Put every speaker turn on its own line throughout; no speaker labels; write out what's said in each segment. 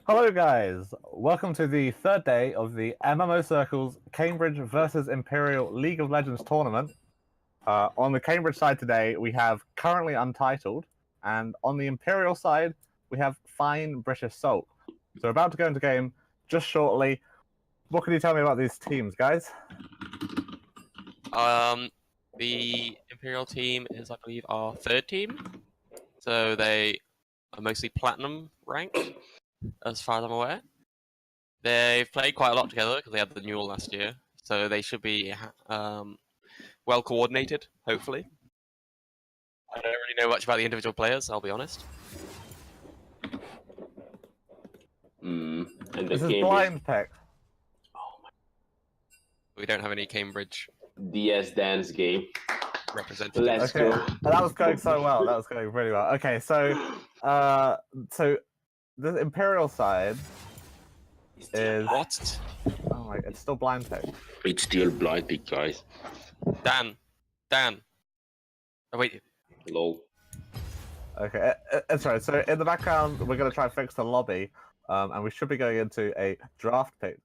Hello guys, welcome to the third day of the MMOCircles Cambridge versus Imperial League of Legends tournament. On the Cambridge side today, we have currently Untitled, and on the Imperial side, we have FineBritishSalt. So we're about to go into game just shortly. What can you tell me about these teams, guys?
The Imperial team is, I believe, our third team. So they are mostly platinum ranked, as far as I'm aware. They've played quite a lot together because they had the Newell last year. So they should be well coordinated, hopefully. I don't really know much about the individual players, I'll be honest.
And the
This is
Cambridge
blind pick.
We don't have any Cambridge
DS dance game.
representatives.
Let's
Okay,
go.
that was going so well. That was going really well. Okay, so the Imperial side is
What?
oh my, it's still blind pick.
It's still blind pick, guys.
Dan. Oh wait.
Lol.
Okay, that's right. So in the background, we're going to try and fix the lobby, and we should be going into a draft pick.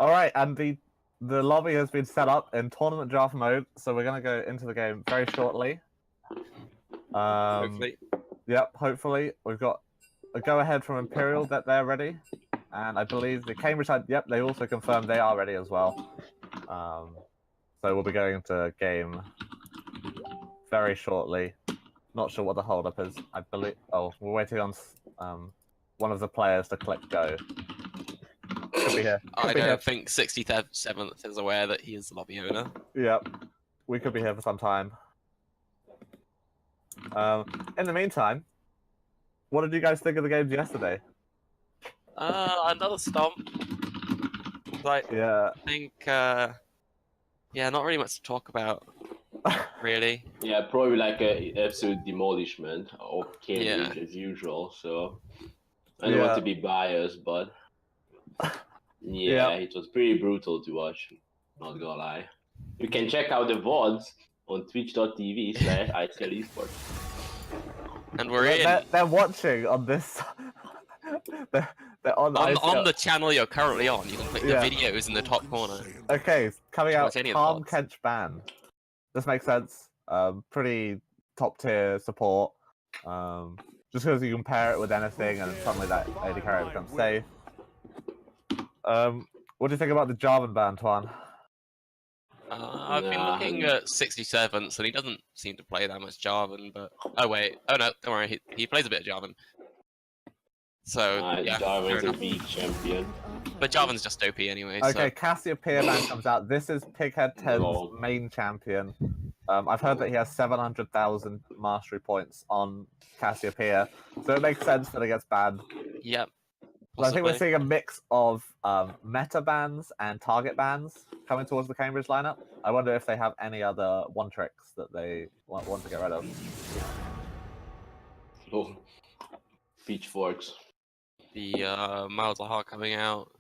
All right, and the lobby has been set up in tournament draft mode, so we're gonna go into the game very shortly.
Hopefully.
Yep, hopefully we've got a go ahead from Imperial that they're ready, and I believe the Cambridge side. Yep, they also confirmed they are ready as well. So we'll be going into game very shortly. Not sure what the holdup is. I believe. Oh, we're waiting on one of the players to click go. Could be here.
I don't think 67th is aware that he is the lobby owner.
Yep, we could be here for some time. In the meantime, what did you guys think of the games yesterday?
Another stomp. Like,
Yeah.
I think, yeah, not really much to talk about, really.
Yeah, probably like a absolute demolishment of Cambridge as usual. So I don't want to be biased, but yeah, it was pretty brutal to watch. Not gonna lie. You can check out the VODs on twitch.tv/Esports.
And we're in.
They're watching on this. they're on
the channel you're currently on. You can click the videos in the top corner.
Okay, coming out.
Any
Calm Kench ban. This makes sense. Pretty top tier support. Just because you can pair it with anything and suddenly that AD carry becomes safe. What do you think about the Jarvan ban, Tuan?
I've been looking at 67th, and he doesn't seem to play that much Jarvan, but... Oh, wait. Oh, no, don't worry. He plays a bit of Jarvan. So, yeah,
Jarvan's a weak champion.
But Jarvan's just OP anyway,
Okay,
so...
Cassiopeia ban comes out. This is Pighead 10's main champion. I've heard that he has 700,000 mastery points on Cassiopeia, so it makes sense that it gets banned.
Yep.
But I think we're seeing a mix of meta bans and target bans coming towards the Cambridge lineup. I wonder if they have any other one tricks that they want to get rid of.
Oh, pitchforks.
The Malzahar coming out.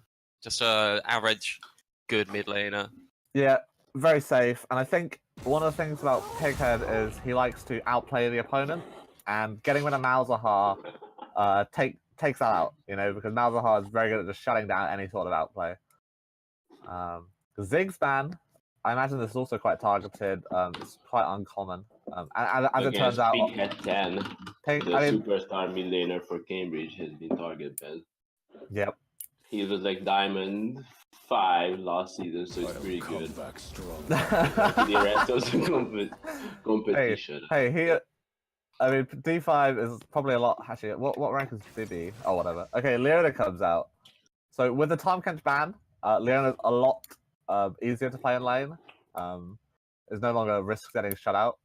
Just a average good mid laner.
Yeah, very safe. And I think one of the things about Pighead is he likes to outplay the opponent, and getting rid of Malzahar takes that out, you know, because Malzahar is very good at just shutting down any sort of outplay. Ziggs ban, I imagine this is also quite targeted. It's quite uncommon. As it turns out,
Pighead 10, superstar mid laner for Cambridge, has been target banned.
Yep.
He was like Diamond 5 last season, so it's pretty good. The rest of the competition.
Hey, I mean, D5 is probably a lot. Actually, what rank is DB? Oh, whatever. Okay, Leona comes out. So with the Tahm Kench ban, Leona's a lot easier to play in lane. There's no longer risk getting shut out.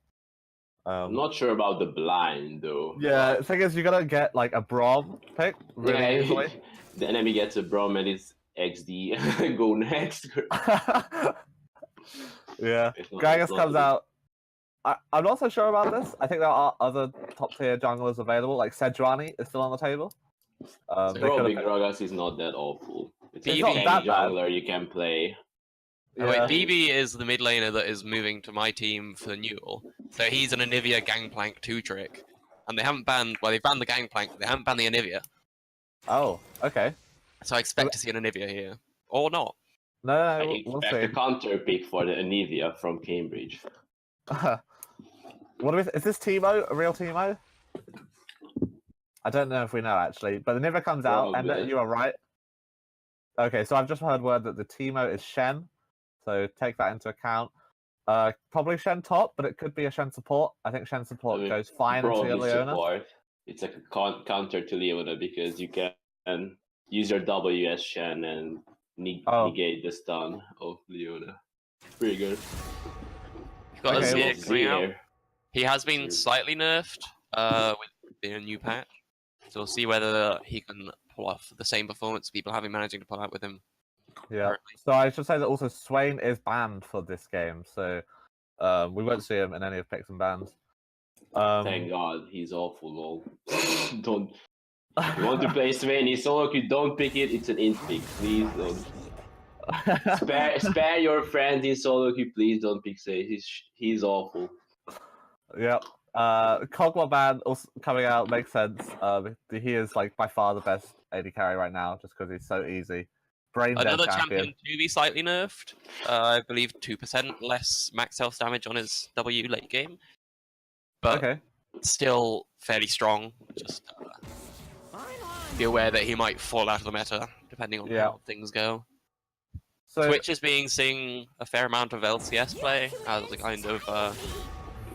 I'm not sure about the blind though.
Yeah, the thing is, you gotta get like a Braum pick really easily.
The enemy gets a Braum and it's XD. Go next.
Yeah, Gragas comes out. I'm not so sure about this. I think there are other top tier junglers available, like Sejuani is still on the table.
Big Gragas is not that awful. It's
not
that jungler you can play.
Yeah. Oh, wait, BB is the mid laner that is moving to my team for Newell. So he's an Anivia Gangplank 2-trick. And they haven't banned, well, they've banned the Gangplank, they haven't banned the Anivia.
Oh, okay.
So I expect to see an Anivia here. Or not.
No,
I expect a counter pick for the Anivia from Cambridge.
Is this Teemo, a real Teemo? I don't know if we know actually, but the Anivia comes out, and you are right. Okay, so I've just heard word that the Teemo is Shen, so take that into account. Probably Shen top, but it could be a Shen support. I think Shen support goes fine into your Leona.
Support. It's like a counter to Leona because you can use your W as Shen and negate the stun of Leona. Pretty good.
Got a Ziggs coming out. He has been slightly nerfed with the new patch, so we'll see whether he can pull off the same performance people have been managing to pull out with him.
Yeah. Currently. So I should say that also Swain is banned for this game, so we won't see him in any of picks and bans.
Thank God, he's awful. Lol. Don't. If you want to play Swain, he's solo queue. Don't pick it. It's an int pick, please. Don't. Spare your friends in solo queue, please. Don't pick Swain. He's awful.
Yep. Kog'Maw ban also coming out makes sense. He is like by far the best AD carry right now, just because he's so easy.
Another champion to be slightly nerfed. I believe 2% less max health damage on his W late game, but still fairly strong. Just be aware that he might fall out of the meta depending on how things go. So Twitch is being seeing a fair amount of LCS play as a kind of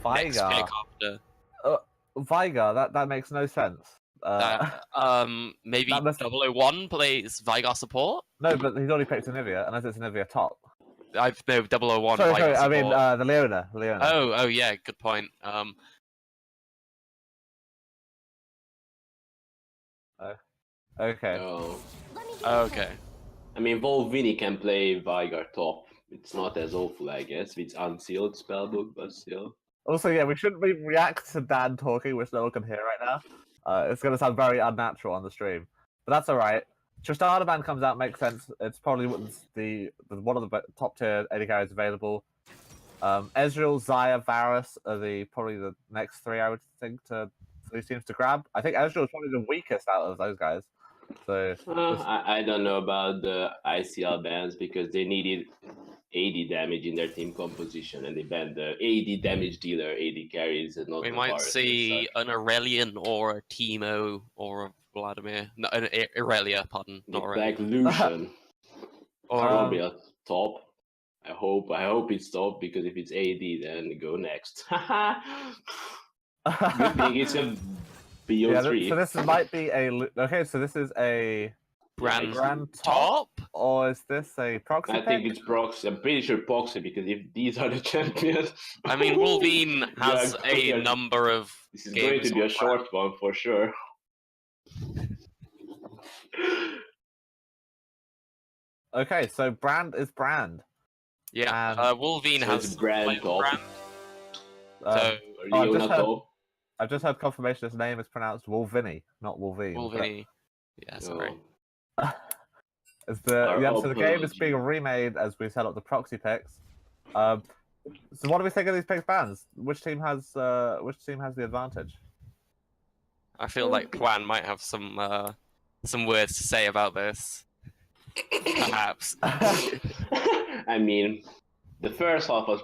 Veigar. Veigar, that makes no sense.
Maybe 001 plays Veigar support?
No, but he's already picked Anivia, unless it's Anivia top.
No, 001.
Sorry, I mean the Leona.
Oh, yeah, good point.
Okay.
Oh.
Okay.
I mean, Volvini can play Veigar top. It's not as awful, I guess. It's unsealed spellbook, but still.
Also, yeah, we shouldn't react to Dan talking, which no one can hear right now. It's going to sound very unnatural on the stream, but that's all right. Tristana ban comes out, makes sense. It's probably one of the top tier AD carries available. Ezreal, Xayah, Varus are probably the next three I would think these teams to grab. I think Ezreal is probably the weakest out of those guys. So
I don't know about the ICL bans because they needed AD damage in their team composition, and they banned the AD damage dealer, AD carries, and not
We
the
might
Varus
see
and
an Aurelian or a Teemo or a Vladimir. No, an Aurelia, pardon,
such.
not
The
Aurelia.
Black Lucian,
Or
probably a top. I hope it's top, because if it's AD, then go next. Good thing it's a BO3.
So this might be a okay. So this is a
Brand
top,
top?
or is this a proxy?
I think
pick?
it's proxy. I'm pretty sure proxy, because if these are the champions,
I mean, Wolverine has a number of
This is
games
going to be a
on
short one for sure.
Okay, so brand is brand.
Yeah,
And
Wolverine
So
has
it's brand
like
top.
brand.
um,
So
Leona top.
I've just heard confirmation his name is pronounced Wolvini, not Wolverine.
Wolverine. Yeah, sorry.
Is the
Our
so the game is
apology.
being remade as we set up the proxy picks. So what do we think of these picks bands? Which team has the advantage?
I feel like Plan might have some words to say about this. Perhaps.
I mean, the first half was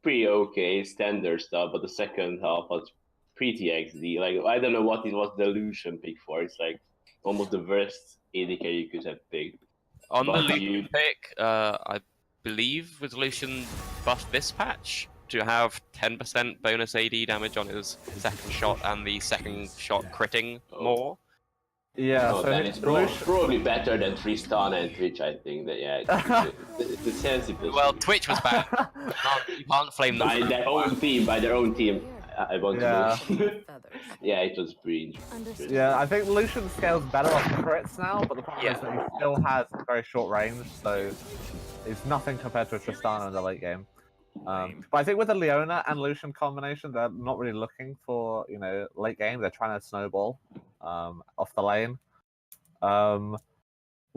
pretty okay, standard stuff, but the second half was pretty XD. Like, I don't know what it was the Lucian pick for. It's like almost the worst AD carry you could have picked.
On the
But
Lucian pick, I believe Resolution buffed this patch to have 10% bonus AD damage on his second shot and the second shot critting more.
Yeah,
Oh,
so
then it's probably better than Tristana and Twitch, I think. That yeah, the sensible.
Well, Twitch was bad. You can't flame them.
By their own team, I want to know. Yeah, it was pretty interesting.
Yeah, I think Lucian scales better off crits now, but the problem is that he still has very short range, so it's nothing compared to a Tristana in the late game. But I think with the Leona and Lucian combination, they're not really looking for, late game. They're trying to snowball off the lane. One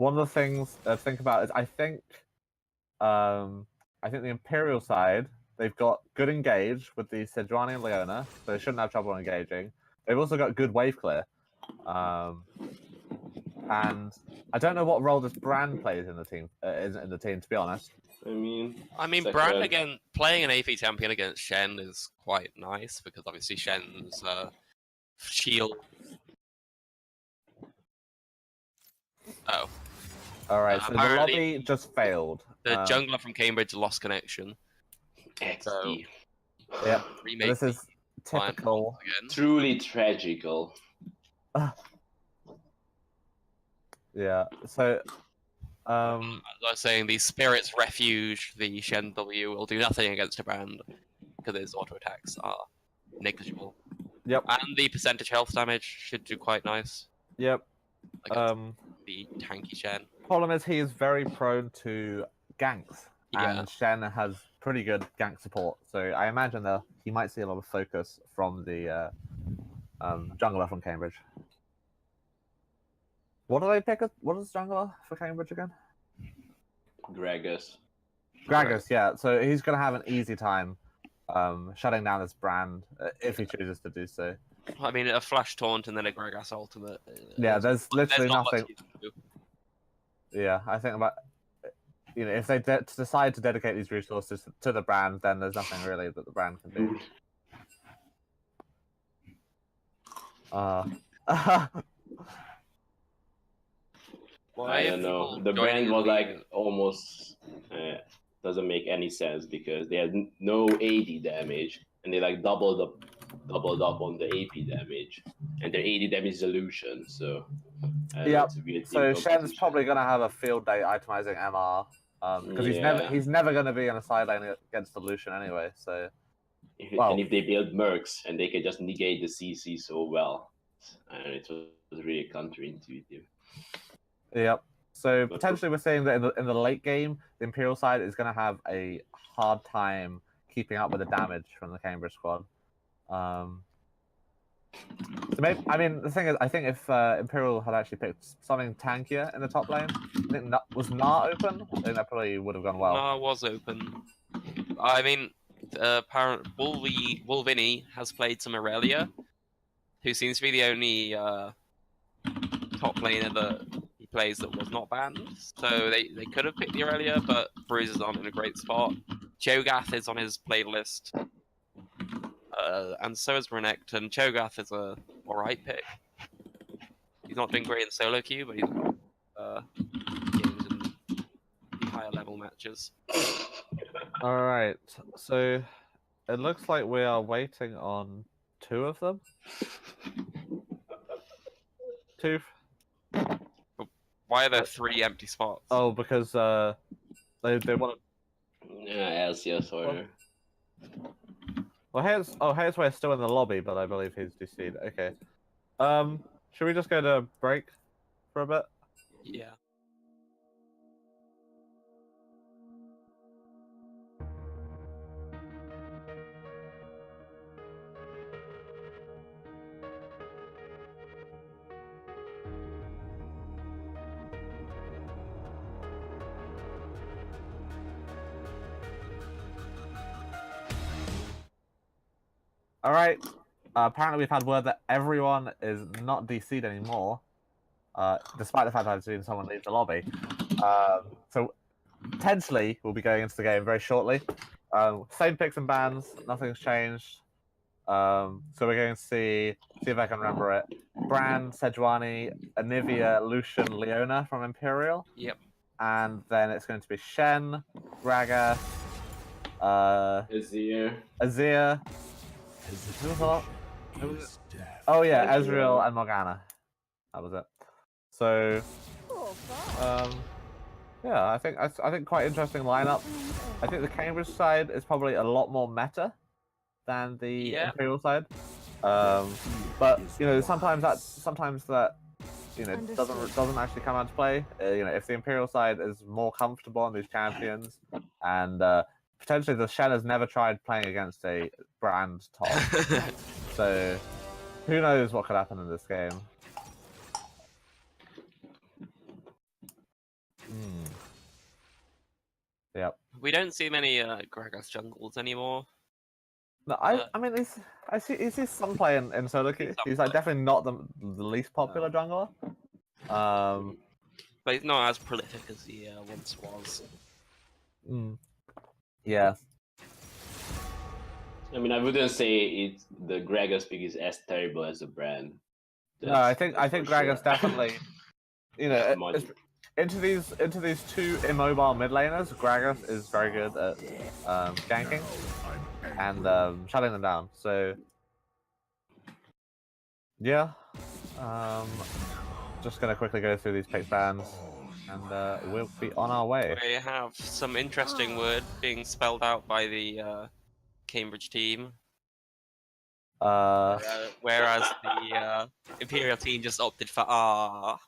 of the things to think about is I think the Imperial side, they've got good engage with the Sejuani and Leona, so they shouldn't have trouble engaging. They've also got good wave clear. And I don't know what role this Brand plays in the team, to be honest.
I mean,
Brand again playing an AP champion against Shen is quite nice because obviously Shen's shield. Oh.
Alright, so the lobby just failed.
The jungler from Cambridge lost connection.
XD.
So, yeah, this is typical.
Truly tragical.
Yeah, so
as I was saying, the Spirit's Refuge, the Shen W, will do nothing against a Brand because its auto attacks are negligible.
Yep.
And the percentage health damage should do quite nice.
Yep.
The tanky Shen.
Problem is he is very prone to ganks, and Shen has pretty good gank support. So I imagine that he might see a lot of focus from the jungler from Cambridge. What do they pick? What is jungler for Cambridge again?
Gragas.
Gragas, yeah. So he's gonna have an easy time shutting down this Brand if he chooses to do so.
I mean, a flash taunt and then a Gragas ultimate.
Yeah, there's literally nothing.
Do.
Yeah, I think about if they decide to dedicate these resources to the Brand, then there's nothing really that the Brand can do.
I don't know. The Brand was like almost doesn't make any sense because they had no AD damage and they like doubled up on the AP damage, and their AD damage is illusion. So
yeah. So Shen's probably gonna have a field day itemizing MR because he's never gonna be in a side lane against illusion anyway. So
and if they build mercs and they can just negate the CC so well, and it was really counterintuitive.
Yep. So potentially we're saying that in the late game, the Imperial side is going to have a hard time keeping up with the damage from the Cambridge squad. So maybe, the thing is, I think if Imperial had actually picked something tankier in the top lane, I think was Gnar open? I think that probably would have gone well.
Gnar was open. I mean, Wolvini has played some Aurelia, who seems to be the only top laner that he plays that was not banned. So they could have picked the Aurelia, but Bruises aren't in a great spot. Cho'Gath is on his playlist. And so is Renekton, and Cho'Gath is a alright pick. He's not doing great in solo queue, but he's games in the higher level matches.
Alright, so it looks like we are waiting on 2 of them. 2.
Why are there 3 empty spots?
Oh, because they want to.
Yeah, LCS order.
Well, here's where still in the lobby, but I believe he's DC'd. Okay. Should we just go to break for a bit?
Yeah.
All right. Apparently, we've had word that everyone is not DC'd anymore, despite the fact I've seen someone leave the lobby. So, potentially, we'll be going into the game very shortly. Same picks and bans, nothing's changed. So we're going to see if I can remember it. Bran, Sejuani, Anivia, Lucian, Leona from Imperial.
Yep.
And then it's going to be Shen, Gragas, Azir. Who was that? Oh yeah, Ezreal and Morgana. That was it. So, yeah, I think quite interesting lineup. I think the Cambridge side is probably a lot more meta than the Imperial side. But you know, sometimes that you know doesn't actually come out to play. You know, if the Imperial side is more comfortable on these champions, and potentially the Shen has never tried playing against a brand top, so who knows what could happen in this game. Yep.
We don't see many Gragas jungles anymore.
No, I mean, I see some play in solo queue. He's like definitely not the least popular jungler.
But he's not as prolific as he once was.
Yeah.
I mean, I wouldn't say the Gragas pick is as terrible as a brand.
No, I think Gragas definitely. You know, into these 2 immobile mid laners, Gragas is very good at ganking and shutting them down. So yeah, just gonna quickly go through these pick bans, and we'll be on our way.
We have some interesting word being spelled out by the Cambridge team. Whereas the Imperial team just opted for R.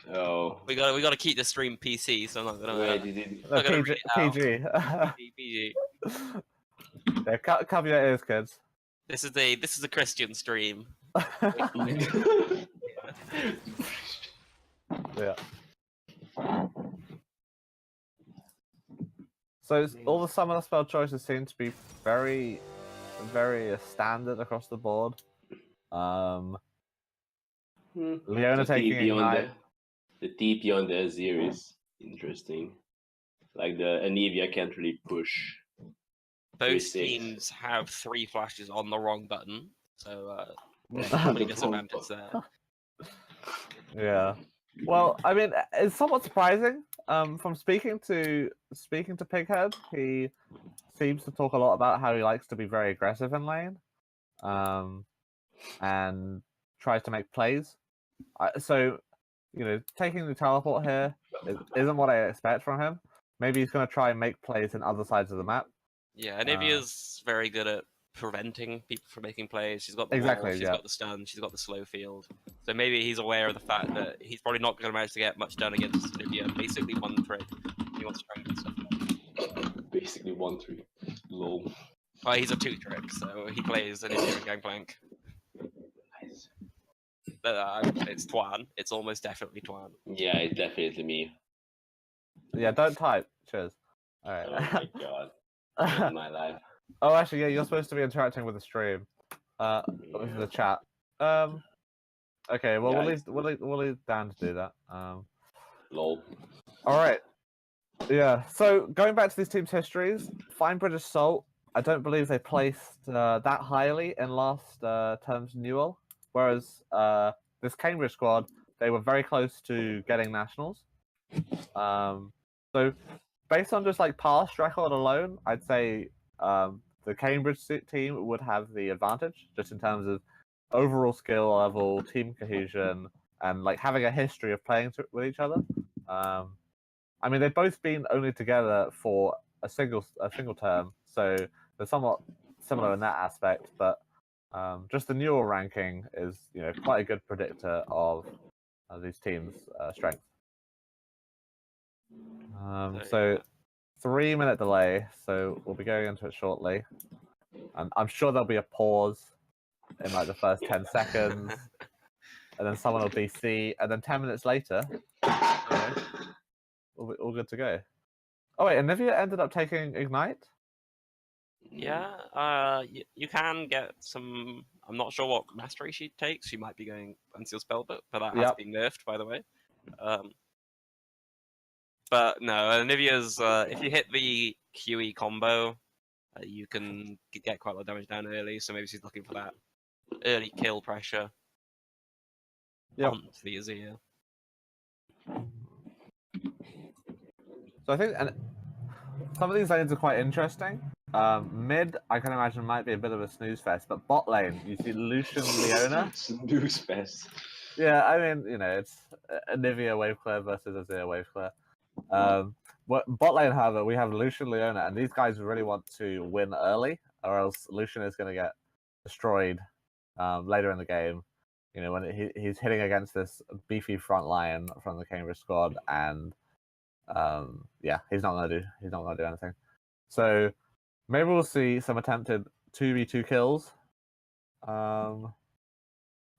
Oh.
We gotta keep the stream PC, so I'm not gonna.
PG.
PG.
Yeah, cover your ears, kids.
This is a Christian stream.
Yeah. So all the summoner spell choices seem to be very, very standard across the board. Leona taking Ignite.
The TP on the Azir is interesting. Like the Anivia can't really push.
Both teams have 3 flashes on the wrong button, so probably disadvantage there.
Yeah. Well, I mean, it's somewhat surprising. From speaking to Pighead, he seems to talk a lot about how he likes to be very aggressive in lane, and tries to make plays. So, you know, taking the teleport here isn't what I expect from him. Maybe he's going to try and make plays in other sides of the map.
Yeah, Anivia's very good at preventing people from making plays. She's got the wall, she's got the stun, she's got the slow field. So maybe he's aware of the fact that he's probably not going to manage to get much done against Anivia. Basically 1-3. He wants to try and get stuff.
Basically 1-3. Lol.
Oh, he's a 2-trick, so he plays Anivia and Gangplank.
Nice.
It's Twan. It's almost definitely Twan.
Yeah, it's definitely me.
Yeah, don't type. Cheers. Alright.
Oh my god. My life.
Oh, actually, yeah, you're supposed to be interacting with the stream. With the chat. Okay, well,
Yeah,
we'll leave Dan to do that.
lol.
All right. Yeah. So going back to these teams' histories, FineBritishSalt, I don't believe they placed that highly in last term's Newell, whereas this Cambridge squad, they were very close to getting nationals. So based on just like past record alone, I'd say the Cambridge team would have the advantage just in terms of overall skill level, team cohesion, and like having a history of playing with each other. I mean, they've both been only together for a single term, so they're somewhat similar in that aspect. But just the Newell ranking is, quite a good predictor of these teams' strength. So 3-minute delay, so we'll be going into it shortly. And I'm sure there'll be a pause in like the first 10 seconds, and then someone will DC, and then 10 minutes later, we'll be all good to go. Oh wait, and Nivea ended up taking Ignite?
Yeah, you can get some. I'm not sure what mastery she takes. She might be going Unsealed Spellbook, but that has been nerfed, by the way. But no, Nivea's if you hit the QE combo, you can get quite a lot of damage down early. So maybe she's looking for that early kill pressure. Onto the Azir.
So I think, and some of these lanes are quite interesting. Mid, I can imagine, might be a bit of a snooze fest, but bot lane, you see Lucian Leona.
Snooze fest.
Yeah, I mean, it's a Nivea wave clear versus Azir wave clear. Bot lane, however, we have Lucian Leona, and these guys really want to win early, or else Lucian is going to get destroyed later in the game. When he's hitting against this beefy front line from the Cambridge squad, and yeah, he's not gonna do anything. So maybe we'll see some attempted 2v2 kills. I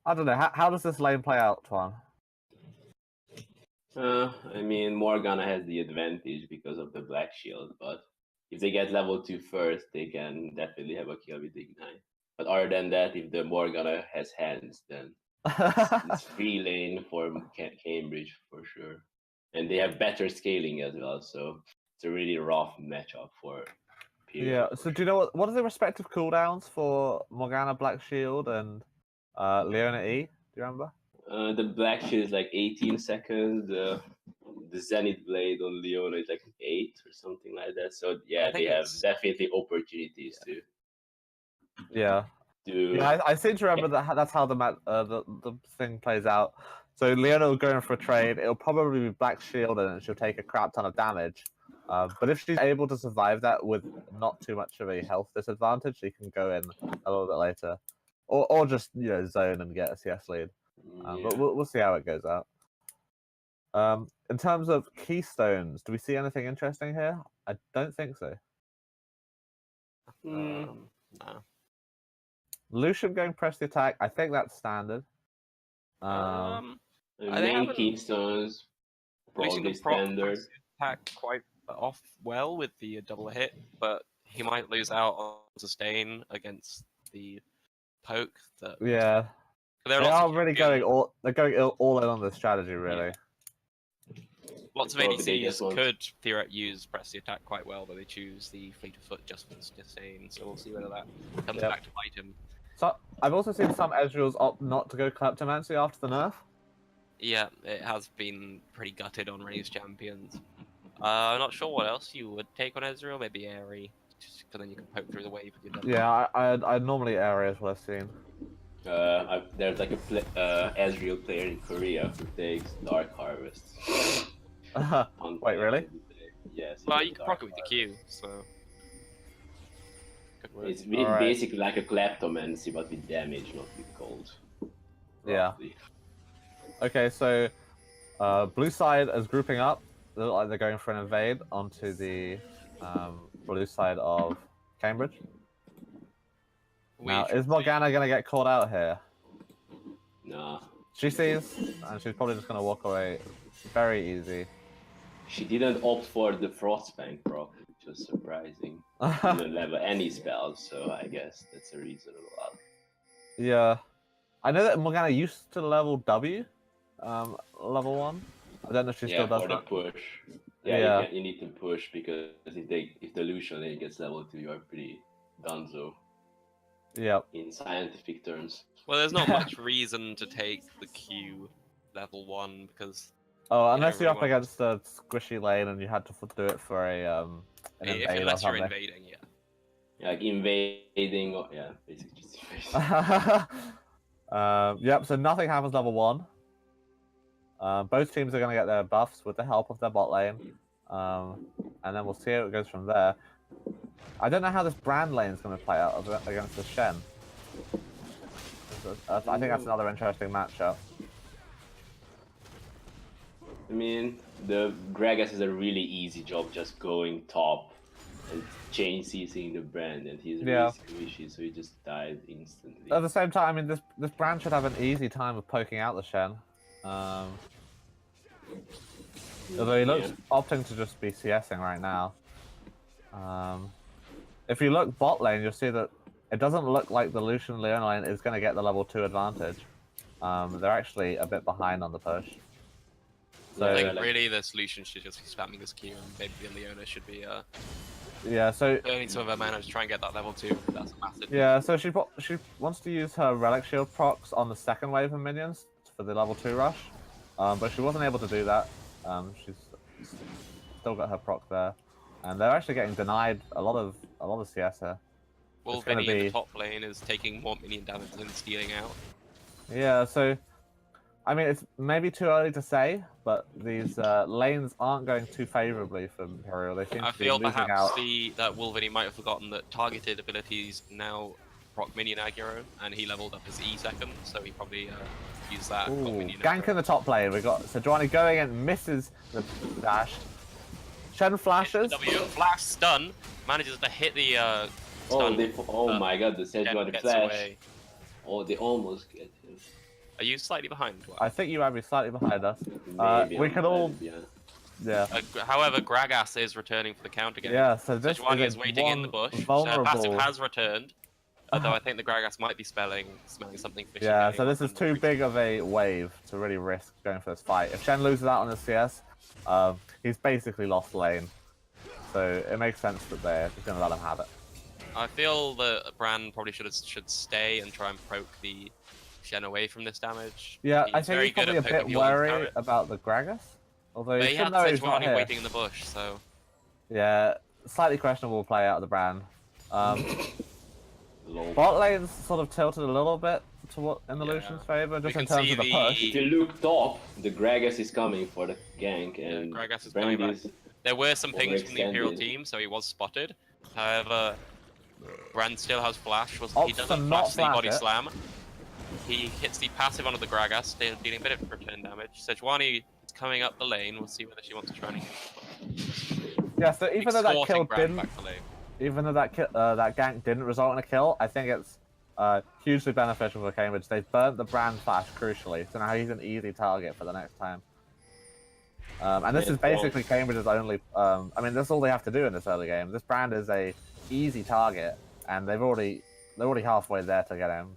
don't know. How does this lane play out, Tuan?
I mean, Morgana has the advantage because of the Black Shield, but if they get level 2 first, they can definitely have a kill with Ignite. But other than that, if the Morgana has hands, then it's free lane for Cambridge for sure. And they have better scaling as well, so it's a really rough matchup for Imperial.
Yeah, so do you know what are the respective cooldowns for Morgana Black Shield and Leona E? Do you remember?
The Black Shield is like 18 seconds. The Zenith Blade on Leona is like 8 or something like that. So yeah, they have definitely opportunities to.
Yeah. I seem to remember that's how the thing plays out. So Leona will go in for a trade. It'll probably be Black Shield, and she'll take a crap ton of damage. But if she's able to survive that with not too much of a health disadvantage, she can go in a little bit later, or just zone and get a CS lead. But we'll see how it goes out. In terms of keystones, do we see anything interesting here? I don't think so.
No.
Lucian going press the attack. I think that's standard.
Main keystones probably standard.
Attack quite off well with the double hit, but he might lose out on sustain against the poke.
Yeah, they are really going all in on the strategy, really.
Lots of ADCs could theoretically use press the attack quite well, but they choose the fleet of foot just for sustain. So we'll see whether that comes back to bite him.
So I've also seen some Ezreals opt not to go Kleptomancy after the nerf.
Yeah, it has been pretty gutted on Ray's champions. I'm not sure what else you would take on Ezreal. Maybe Aerie, just because then you can poke through the wave with your double.
Yeah, I normally Aerie is what I've seen.
There's like a Ezreal player in Korea who takes Dark Harvest.
Wait, really?
Yes.
Well, you can proc it with the Q, so.
It's basically like a Kleptomancy, but with damage, not with gold.
Roughly. Yeah. Okay, so blue side is grouping up. They look like they're going for an invade onto the blue side of Cambridge. Now, is Morgana going to get caught out here?
No.
She sees, and she's probably just going to walk away. Very easy.
She didn't opt for the Frostfang proc, which was surprising. She didn't level any spells, so I guess that's a reasonable outcome.
Yeah. I know that Morgana used to level W, level 1. I don't know if she still does
for the
that.
push.
Yeah.
You need to push because if the Lucian lane gets level 2, you are pretty donezo.
Yep.
In scientific terms.
Well, there's not much reason to take the Q level 1 because.
Oh, unless
really
you're up
want
against a squishy lane and you had to do it for a an invade
unless
or
you're
something.
invading, yeah.
Like invading, or basically just invading.
Yep. So nothing happens level 1. Both teams are going to get their buffs with the help of their bot lane, and then we'll see how it goes from there. I don't know how this Brand lane is going to play out against the Shen. I think that's another interesting matchup.
I mean, the Gragas has a really easy job just going top and chain seizing the Brand, and he's really squishy, so he just died instantly.
At the same time, I mean, this Brand should have an easy time of poking out the Shen. Although he looks opting to just be CSing right now. If you look bot lane, you'll see that it doesn't look like the Lucian Leona lane is going to get the level 2 advantage. They're actually a bit behind on the push.
So I think really this Lucian should just be spamming his Q, and maybe the Leona should be
so
burning some of her mana to try and get that level 2. That's a massive.
Yeah, so she wants to use her Relic Shield procs on the second wave of minions for the level 2 rush, but she wasn't able to do that. She's still got her proc there, and they're actually getting denied a lot of CS here.
Wolverine in the top lane is taking more minion damage than stealing out.
Yeah, so I mean it's maybe too early to say, but these lanes aren't going too favorably for Imperial. They seem to be losing out.
I feel perhaps that Wolverine might have forgotten that targeted abilities now proc minion aggro, and he leveled up his E second, so he probably used that.
Gank in the top lane. We got Sejuani going and misses the dash. Shen flashes.
Flash stun manages to hit the stun.
Oh my god, the Sejuani flash. Away. Oh, they almost get him.
Are you slightly behind?
I think you might be slightly behind us. We could all. Yeah.
However, Gragas is returning for the counter game.
Yeah, so this
is waiting in the bush.
Vulnerable.
Passive has returned, although I think the Gragas might be smelling something fishy.
Yeah, so this is too big of a wave to really risk going for this fight. If Shen loses out on his CS, he's basically lost lane. So it makes sense that they're just going to let him have it.
I feel that Bran probably should stay and try and proc the Shen away from this damage.
Yeah, I think he's probably a bit worried about the Gragas. Although he should know he's not here.
Waiting in the bush, so...
Yeah, slightly questionable play out of the Bran. Bot lane's sort of tilted a little bit in the Lucian's favor, just in terms of the push.
If you look top, the Gragas is coming for the gank, and
Gragas is coming back. There were some pings from the Imperial team, so he was spotted. However, Bran still has flash. He doesn't flash the body slam. He hits the passive onto the Gragas, dealing a bit of return damage. Sejuani is coming up the lane. We'll see whether she wants to try and
yeah, so even though that kill didn't... Even though that gank didn't result in a kill, I think it's hugely beneficial for Cambridge. They've burnt the Brand flash crucially, so now he's an easy target for the next time. And this is basically Cambridge's only... I mean, that's all they have to do in this early game. This Brand is a easy target, and they're already halfway there to getting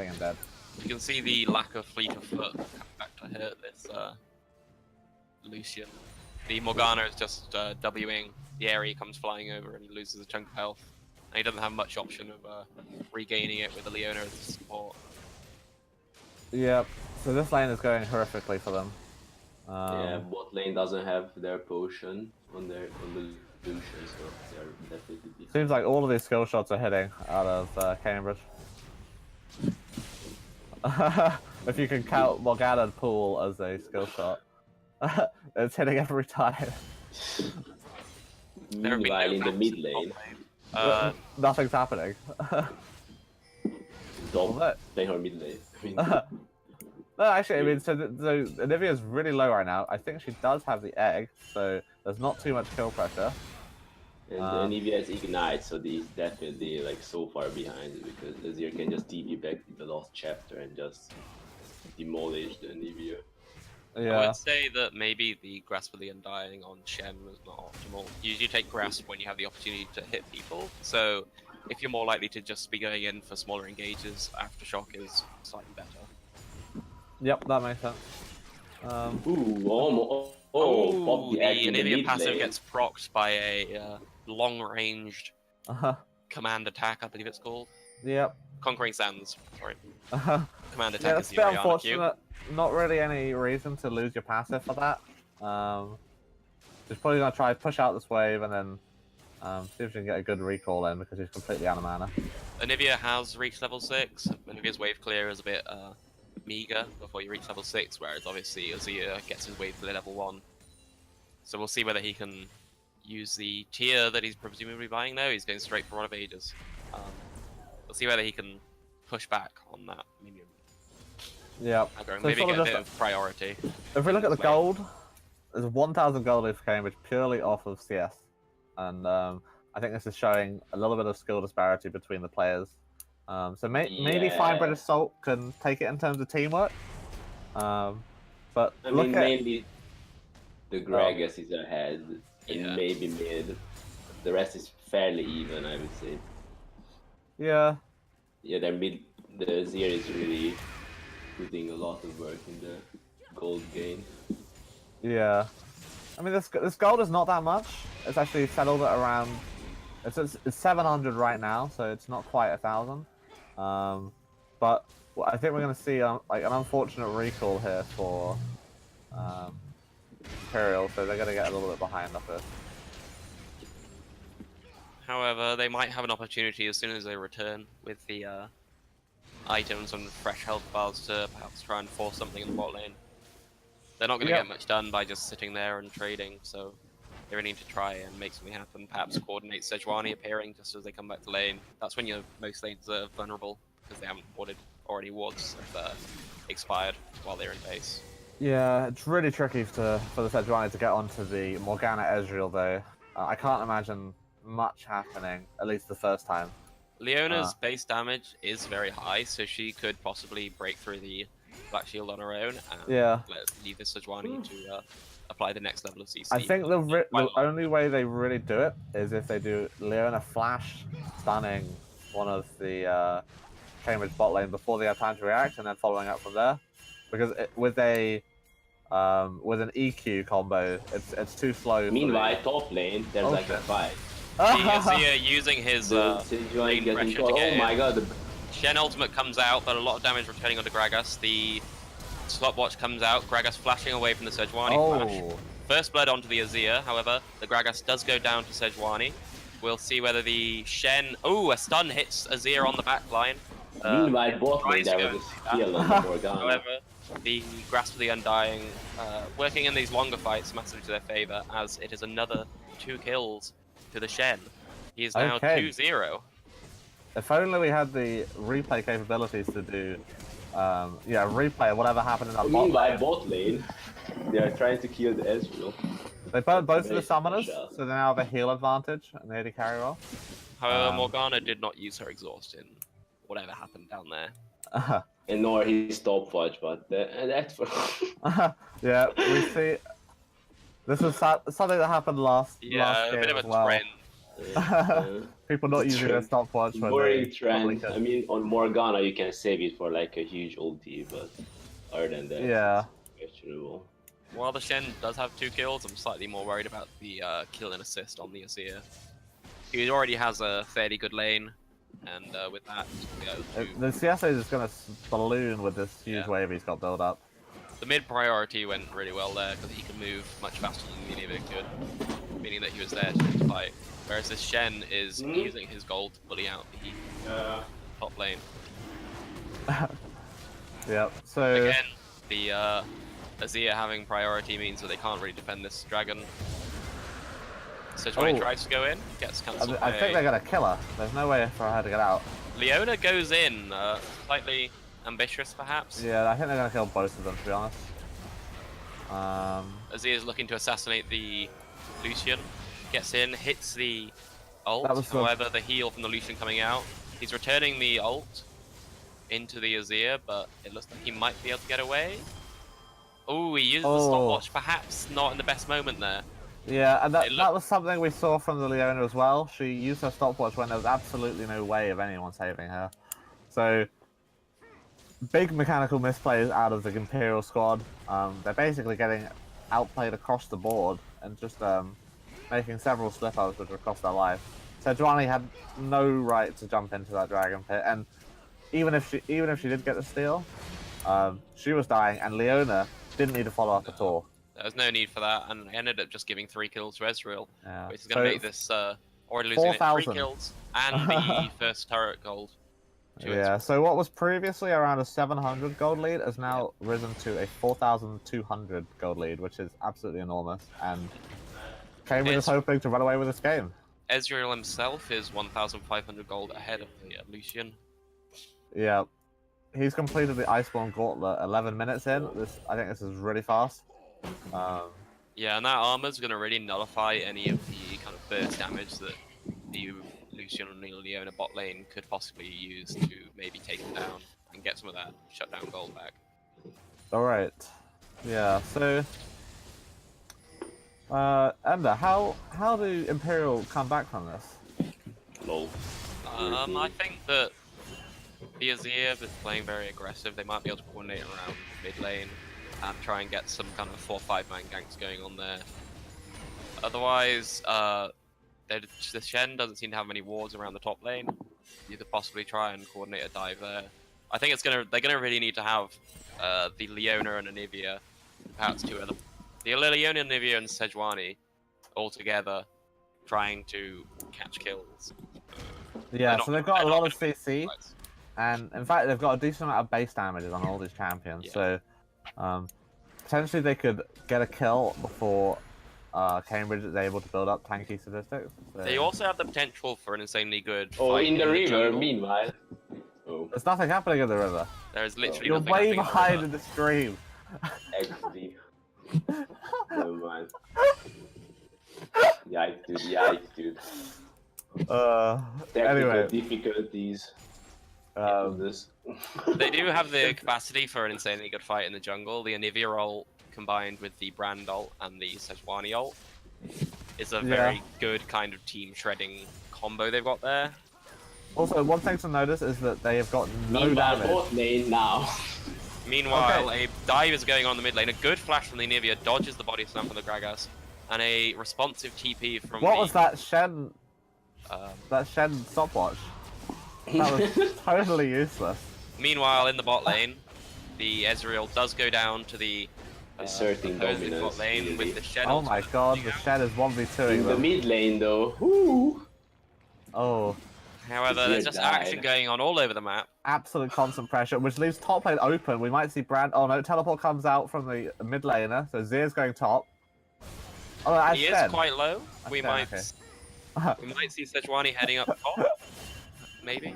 him dead.
You can see the lack of fleet of foot coming back to hurt this Lucian. The Morgana is just Wing. The area comes flying over and he loses a chunk of health. And he doesn't have much option of regaining it with the Leona as support.
Yep, so this lane is going horrifically for them.
Yeah, bot lane doesn't have their potion on the Lucian, so they're definitely...
Seems like all of these skill shots are hitting out of Cambridge. If you can count Morgana Pool as a skill shot, it's hitting every time.
Meanwhile, in the mid lane,
nothing's happening.
Don't play her mid lane.
No, actually, I mean, so Anivia's really low right now. I think she does have the egg, so there's not too much kill pressure.
And Anivia is Ignite, so he's definitely like so far behind because Azir can just TP back to the lost chapter and just demolish the Anivia.
Yeah.
I would say that maybe the Grasp of the Undying on Shen was not optimal. You usually take Grasp when you have the opportunity to hit people, so if you're more likely to just be going in for smaller engages, Aftershock is slightly better.
Yep, that makes sense.
Ooh, almost. Oh, pop the egg in the
Anivia
mid
passive
lane.
gets procced by a long-ranged command attack, I believe it's called.
Yep.
Conquering Sands, sorry. Command
Yeah,
attack
that's
is
a
the
bit
Orianna Q.
unfortunate. Not really any reason to lose your passive for that. She's probably gonna try push out this wave and then see if she can get a good recall in because she's completely out of mana.
Anivia has reached level 6. Anivia's wave clear is a bit meager before you reach level 6, whereas obviously Azir gets his wave clear level 1. So we'll see whether he can use the tier that he's presumably buying now. He's going straight for Rod of Ages. We'll see whether he can push back on that minion.
Yep.
So
So
maybe
sort
get
of
a bit
just,
of priority.
if we look at the gold, there's 1,000 gold for Cambridge purely off of CS. And I think this is showing a little bit of skill disparity between the players. So maybe FineBritishSalt can take it in terms of teamwork. But
I mean, mainly the Gragas is ahead, and maybe mid. The rest is fairly even, I would say.
Yeah.
Yeah, their mid, the Azir is really putting a lot of work in the gold gain.
Yeah. I mean, this gold is not that much. It's actually settled at around. It's 700 right now, so it's not quite 1,000. But I think we're going to see like an unfortunate recall here for Imperial, so they're going to get a little bit behind off this.
However, they might have an opportunity as soon as they return with the items and fresh health bars to perhaps try and force something in the bot lane. They're not going to get much done by just sitting there and trading, so they really need to try and make something happen. Perhaps coordinate Sejuani appearing just as they come back to lane. That's when most lanes are vulnerable, because they haven't already wards have expired while they're in base. Yeah,
it's really tricky for the Sejuani to get onto the Morgana Ezreal, though. I can't imagine much happening, at least the first time.
Leona's base damage is very high, so she could possibly break through the Black Shield on her own and leave the Sejuani to apply the next level of CC.
I think the only way they really do it is if they do Leona flash stunning one of the Cambridge bot lane before they have time to react, and then following up from there. Because with an EQ combo, it's too slow.
Meanwhile, top lane, there's like a fight.
Azir using his lane pressure to get
Oh my god.
Shen ultimate comes out, but a lot of damage returning onto Gragas. The stopwatch comes out, Gragas flashing away from the Sejuani flash. First blood onto the Azir, however, the Gragas does go down to Sejuani. We'll see whether the Shen... Oh, a stun hits Azir on the back line.
Meanwhile, both lane there was a steal on the Morgana.
However, the Grasp of the Undying, working in these longer fights massively to their favor, as it is another 2 kills to the Shen. He is now 2-0.
If only we had the replay capabilities to do, replay whatever happened in that bot lane.
Meanwhile, bot lane, they are trying to kill the Ezreal.
They burnt both of the summoners, so they now have a heal advantage and they had to carry off.
However, Morgana did not use her exhaust in whatever happened down there.
And nor his stopwatch, but that's for...
Yeah, we see... This was something that happened last game
a bit of a trend.
People not using their stopwatch.
Boring trend. I mean, on Morgana you can save it for like a huge ulti, but other than that, it's questionable.
While the Shen does have 2 kills, I'm slightly more worried about the kill and assist on the Azir. He already has a fairly good lane, and with that,
the CSA is going to balloon with this huge wave he's got built up.
The mid priority went really well there because he could move much faster than the Anivia could, meaning that he was there to fight. Whereas this Shen is using his gold to bully out the top lane.
Yep. So
again, the Azir having priority means that they can't really defend this dragon. Sejuani tries to go in, gets cancelled.
I think they're gonna kill her. There's no way for her to get out.
Leona goes in, slightly ambitious perhaps.
Yeah, I think they're gonna kill both of them, to be honest.
Azir is looking to assassinate the Lucian. Gets in, hits the ult. However, the heal from the Lucian coming out. He's returning the ult into the Azir, but it looks like he might be able to get away. Oh, he uses the stopwatch, perhaps not in the best moment there.
Yeah, and that was something we saw from the Leona as well. She used her stopwatch when there was absolutely no way of anyone saving her. So big mechanical misplays out of the Imperial squad. They're basically getting outplayed across the board and just making several slip-ups which would cost their life. Sejuani had no right to jump into that dragon pit, and even if she did get the steal, she was dying, and Leona didn't need to follow up at all.
There was no need for that, and ended up just giving 3 kills to Ezreal,
Yeah.
which is going to make this already losing it 3 kills and the first turret gold.
Yeah, so what was previously around a 700 gold lead has now risen to a 4,200 gold lead, which is absolutely enormous, and Cambridge is hoping to run away with this game.
Ezreal himself is 1,500 gold ahead of the Lucian.
Yeah, he's completed the Iceborne Gauntlet 11 minutes in. I think this is really fast.
Yeah, and that armor's going to really nullify any of the kind of burst damage that the Lucian and Leona bot lane could possibly use to maybe take him down and get some of that shutdown gold back.
Alright. Yeah, so... Ender, how do Imperial come back from this?
LoL.
I think that the Azir is playing very aggressive. They might be able to coordinate around mid lane and try and get some kind of 4-5 man ganks going on there. Otherwise, the Shen doesn't seem to have many wards around the top lane. You could possibly try and coordinate a dive there. I think they're gonna really need to have the Leona and Anivia, perhaps two other. The Leona, Anivia, and Sejuani all together trying to catch kills.
Yeah, so they've got a lot of CC, and in fact they've got a decent amount of base damages on all these champions. Yeah. So potentially they could get a kill before Cambridge is able to build up tanky statistics. So...
They also have the potential for an insanely good fight.
Oh, in the river,
jungle.
meanwhile. Oh.
There's nothing happening in the river.
There is literally
You're
nothing
way
happening
behind in the stream.
XD. Never mind. Yikes, dude.
Anyway.
Difficulties. This.
They do have the capacity for an insanely good fight in the jungle. The Anivia ult combined with the Brand ult and the Sejuani ult is a very good kind of team shredding combo they've got there.
Also, one thing to notice is that they have got no damage.
Bot lane now.
Meanwhile, a dive is going on in the mid lane. A good flash from the Anivia dodges the body slam from the Gragas, and a responsive TP from
What was that Shen? That Shen stopwatch? That was totally useless.
Meanwhile, in the bot lane, the Ezreal does go down to the
asserting dominance
bot lane
really.
with the Shen.
Oh my god, the Shen is 1v2ing
in the mid lane though. Woo.
Oh.
However, there's just action going on all over the map.
Absolute constant pressure, which leaves top lane open. We might see Brand. Oh no, teleport comes out from the mid laner, so Zir's going top. Oh, no,
he is quite low. We might see Sejuani heading up top. Maybe.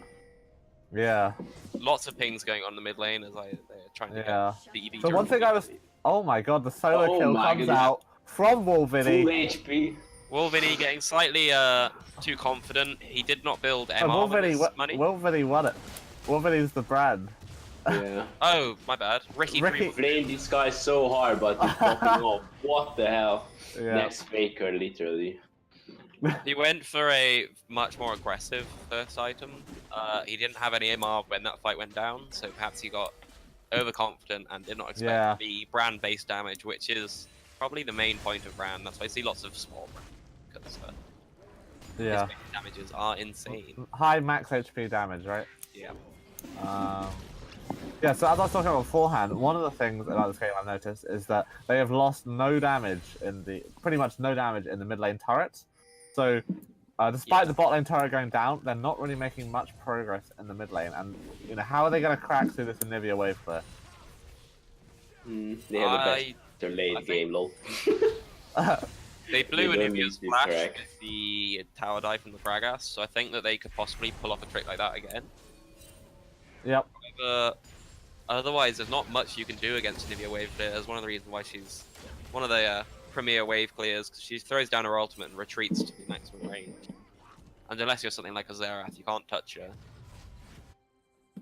Yeah.
Lots of pings going on in the mid lane as they're trying to get the EV.
So one thing I was... Oh my god, the solo kill comes out from Wolvini.
Full HP.
Wolvini getting slightly too confident. He did not build MR with his money.
Wolvini won it. Wolvini's the Brand.
Yeah.
Oh, my bad. Ricky
flamed this guy so hard, but he's popping off. What the hell?
Yeah.
Next faker, literally.
He went for a much more aggressive first item. He didn't have any MR when that fight went down, so perhaps he got overconfident and did not expect the Brand base damage, which is probably the main point of Brand. That's why I see lots of small Brand, because his base damages are insane.
High max HP damage, right?
Yeah.
Yeah, so as I was talking about beforehand, one of the things about this game I've noticed is that they have lost pretty much no damage in the mid lane turrets. So, despite the bot lane turret going down, they're not really making much progress in the mid lane. And, you know, how are they going to crack through this Anivia wave clear?
They have the best late game, lol.
They blew Anivia's flash with the tower dive from the Gragas, so I think that they could possibly pull off a trick like that again.
Yep.
However, otherwise, there's not much you can do against Anivia wave clear. That's one of the reasons why she's one of the premier wave clears, because she throws down her ultimate and retreats to the maximum range. And unless you're something like a Xerath, you can't touch her.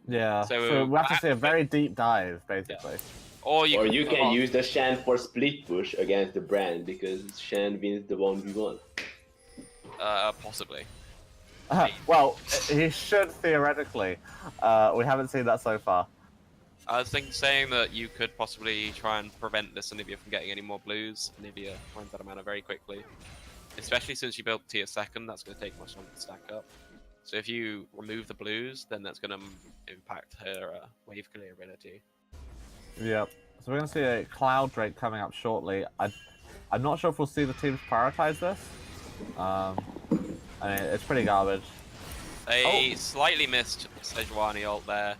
Yeah, so we have to see a very deep dive, basically.
Yeah. Or you
can use the Shen for split push against the Brand, because Shen wins the 1v1.
Possibly.
Well, he should theoretically. We haven't seen that so far.
I was saying that you could possibly try and prevent this Anivia from getting any more blues. Anivia runs out of mana very quickly. Especially since you built tier 2nd, that's going to take much longer to stack up. So if you remove the blues, then that's going to impact her wave clear ability.
Yep. So we're going to see a Cloud Drake coming up shortly. I'm not sure if we'll see the teams prioritize this. I mean, it's pretty garbage.
They slightly missed Sejuani ult there,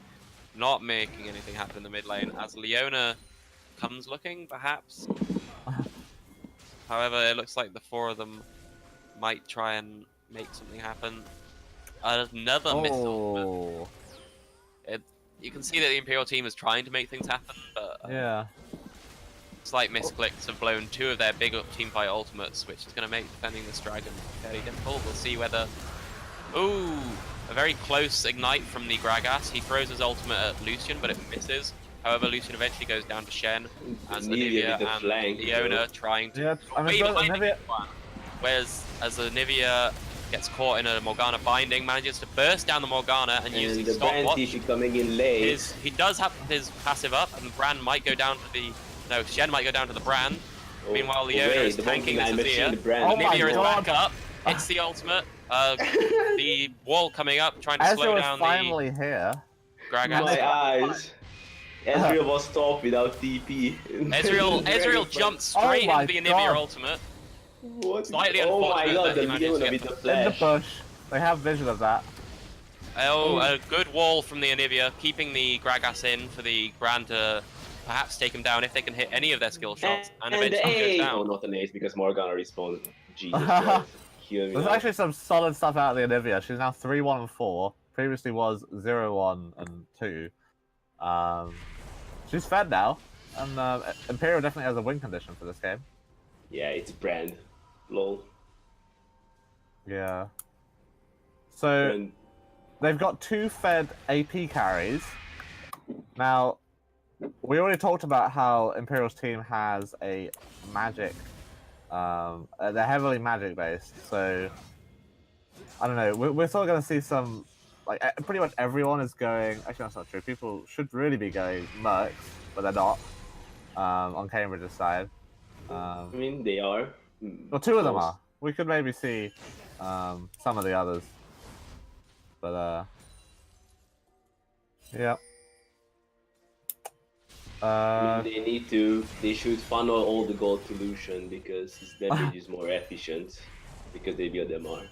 not making anything happen in the mid lane, as Leona comes looking, perhaps. However, it looks like the 4 of them might try and make something happen. Another missed ult. You can see that the Imperial team is trying to make things happen, but
yeah.
Slight misclicks have blown 2 of their big teamfight ultimates, which is going to make defending this dragon fairly difficult. We'll see whether... Ooh! A very close ignite from the Gragas. He throws his ultimate at Lucian, but it misses. However, Lucian eventually goes down to Shen, as Anivia and Leona trying to...
Yeah, I mean, Anivia...
Whereas, as Anivia gets caught in a Morgana binding, manages to burst down the Morgana and use the stopwatch.
Coming in late.
He does have his passive up, and Bran might go down to the... No, Shen might go down to the Bran. Meanwhile, Leona is tanking this Azir. Anivia is back up. It's the ultimate. The wall coming up, trying to slow down
finally here.
Gragas.
My eyes. Ezreal was stopped without TP.
Ezreal jumped straight into the Anivia ultimate.
What?
Slightly
oh my god, the
Leona
with the flash.
In the bush. They have vision of that.
Oh, a good wall from the Anivia, keeping the Gragas in for the Bran to perhaps take him down if they can hit any of their skill shots, and eventually goes down.
Oh, not an ace, because Morgana respawned. Jesus Christ.
There's actually some solid stuff out of the Anivia. She's now 3-1 and 4. Previously was 0-1 and 2. She's fed now, and Imperial definitely has a win condition for this game.
Yeah, it's Brand. LoL.
Yeah. So,
Brand.
They've got 2 fed AP carries. Now, we already talked about how Imperial's team has a magic. They're heavily magic based, so I don't know. We're still going to see some, like, pretty much everyone is going. Actually, that's not true. People should really be going Mercs, but they're not. On Cambridge's side.
I mean, they are.
Well, 2 of them are. We could maybe see some of the others, but yeah.
I mean, they should funnel all the gold to Lucian because his damage is more efficient because they build MR.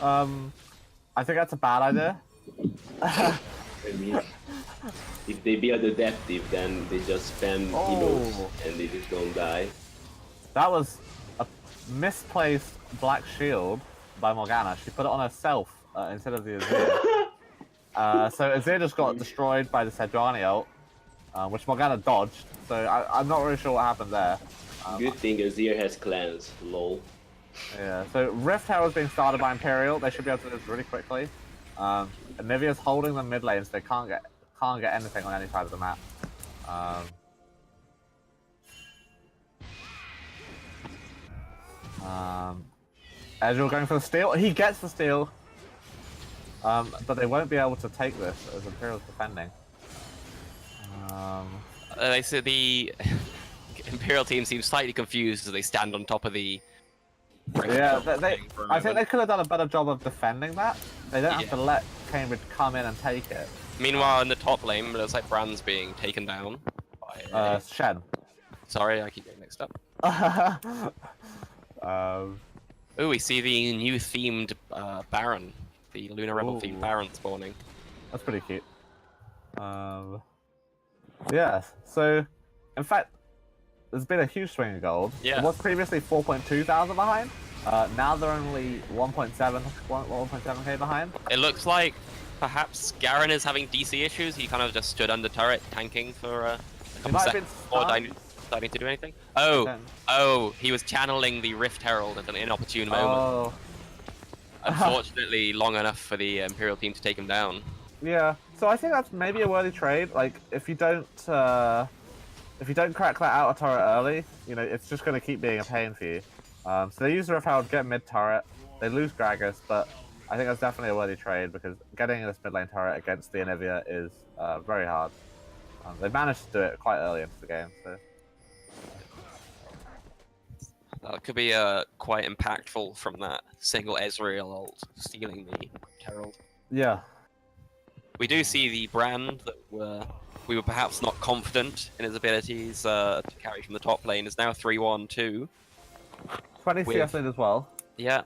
I think that's a bad idea.
I mean, if they build adaptive, then they just spam emotes and they just don't die.
That was a misplaced black shield by Morgana. She put it on herself instead of the Azir. So Azir just got destroyed by the Sejuani ult. Which Morgana dodged, so I'm not really sure what happened there.
Good thing Azir has clans, lol.
Yeah, so Rift Herald's being started by Imperial. They should be able to do this really quickly. Anivia's holding them mid lane, so they can't get anything on any side of the map. Ezreal going for the steal. He gets the steal, but they won't be able to take this as Imperial's defending.
They say the Imperial team seems slightly confused as they stand on top of the...
Yeah, I think they could have done a better job of defending that. They don't have to let Cambridge come in and take it.
Meanwhile, in the top lane, it looks like Brand's being taken down by...
Shen.
Sorry, I keep getting mixed up. Oh, we see the new themed Baron. The Lunar Rebel themed Baron spawning.
That's pretty cute. Yeah, so, in fact, there's been a huge swing of gold.
Yeah.
It was previously 4.2 thousand behind. Now they're only 1.7k behind.
It looks like perhaps Garen is having DC issues. He kind of just stood under turret tanking for a couple seconds before deciding to do anything. Oh, he was channeling the Rift Herald at an inopportune moment. Unfortunately, long enough for the Imperial team to take him down.
Yeah, so I think that's maybe a worthy trade. Like, if you don't crack that outer turret early, you know, it's just going to keep being a pain for you. So they use the Rift Herald, get mid turret, they lose Gragas, but I think that's definitely a worthy trade because getting this mid lane turret against the Anivia is very hard. They managed to do it quite early into the game, so.
That could be quite impactful from that single Ezreal ult stealing the Herald.
Yeah.
We do see the brand that we were perhaps not confident in his abilities to carry from the top lane is now 3-1-2.
20 CS lead as well.
Yeah.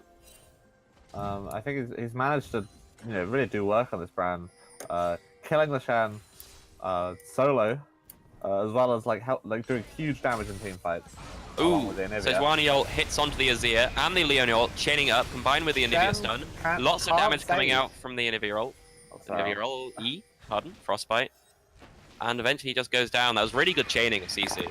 I think he's managed to, really do work on this brand, killing the Shen solo, as well as doing huge damage in team fights.
Ooh, Sejuani ult hits onto the Azir and the Leona ult, chaining up, combined with the Anivia stun. Lots of damage coming out from the Anivia ult. Anivia ult E, Frostbite. And eventually he just goes down. That was really good chaining of CC.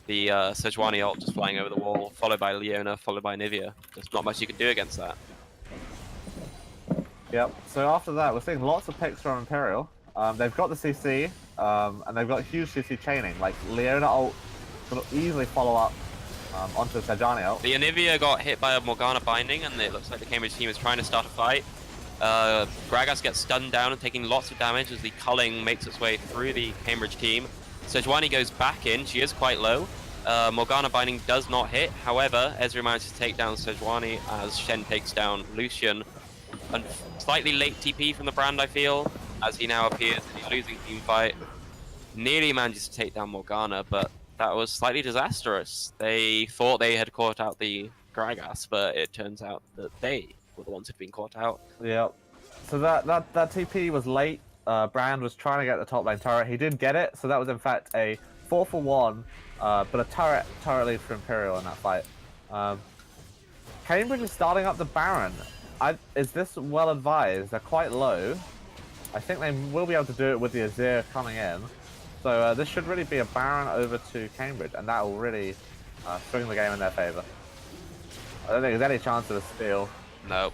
The Sejuani ult just flying over the wall, followed by Leona, followed by Anivia. There's not much you can do against that.
Yep, so after that, we're seeing lots of picks from Imperial. They've got the CC, and they've got huge CC chaining. Like, Leona ult will easily follow up onto the Sejuani ult.
The Anivia got hit by a Morgana binding, and it looks like the Cambridge team is trying to start a fight. Gragas gets stunned down and taking lots of damage as the culling makes its way through the Cambridge team. Sejuani goes back in, she is quite low. Morgana binding does not hit, however, Ezreal manages to take down Sejuani as Shen takes down Lucian. And slightly late TP from the brand, I feel, as he now appears and he's losing team fight. Nearly manages to take down Morgana, but that was slightly disastrous. They thought they had caught out the Gragas, but it turns out that they were the ones who'd been caught out.
Yep. So that TP was late. Brand was trying to get the top lane turret. He did get it, so that was in fact a 4-for-1, but a turret lead for Imperial in that fight. Cambridge is starting up the Baron. Is this well advised? They're quite low. I think they will be able to do it with the Azir coming in. So this should really be a Baron over to Cambridge, and that will really swing the game in their favor. I don't think there's any chance of a steal.
No.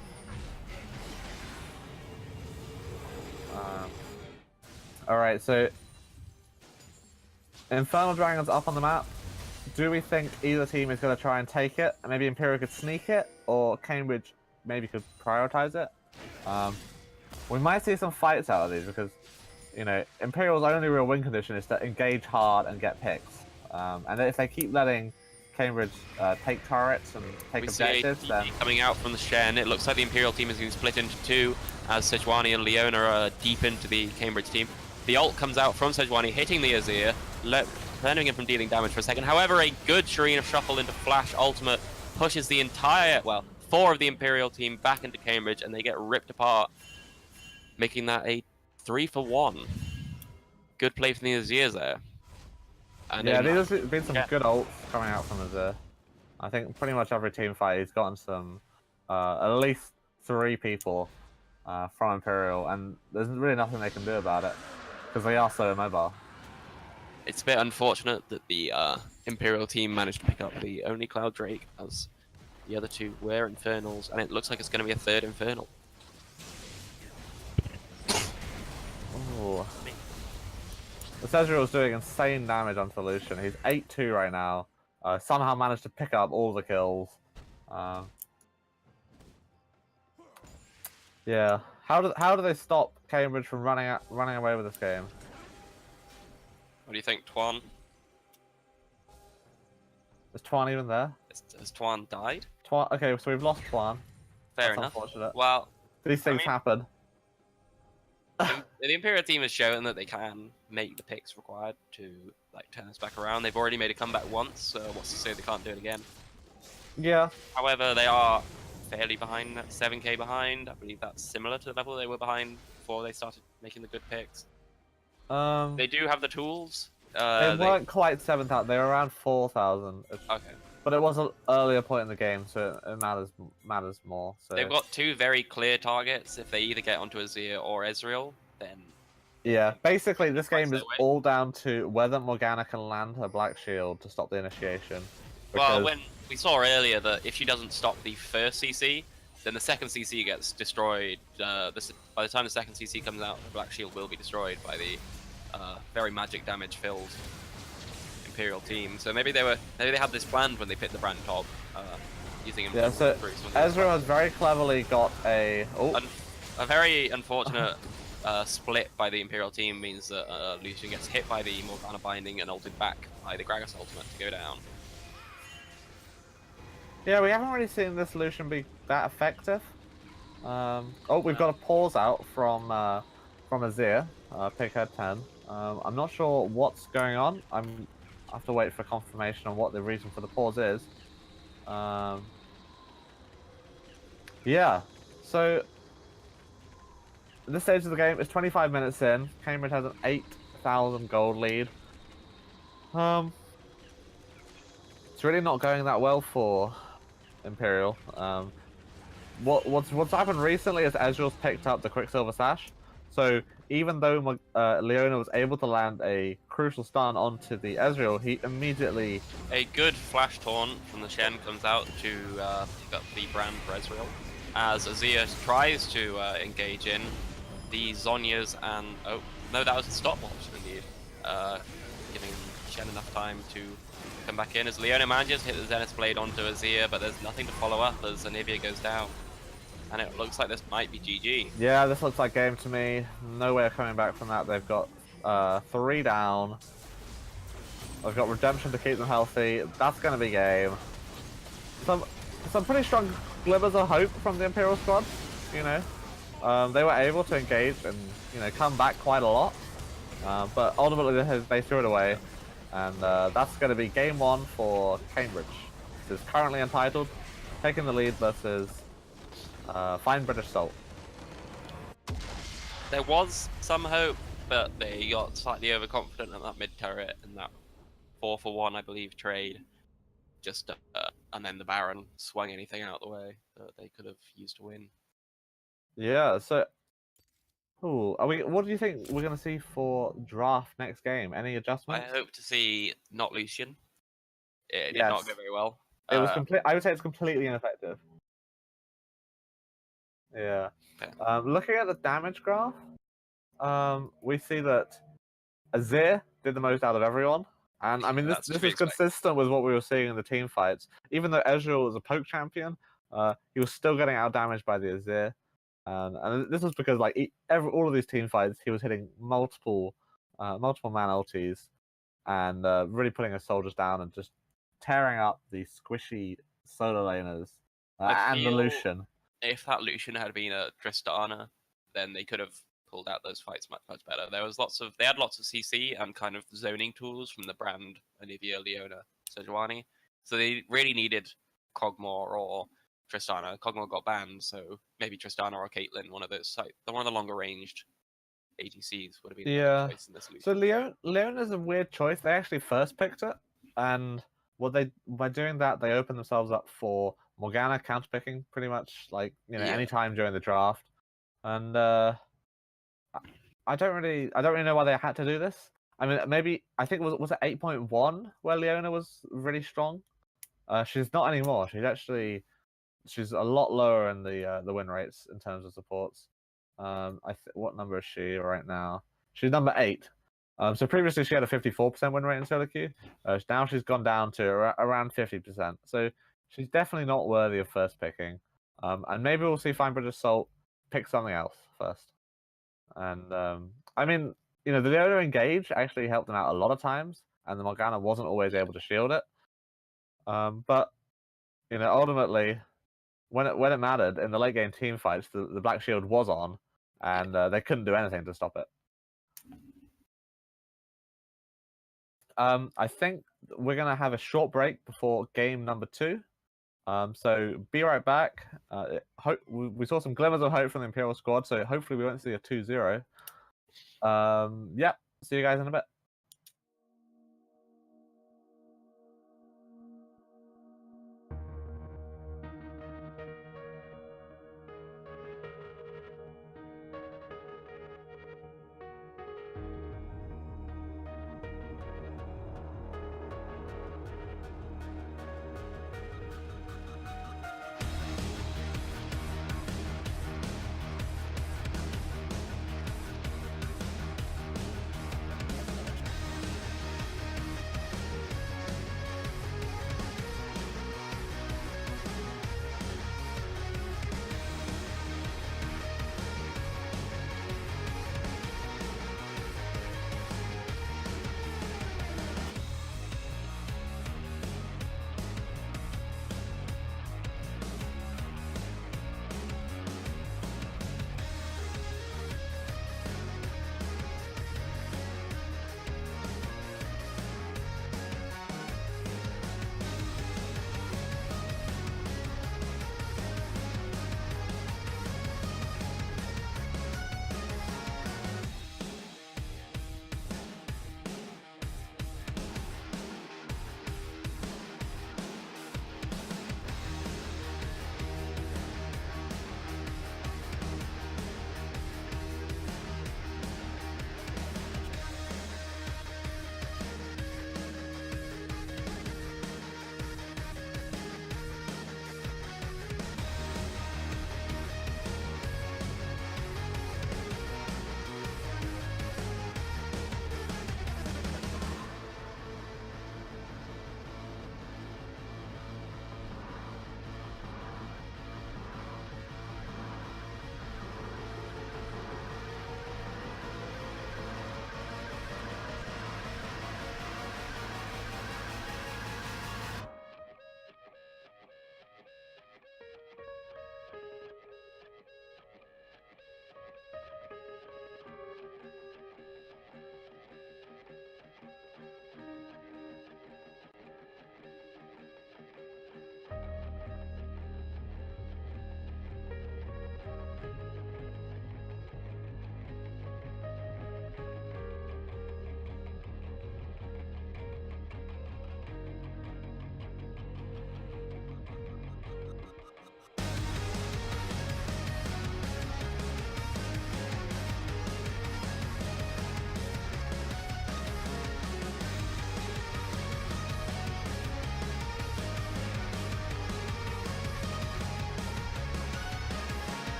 Alright, so Infernal Dragon's up on the map. Do we think either team is going to try and take it? Maybe Imperial could sneak it, or Cambridge maybe could prioritize it? We might see some fights out of these because, Imperial's only real win condition is to engage hard and get picks. And if they keep letting Cambridge take turrets and take objectives, then
coming out from the Shen, it looks like the Imperial team is being split into two as Sejuani and Leona are deep into the Cambridge team. The ult comes out from Sejuani, hitting the Azir, preventing him from dealing damage for a second. However, a good Shireen of Shuffle into Flash ultimate pushes the entire, four of the Imperial team back into Cambridge, and they get ripped apart, making that a 3-for-1. Good play from the Azirs there. And
yeah, there's been some good ults coming out from Azir. I think pretty much every team fight he's gotten some, at least 3 people from Imperial, and there's really nothing they can do about it because they are so immobile.
It's a bit unfortunate that the Imperial team managed to pick up the only Cloud Drake, as the other two were Infernals, and it looks like it's going to be a third Infernal.
Oh. The Ezreal's doing insane damage on Lucian. He's 8-2 right now. Somehow managed to pick up all the kills. Yeah. How do they stop Cambridge from running away with this game?
What do you think, Twan?
Is Twan even there?
Has Twan died?
Twan. Okay, so we've lost Twan.
Fair
That's
enough.
Unfortunate.
Well,
these things happen.
The Imperial team has shown that they can make the picks required to turn this back around. They've already made a comeback once, so what's to say they can't do it again?
Yeah.
However, they are fairly behind, 7k behind. I believe that's similar to the level they were behind before they started making the good picks. They do have the tools.
They weren't quite 7,000. They were around 4,000.
Okay.
But it was an earlier point in the game, so it matters more. So
they've got 2 very clear targets. If they either get onto Azir or Ezreal, then
yeah. Basically, this game is all down to whether Morgana can land her Black Shield to stop the initiation.
Well, when we saw earlier that if she doesn't stop the first CC, then the second CC gets destroyed. By the time the second CC comes out, the Black Shield will be destroyed by the very magic damage filled Imperial team. So maybe they had this planned when they picked the brand top. using him.
Yeah, so Ezreal has very cleverly got a
a very unfortunate split by the Imperial team means that Lucian gets hit by the Morgana binding and ulted back by the Gragas ultimate to go down.
Yeah, we haven't really seen this Lucian be that effective. Oh, we've got a pause out from Azir, pick head 10. I'm not sure what's going on. I have to wait for confirmation on what the reason for the pause is. Yeah, so this stage of the game is 25 minutes in. Cambridge has an 8,000 gold lead. It's really not going that well for Imperial. What's happened recently is Ezreal's picked up the Quicksilver Sash. So even though Leona was able to land a crucial stun onto the Ezreal, he immediately...
A good flash taunt from the Shen comes out to pick up the brand for Ezreal. As Azir tries to engage in the Zhonya's and... Oh, no, that was a stopwatch indeed. Giving Shen enough time to come back in as Leona manages to hit the Zenith Blade onto Azir, but there's nothing to follow up as Anivia goes down. And it looks like this might be GG.
Yeah, this looks like game to me. No way of coming back from that. They've got 3 down. They've got Redemption to keep them healthy. That's going to be game. Some pretty strong glimmers of hope from the Imperial squad, you know. They were able to engage and, you know, come back quite a lot. But ultimately they threw it away. And that's going to be game 1 for Cambridge. This is currently Untitled, taking the lead versus FineBritishSalt.
There was some hope, but they got slightly overconfident at that mid turret and that 4-for-1, I believe, trade. Just and then the Baron swung anything out of the way that they could have used to win.
Yeah. So, what do you think we're going to see for draft next game? Any adjustments?
I hope to see not Lucian. It did not go very well.
It was complete. I would say it's completely ineffective. Yeah. Okay. Looking at the damage graph, we see that Azir did the most out of everyone. And I mean, this is consistent with what we were seeing in the team fights. Even though Ezreal was a poke champion, he was still getting out damaged by the Azir. And this was because like all of these team fights, he was hitting multiple man ultis and really putting his soldiers down and just tearing up the squishy solo laners and the Lucian.
If that Lucian had been a Tristana, then they could have pulled out those fights much better. They had lots of CC and kind of zoning tools from the brand Anivia, Leona, Sejuani. So they really needed Kog'Maw or Tristana. Kog'Maw got banned, so maybe Tristana or Caitlyn, one of the longer ranged ADCs would have been the choice in this Lucian.
So Leona's a weird choice. They actually first picked it, and by doing that they opened themselves up for Morgana counterpicking pretty much like any time during the draft. And I don't really know why they had to do this. I mean, maybe I think was it 8.1 where Leona was really strong. She's not anymore. She's a lot lower in the win rates in terms of supports. What number is she right now? She's number 8. So previously she had a 54% win rate in solo queue. Now she's gone down to around 50%. So she's definitely not worthy of first picking. And maybe we'll see FineBritishSalt pick something else first. And I mean, the Leona engage actually helped them out a lot of times, and the Morgana wasn't always able to shield it. But ultimately, when it mattered in the late game team fights, the Black Shield was on, and they couldn't do anything to stop it. I think we're gonna have a short break before game number 2. So be right back. We saw some glimmers of hope from the Imperial squad, so hopefully we won't see a 2-0. Yeah, see you guys in a bit.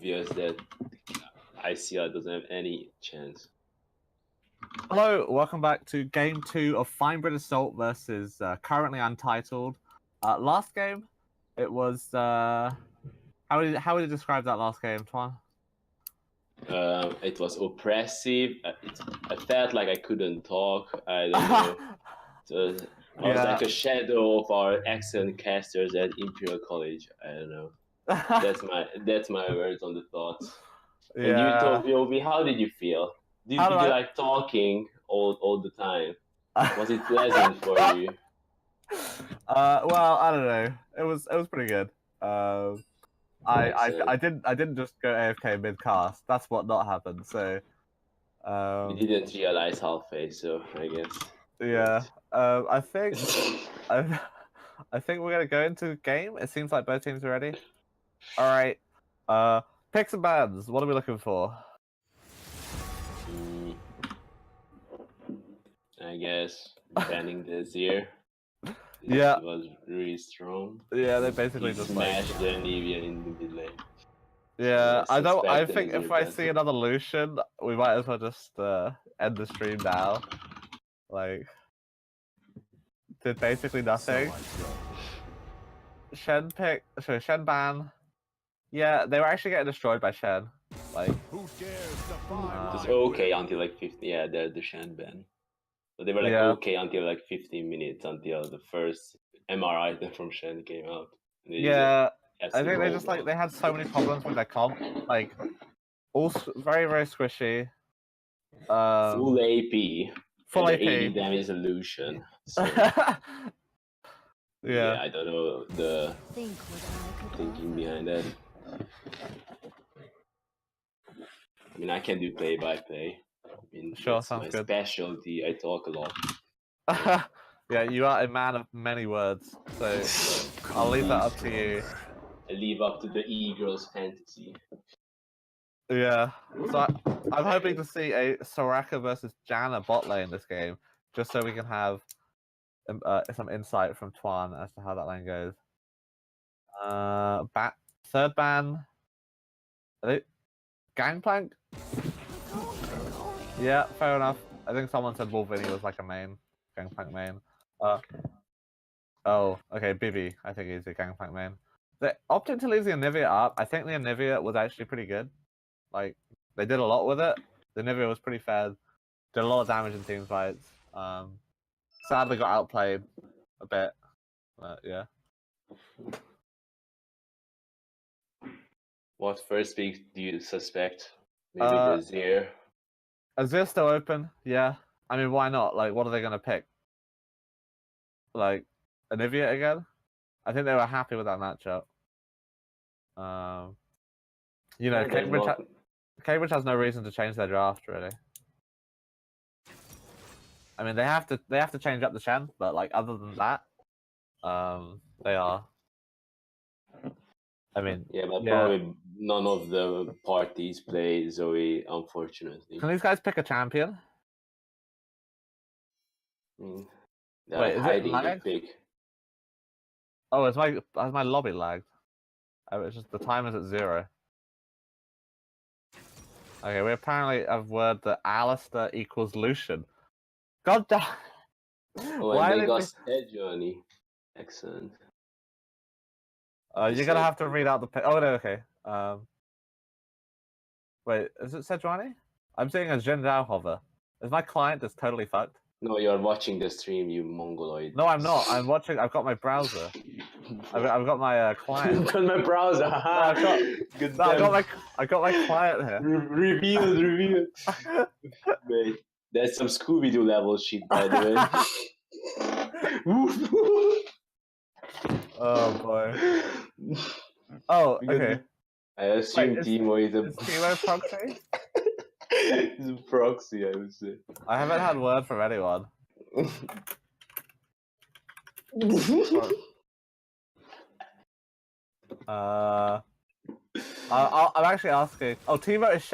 obvious that ICL doesn't have any chance.
Hello, welcome back to Game 2 of FineBritishSalt versus currently Untitled. Last game, it was... how would you describe that last game, Twan?
It was oppressive. I felt like I couldn't talk. I don't know. I was like a shadow of our excellent casters at Imperial College. I don't know. That's my words on the thoughts.
Yeah.
And you told me, how did you feel? Did you like talking all the time? Was it pleasant for you?
Well, I don't know. It was pretty good. I didn't just go AFK mid cast. That's what not happened. So.
You didn't realize halfway, so I guess.
Yeah. I think I think we're gonna go into the game. It seems like both teams are ready. All right. Picks and bans. What are we looking for?
I guess banning this year.
Yeah.
It was really strong.
Yeah, they basically just
smashed the Nivea in the mid lane.
Yeah,
So
I think if I see another Lucian, we might as well just end the stream now. Like, did basically nothing. Shen ban. Yeah, they were actually getting destroyed by Shen. Like,
it's okay until like 50. Yeah, they're the Shen ban. So they were like okay until like 15 minutes until the first MR item from Shen came out.
Yeah, I think they just they had so many problems with their comp. Like, all very squishy.
Full AP.
Full AP.
80 damage solution. So, yeah, I don't know the thinking behind that. I mean, I can do play-by-play. I mean,
sure,
that's
sounds
my
good.
specialty. I talk a lot.
Yeah, you are a man of many words, so I'll leave that up to you.
I leave up to the e-girls fantasy.
Yeah, so I'm hoping to see a Soraka versus Janna bot lane this game, just so we can have some insight from Twan as to how that lane goes. Third ban. Gangplank? Yeah, fair enough. I think someone said Wolverine was like a main. Gangplank main. Oh, okay, Bibi. I think he's a Gangplank main. They opted to leave the Anivia up. I think the Anivia was actually pretty good. Like, they did a lot with it. The Anivia was pretty fed. Did a lot of damage in team fights. Sadly got outplayed a bit. But yeah.
What first pick do you suspect? Maybe the Azir.
Azir's still open, yeah. I mean, why not? Like, what are they going to pick? Like, Anivia again? I think they were happy with that matchup. You know, Cambridge has no reason to change their draft, really. I mean, they have to change up the Shen, but like other than that, they are. I mean,
yeah, but probably none of the parties play Zoe, unfortunately.
Can these guys pick a champion?
Wait,
is it lagged?
Pick.
Oh, has my lobby lagged? Oh, it's just the time is at 0. Okay, we apparently have word that Alistair equals Lucian. God damn.
Oh, and they got Sejuani. Excellent.
You're gonna have to read out the. Oh no, okay. Wait, is it Sejuani? I'm seeing a Jin Zhao hover. Is my client just totally fucked?
No, you're watching the stream, you mongoloid.
No, I'm not. I'm watching. I've got my browser. I've got my client.
You've got my browser.
I got my client here.
Revealed. Wait, that's some Scooby-Doo level shit, by the way.
Oh boy. Oh, okay.
I assume Timo is a.
Is Timo proxy?
He's a proxy, I would say.
I haven't had word from anyone. I'm actually asking. Oh, Timo is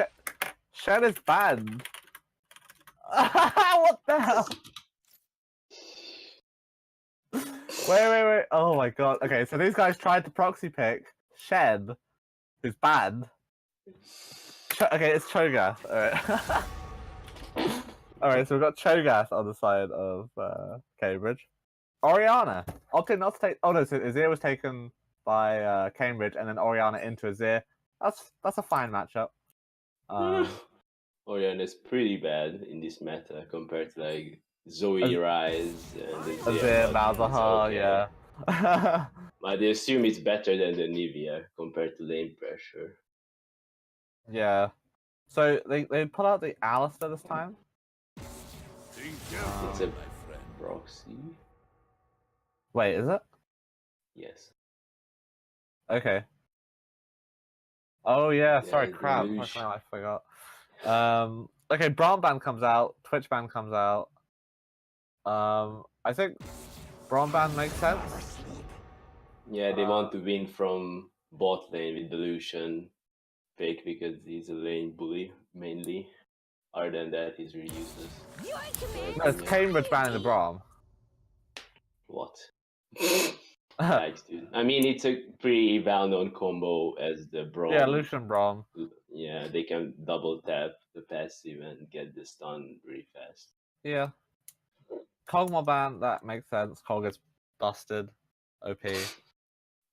Shen is banned. What the hell? Wait. Oh my god. Okay, so these guys tried to proxy pick Shen, who's banned. Okay, it's Cho'Gath. Alright. Alright, so we've got Cho'Gath on the side of Cambridge. Oriana opted not to take. Oh no, so Azir was taken by Cambridge, and then Oriana into Azir. That's a fine matchup.
Oriana is pretty bad in this meta compared to like Zoe Rise and
Azir, Malzahar,
okay.
yeah.
But they assume it's better than the Nivea compared to lane pressure.
Yeah. So they put out the Alistair this time.
It's a proxy.
Wait, is it?
Yes.
Okay. Oh yeah, sorry,
Yeah,
crap.
Deluge.
I forgot. Okay, Braum Band comes out, Twitch Band comes out. I think Braum Band makes sense.
Yeah, they want to win from bot lane with Delusion. Fake because he's a lane bully mainly. Other than that, he's really useless.
No, it's Cambridge banning the Braum.
What? Thanks, dude. I mean, it's a pretty well-known combo as the Braum.
Yeah, Lucian Braum.
Yeah, they can double tap the passive and get the stun really fast.
Yeah. Kog'Maw ban, that makes sense. Kog is busted. OP.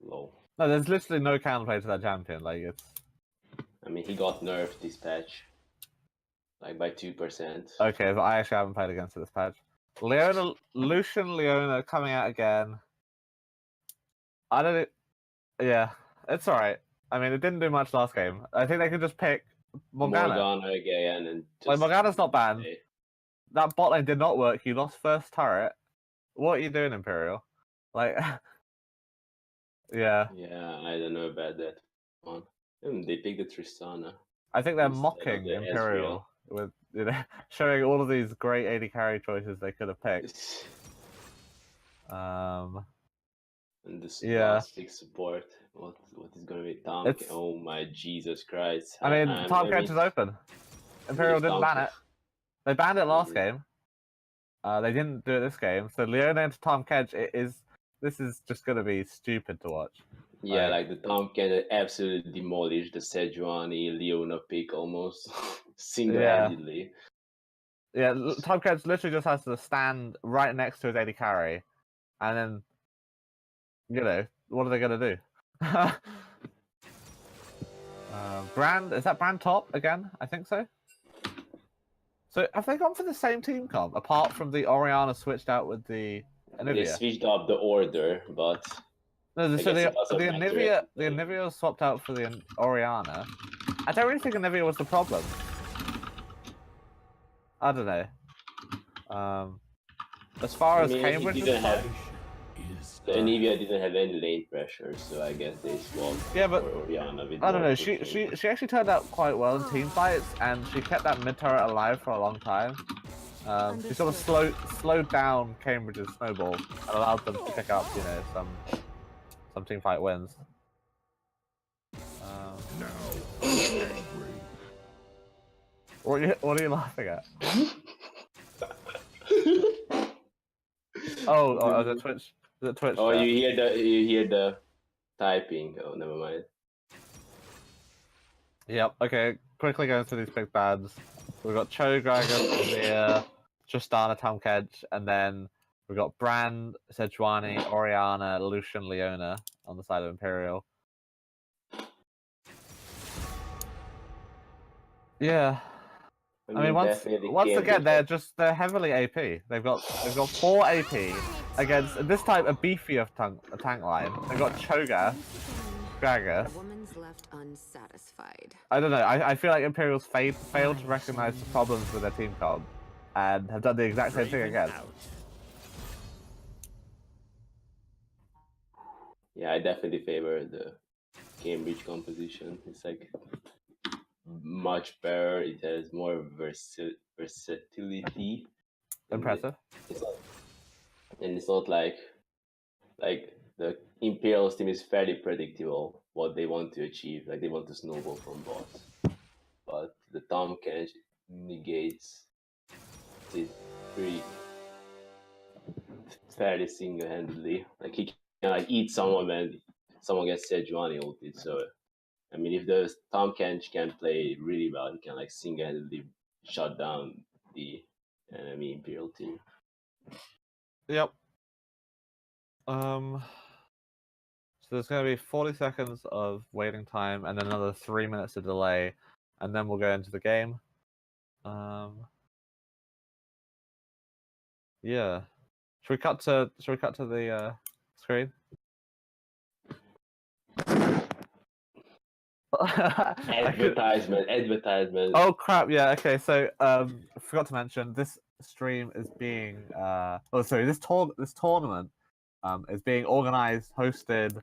Low.
No, there's literally no counterplay to that champion. Like it's.
I mean, he got nerfed this patch, like by 2%.
Okay, but I actually haven't played against it this patch. Lucian Leona coming out again. I don't. Yeah, it's alright. I mean, it didn't do much last game. I think they could just pick Morgana.
Again and just...
Like Morgana's not banned. That bot lane did not work. You lost first turret. What are you doing, Imperial? Like, yeah.
Yeah, I don't know about that one. They picked the Tristana.
I think they're mocking Imperial with showing all of these great AD carry choices they could have picked.
And this plastic support. What is gonna be Tom? Oh my Jesus Christ!
I mean, Tom Catch is open. Imperial didn't ban it. They banned it last game. They didn't do it this game. So Leona into Tom Kedge, this is just gonna be stupid to watch.
Yeah, like the Tom Kedge absolutely demolished the Sejuani Leona pick almost single-handedly.
Yeah, Tom Kedge literally just has to stand right next to his AD carry, and then what are they gonna do? Brand, is that Brand top again? I think so. So have they gone for the same team comp apart from the Oriana switched out with the Anivia?
They switched up the order, but
no. So the Anivia swapped out for the Oriana. I don't really think Anivia was the problem. I don't know. As far as Cambridge is
the Anivia didn't have any lane pressure, so I guess they swapped.
Yeah, but
Oriana with
I don't know. She actually turned out quite well in team fights, and she kept that mid turret alive for a long time. She sort of slowed down Cambridge's snowball and allowed them to pick up, some team fight wins. What are you laughing at? oh, the Twitch. The Twitch.
Oh, you hear the typing. Oh, never mind.
Yep. Okay. Quickly going through these big bads. We've got Cho, Gragas, Azir, Tristana, Tom Kedge, and then we've got Brand, Sejuani, Oriana, Lucian, Leona on the side of Imperial. Yeah. I mean, once again, they're heavily AP. They've got 4 AP against this time a beefier tank line. They've got Cho'Gath, Gragas. I don't know. I feel like Imperials failed to recognize the problems with their team comp and have done the exact same thing again.
Yeah, I definitely favor the Cambridge composition. It's like much better. It has more versatility.
Impressive.
It's not like the Imperials team is fairly predictable what they want to achieve. Like they want to snowball from boss, but the Tom Kedge negates it pretty fairly single-handedly. Like he can eat someone when someone gets Sejuani ulted. So I mean, if the Tom Kench can play really well, he can like single-handedly shut down the enemy Imperial team.
Yep. So there's going to be 40 seconds of waiting time, and then another 3 minutes of delay, and then we'll go into the game. Yeah. Should we cut to the screen?
Advertisement.
Oh crap! Yeah. Okay. So forgot to mention this stream is being this tournament is being organized, hosted,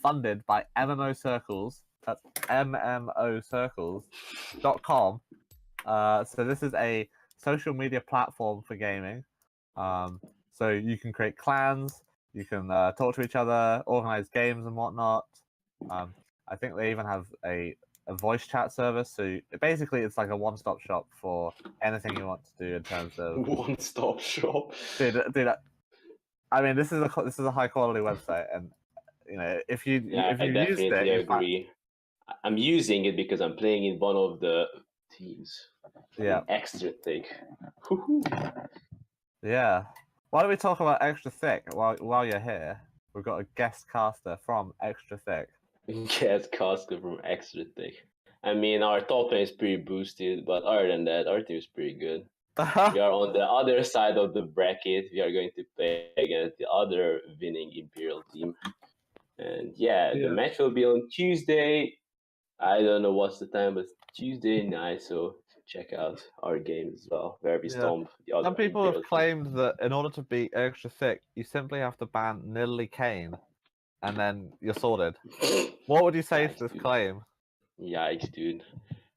funded by MMOCircles. That's MMOCircles.com. So this is a social media platform for gaming. So you can create clans, you can talk to each other, organize games and whatnot. I think they even have a voice chat service. So basically, it's like a one-stop shop for anything you want to do in terms of
one-stop shop.
Dude, I mean, this is a high-quality website, and you know, if you used it,
agree. I'm using it because I'm playing in one of the teams.
Yeah.
Extra thick.
Yeah. Why don't we talk about Extra Thick while you're here? We've got a guest caster from Extra Thick.
Guest caster from Extra Thick. I mean, our top lane is pretty boosted, but other than that, our team is pretty good. We are on the other side of the bracket. We are going to play against the other winning Imperial team. And the match will be on Tuesday. I don't know what's the time, but Tuesday night, so check out our game as well, where we stomp the other.
Some people have
Imperial
claimed that in order to beat Extra Thick, you simply have to ban Nidalee Kane, and then you're sorted. What would you say to this claim?
Yikes, dude.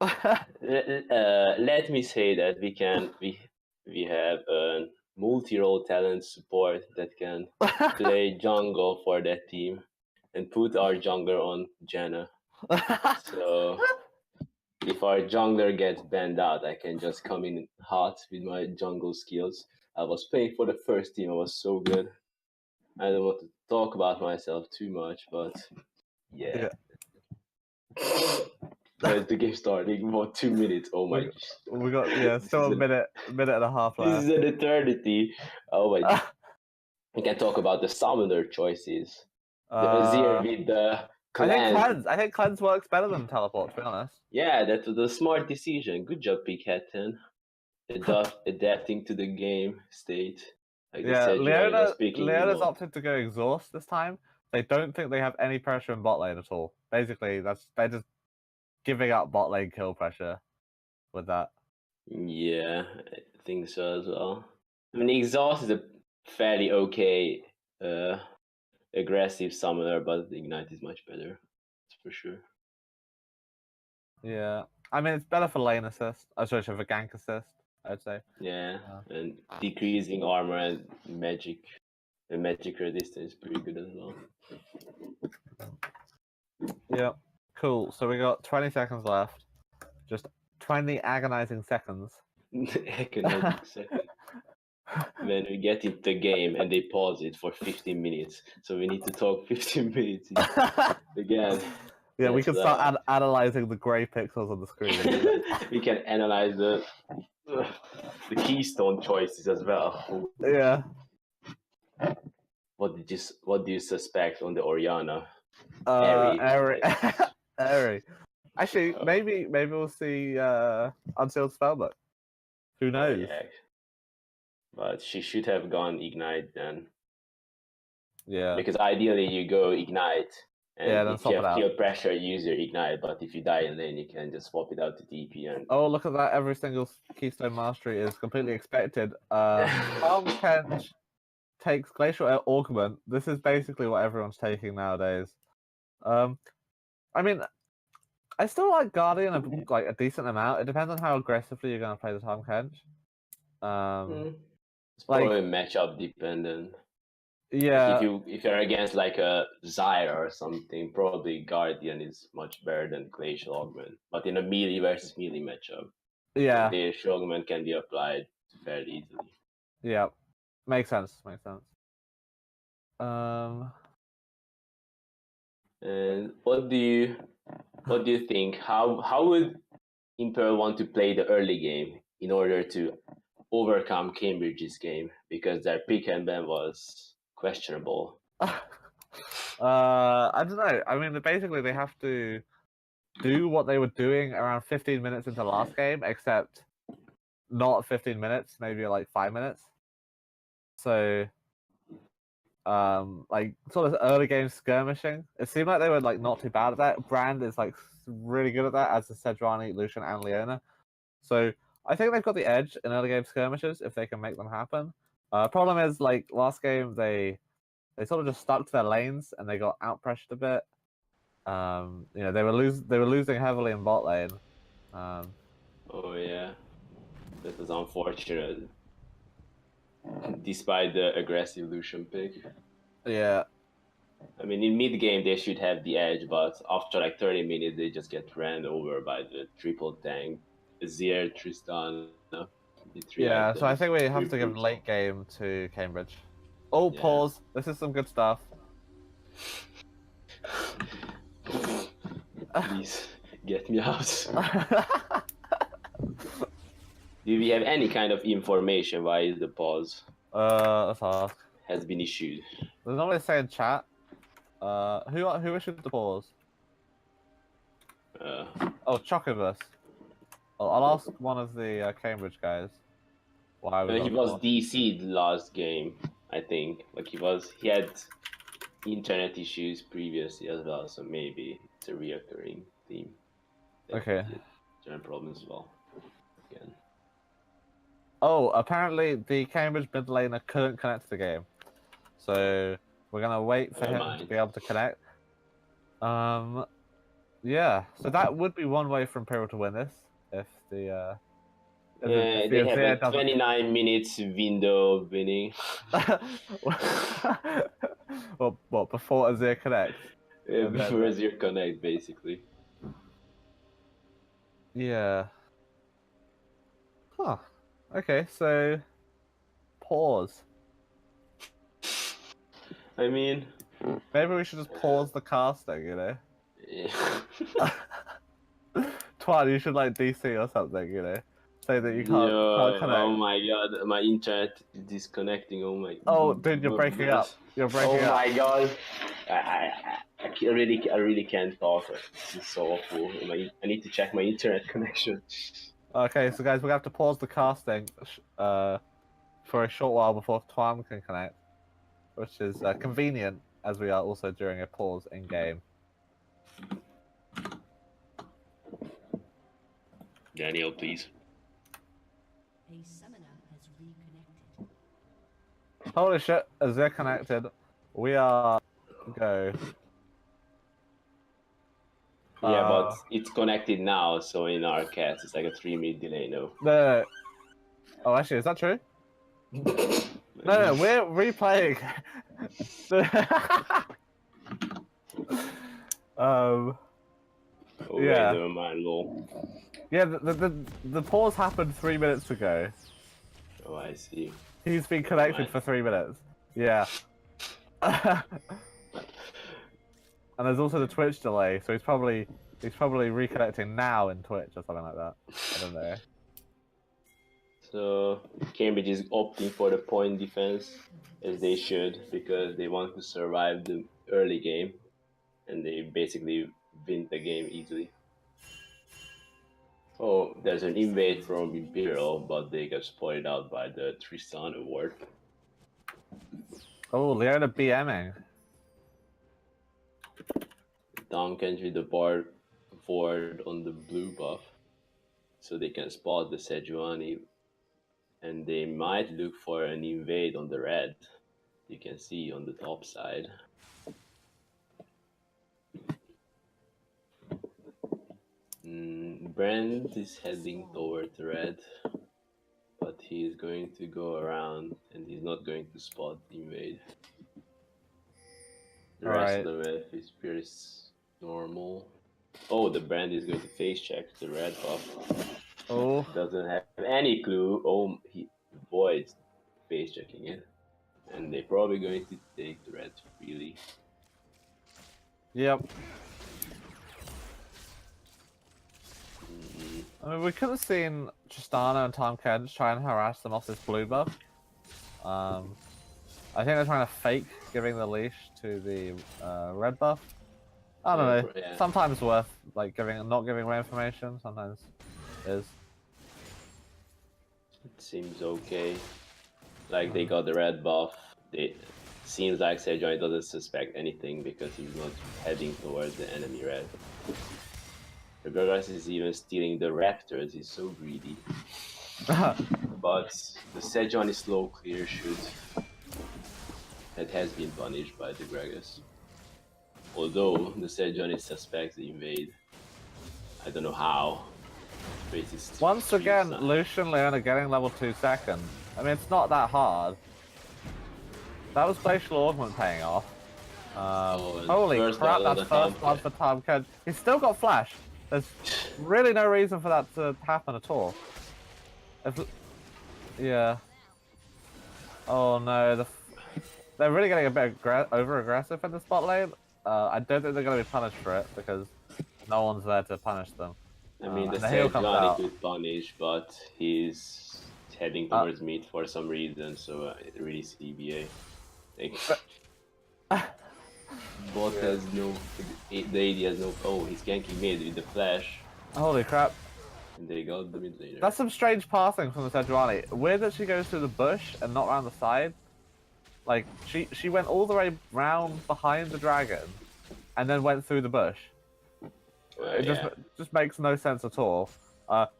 Let me say that we have a multi-role talent support that can play jungle for that team and put our jungler on Janna. So if our jungler gets banned out, I can just come in hot with my jungle skills. I was playing for the first team. I was so good. I don't want to talk about myself too much, but yeah. Where's the game starting? About 2 minutes. Oh my!
We got still a minute and a half left.
This is an eternity. Oh my! We can talk about the summoner choices. The Azir with the cleanse.
I think cleanse works better than teleport. To be honest.
Yeah, that was a smart decision. Good job, Big Hat 10. Adapting to the game state. Like
Leona's opted to go exhaust this time. They don't think they have any pressure in bot lane at all. Basically, they're just giving up bot lane kill pressure with that.
Yeah, I think so as well. I mean, exhaust is a fairly okay aggressive summoner, but the ignite is much better. That's for sure.
Yeah, I mean it's better for lane assist. Sorry, for gank assist, I'd say.
Yeah, and decreasing armor and magic resistance is pretty good as well.
Yeah, cool. So we got 20 seconds left. Just 20 agonizing seconds.
Agonizing seconds. When we get into the game and they pause it for 15 minutes, so we need to talk 15 minutes again.
Yeah, we can start analyzing the grey pixels on the screen.
We can analyze the keystone choices as well.
Yeah.
What do you suspect on the Orianna?
Airy. Actually, maybe we'll see Unsealed Spellbook. Who knows?
Yeah. But she should have gone Ignite then.
Yeah.
Because ideally you go Ignite, and
then
if you have kill pressure, use your Ignite. But if you die in lane, you can just swap it out to TP. And
oh, look at that! Every single Keystone Mastery is completely expected. Tom Kench takes Glacial Augment. This is basically what everyone's taking nowadays. I mean, I still like Guardian a decent amount. It depends on how aggressively you're going to play the Tom Kench.
It's probably matchup dependent.
Yeah.
Like if you're against like a Zyra or something, probably Guardian is much better than Glacial Augment. But in a melee versus melee matchup, Glacial Augment can be applied fairly easily.
Yeah, makes sense.
And what do you What do you think? How would Imperial want to play the early game in order to overcome Cambridge's game, because their pick and ban was questionable?
I don't know. I mean, basically they have to do what they were doing around 15 minutes into the last game, except not 15 minutes, maybe like 5 minutes. So, like sort of early game skirmishing. It seemed like they were like not too bad at that. Brand is like really good at that, as is Sejuani, Lucian, and Leona. So I think they've got the edge in early game skirmishes if they can make them happen. Problem is, like last game, they sort of just stuck to their lanes and they got out pressured a bit. You know, they were losing heavily in bot lane.
Oh yeah, that was unfortunate. Despite the aggressive Lucian pick.
Yeah.
I mean, in mid game they should have the edge, but after like 30 minutes they just get ran over by the triple tank, Azir, Tristan.
Yeah, so I think we have to give late game to Cambridge. Oh,
Yeah.
pause. This is some good stuff.
Please get me out. Do we have any kind of information why is the pause
Let's ask.
has been issued?
There's normally say in chat. Who issued the pause? Oh, Chocobus. I'll ask one of the Cambridge guys. Why
he was DC'd last game, I think. Like he had internet issues previously as well, so maybe it's a reoccurring theme.
Okay.
Giant problems as well. Again.
Oh, apparently the Cambridge mid laner couldn't connect to the game, so we're gonna wait for him to be able to connect. Yeah. So that would be one way for Imperial to win this if the
they have a 29 minutes window of winning.
Well, what, before Azir connects?
Yeah, before Azir connect, basically.
Yeah. Huh. Okay, so pause.
I mean,
maybe we should just pause the casting, you know?
Yeah.
Twan, you should like DC or something, you know? Say that you can't connect.
Oh my god, my internet is disconnecting. Oh my.
Oh, dude, you're breaking up. You're breaking up.
Oh my god. I really can't talk. This is so awful. I need to check my internet connection.
Okay, so guys, we're gonna have to pause the casting for a short while before Twan can connect, which is convenient as we are also during a pause in game.
Daniel, please.
A summoner has reconnected.
Holy shit, as they're connected, we are go.
Yeah, but it's connected now, so in our cast it's like a 3-minute delay, no?
No. Oh, actually, is that true? No, we're replaying.
Oh,
yeah.
Wait, never mind, lol.
Yeah, the pause happened 3 minutes ago.
Oh, I see.
He's been connected for 3 minutes. Yeah. And there's also the Twitch delay, so he's probably reconnecting now in Twitch or something like that. I don't know.
So Cambridge is opting for the point defense, as they should, because they want to survive the early game, and they basically win the game easily. Oh, there's an invade from Imperial, but they got spoiled out by the Tristan award.
Oh, Leona BMing.
Duncan with the board on the blue buff, so they can spot the Sejuani, and they might look for an invade on the red. You can see on the top side. Brand is heading towards red, but he is going to go around and he's not going to spot the invade. The rest of the map is pretty normal. Oh, the Brand is going to face check the red buff.
Oh.
Doesn't have any clue. Oh, he avoids face checking it. And they're probably going to take the red freely.
Yep. I mean, we could have seen Tristana and Tom Kench try and harass them off this blue buff. I think they're trying to fake giving the leash to the red buff. I don't know.
Yeah.
Sometimes worth like not giving away information. Sometimes is.
It seems okay. Like they got the red buff. It seems like Sejuani doesn't suspect anything because he's not heading towards the enemy red. The Gragas is even stealing the raptors. He's so greedy. But the Sejuani slow clear shoot that has been punished by the Gragas. Although the Sejuani suspects the invade. I don't know how.
Once again, Lucian Leona getting level 2 second. I mean, it's not that hard. That was Glacial Augment paying off. Holy crap, that's first blood for Tom Kench. He's still got flash. There's really no reason for that to happen at all. Yeah. Oh no, they're really getting a bit over-aggressive in the spot lane. I don't think they're going to be punished for it because no one's there to punish them.
I mean, the Sejuani could punish, but he's heading towards mid for some reason, so it really CBA. Like, bot has no, the AD has no. Oh, he's ganking mid with the flash.
Holy crap!
And they got the mid laner.
That's some strange passing from the Sejuani. Weird that she goes through the bush and not around the side. Like she went all the way round behind the dragon, and then went through the bush. It just makes no sense at all.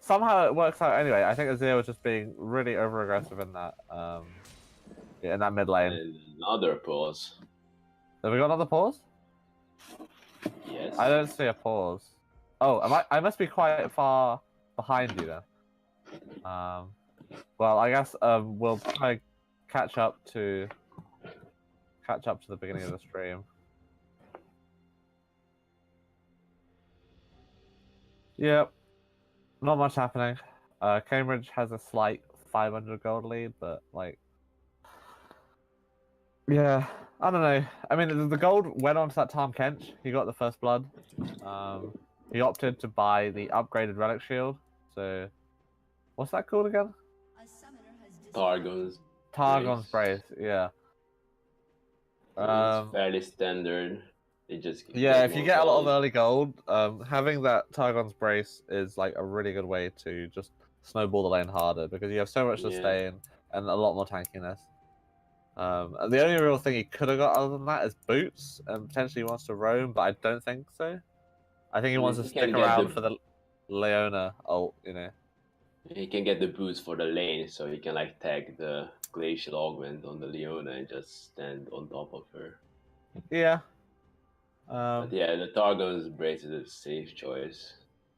Somehow it works out anyway. I think Azir was just being really over aggressive in that in that mid lane.
And another pause.
Have we got another pause?
Yes.
I don't see a pause. Oh, I must be quite far behind you then. Well, I guess we'll try catch up to the beginning of the stream. Yep, not much happening. Cambridge has a slight 500 gold lead, but like, yeah, I don't know. I mean, the gold went on to that Tom Kench. He got the first blood. He opted to buy the upgraded relic shield. So, what's that called again?
Targon's
Brace. Yeah.
It's fairly standard.
Yeah, if you get a lot of early gold, having that Targon's Brace is like a really good way to just snowball the lane harder because you have so much sustain and a lot more tankiness. The only real thing he could have got other than that is boots, and potentially he wants to roam, but I don't think so. I think he wants to stick around for the Leona ult, you know.
He can get the boots for the lane, so he can like tag the Glacial Augment on the Leona and just stand on top of her.
Yeah.
But yeah, the Targon's Brace is a safe choice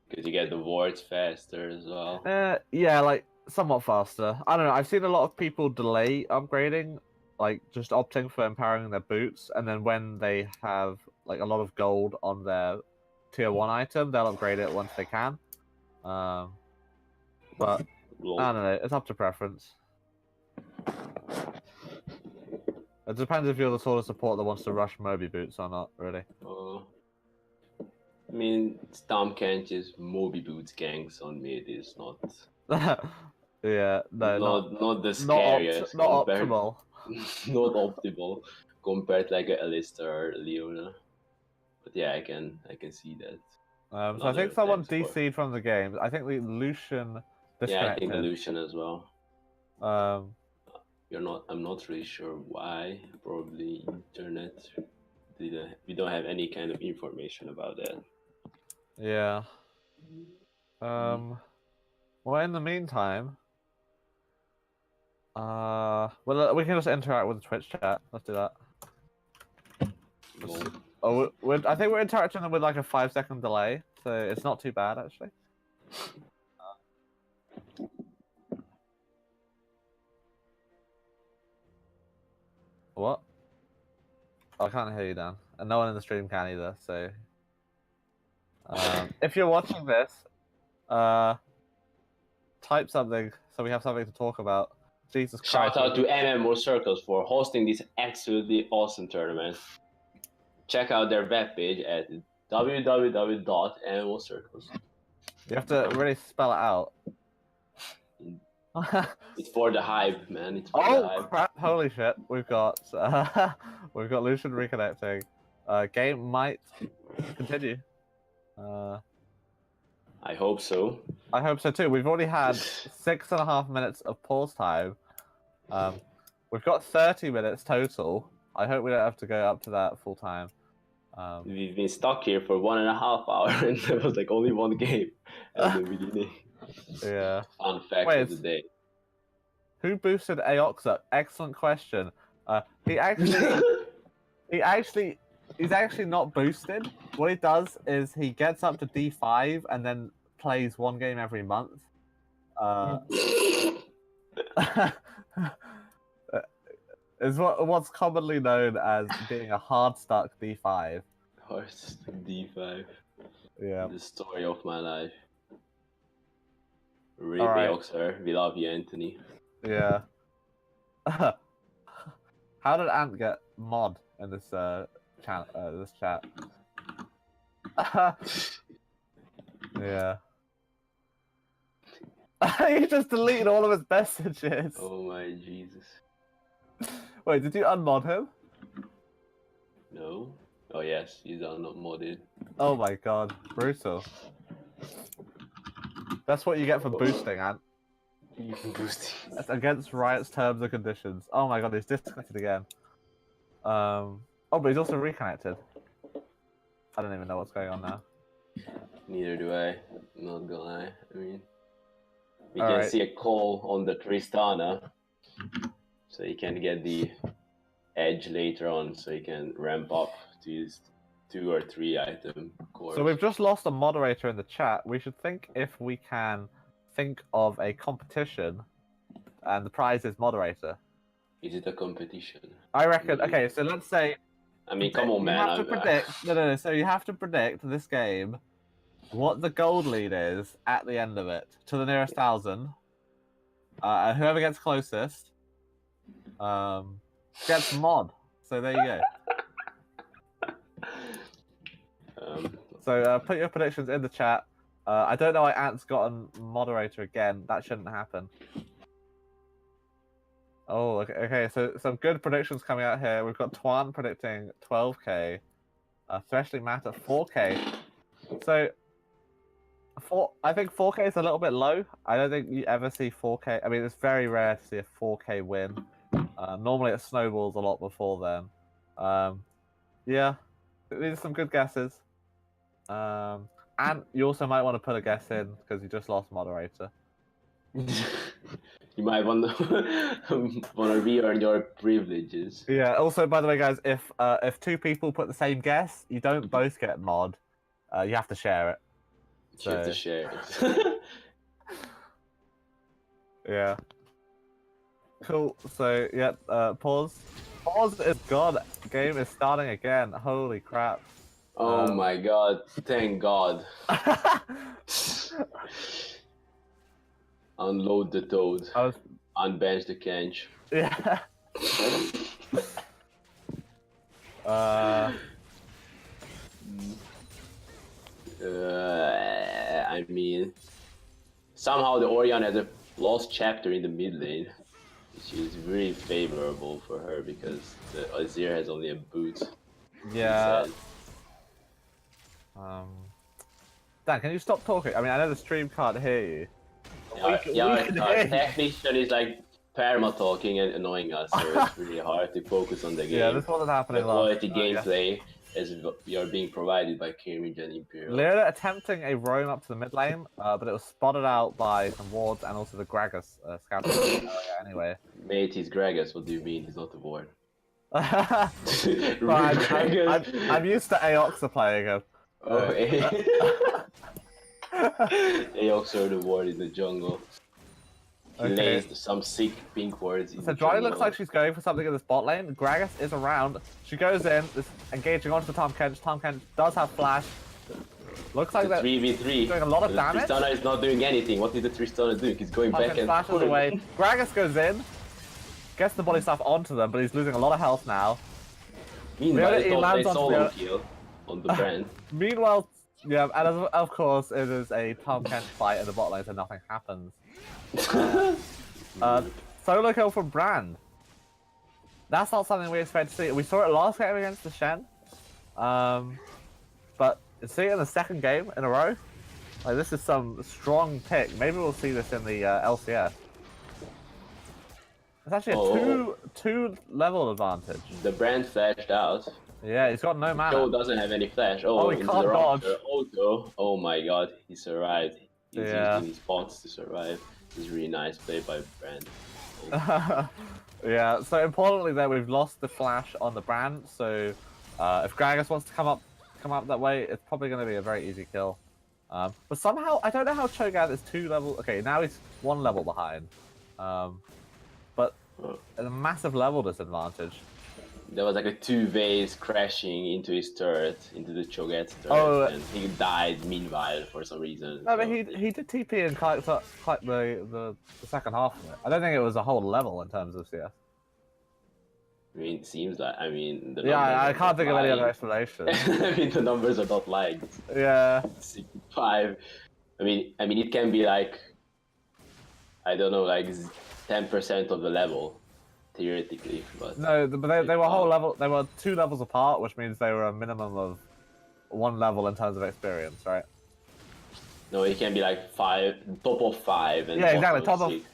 because you get the wards faster as well.
Yeah, like somewhat faster. I don't know. I've seen a lot of people delay upgrading, like just opting for empowering their boots, and then when they have like a lot of gold on their tier 1 item, they'll upgrade it once they can. But I don't know. It's up to preference. It depends if you're the sort of support that wants to rush Moby boots or not, really.
I mean, Tom Kench's Moby boots ganks on mid is not.
Yeah, no,
not the scariest.
Not optimal.
Not optimal compared to like a Alistar or Leona. But yeah, I can see that.
So I think someone DC'd from the game. I think the Lucian disconnected.
Yeah, I think the Lucian as well. I'm not really sure why. Probably internet. We don't have any kind of information about that.
Yeah. Well, in the meantime, well, we can just interact with the Twitch chat. Let's do that. Oh, I think we're interacting with like a 5-second delay, so it's not too bad actually. What? Oh, I can't hear you, Dan, and no one in the stream can either. So, if you're watching this, type something so we have something to talk about. Jesus Christ!
Shout out to MMOCircles for hosting this absolutely awesome tournament. Check out their webpage at www.mmocircles.
You have to really spell it out.
It's for the hype, man. It's for the
Oh
hype.
crap! Holy shit! We've got Lucian reconnecting. Game might continue.
I hope so.
I hope so too. We've already had 6.5 minutes of pause time. We've got 30 minutes total. I hope we don't have to go up to that full time.
We've been stuck here for 1.5 hours, and there was like only one game at the beginning.
Yeah.
Fun fact
Wait,
of the day.
Who boosted Aox up? Excellent question. He's actually not boosted. What he does is he gets up to D5 and then plays one game every month. Is what's commonly known as being a hard stuck D5.
Hard D5.
Yeah.
The story of my life. Rip
Alright.
Aoxer. We love you, Anthony.
Yeah. How did Ant get mod in this chat? Yeah. He just deleted all of his messages.
Oh my Jesus.
Wait, did you unmod him?
No. Oh yes, he's not modded.
Oh my god, brutal. That's what you get for boosting, Ant.
You can boost.
That's against Riot's terms and conditions. Oh my god, he's disconnected again. Oh, but he's also reconnected. I don't even know what's going on now.
Neither do I. I'm not gonna lie. I mean, we
All
can
right.
see a call on the Tristana, so he can get the edge later on, so he can ramp up to his 2 or 3 item course.
So we've just lost a moderator in the chat. We should think if we can think of a competition, and the prize is moderator.
Is it a competition?
I reckon. Okay, so let's say.
I mean, come on, man.
You have to predict. No. So you have to predict this game, what the gold lead is at the end of it to the nearest 1,000. And whoever gets closest, gets mod. So there you go. So put your predictions in the chat. I don't know why Ant's gotten moderator again. That shouldn't happen. Oh, okay. So some good predictions coming out here. We've got Twan predicting 12k. Especially Matt at 4k. So, I think 4k is a little bit low. I don't think you ever see 4k. I mean, it's very rare to see a 4k win. Normally it snowballs a lot before then. Yeah, these are some good guesses. And you also might want to put a guess in because you just lost moderator.
You might want to re-earn your privileges.
Yeah. Also, by the way, guys, if 2 people put the same guess, you don't both get mod. You have to share it.
You have to share it.
Yeah. Cool. So yeah. Pause. Pause is gone. Game is starting again. Holy crap.
Oh my god! Thank God. Unload the toad. Unbench the Kench.
Yeah.
I mean, somehow the Orion has a lost chapter in the mid lane, which is really favorable for her because the Azir has only a boot.
Yeah. Dan, can you stop talking? I mean, I know the stream can't hear you.
Our technician is like perma talking and annoying us, so it's really hard to focus on the game.
Yeah, this wasn't happening.
The quality gameplay is you're being provided by Cambridge and Imperial.
Leona attempting a roam up to the mid lane, but it was spotted out by some wards and also the Gragas scouting area anyway.
Mate, he's Gragas. What do you mean? He's not a ward.
I'm used to Aoxa playing him.
Oh, Aoxa the ward in the jungle. He lays some sick pink wards.
So Dry looks like she's going for something in this bot lane. Gragas is around. She goes in, is engaging onto the Tom Kench. Tom Kench does have flash. Looks like they're
3v3.
doing a lot of damage.
Tristana is not doing anything. What is the Tristana doing? He's going back and
flashes away. Gragas goes in, gets the body stuff onto them, but he's losing a lot of health now.
Meanwhile,
he lands
a
onto
solo kill on the brand.
Meanwhile, Yeah, and of course, it is a Tom Kent fight in the bot lane, so nothing happens. Solo kill from Brand. That's not something we expect to see. We saw it last game against the Shen. But see it in the second game in a row? Like, this is some strong pick. Maybe we'll see this in the LCS. It's actually a two level advantage.
The Brand flashed out.
Yeah, he's got no mana.
Joe doesn't have any flash.
He can't dodge.
Auto. Oh my god, he survived. He's using his pots to survive. This is really nice play by Brand.
Yeah, so importantly there, we've lost the flash on the Brand, so if Gragas wants to come up that way, it's probably going to be a very easy kill. But somehow, I don't know how Cho'Gath is 2 level... Okay, now he's 1 level behind. But a massive level disadvantage.
There was like a 2 vase crashing into his turret, into the Cho'Gath turret, and he died meanwhile for some reason.
No, but he did TP in quite the second half of it. I don't think it was a whole level in terms of CS.
I mean, it seems like, I mean...
I can't think of any other explanation.
I mean, the numbers are not like...
Yeah.
65. I mean, it can be like... I don't know, like 10% of the level, theoretically, but...
No, but they were whole level... They were 2 levels apart, which means they were a minimum of 1 level in terms of experience, right?
No, it can be like 5, top of 5, and
yeah, exactly,
top of 6.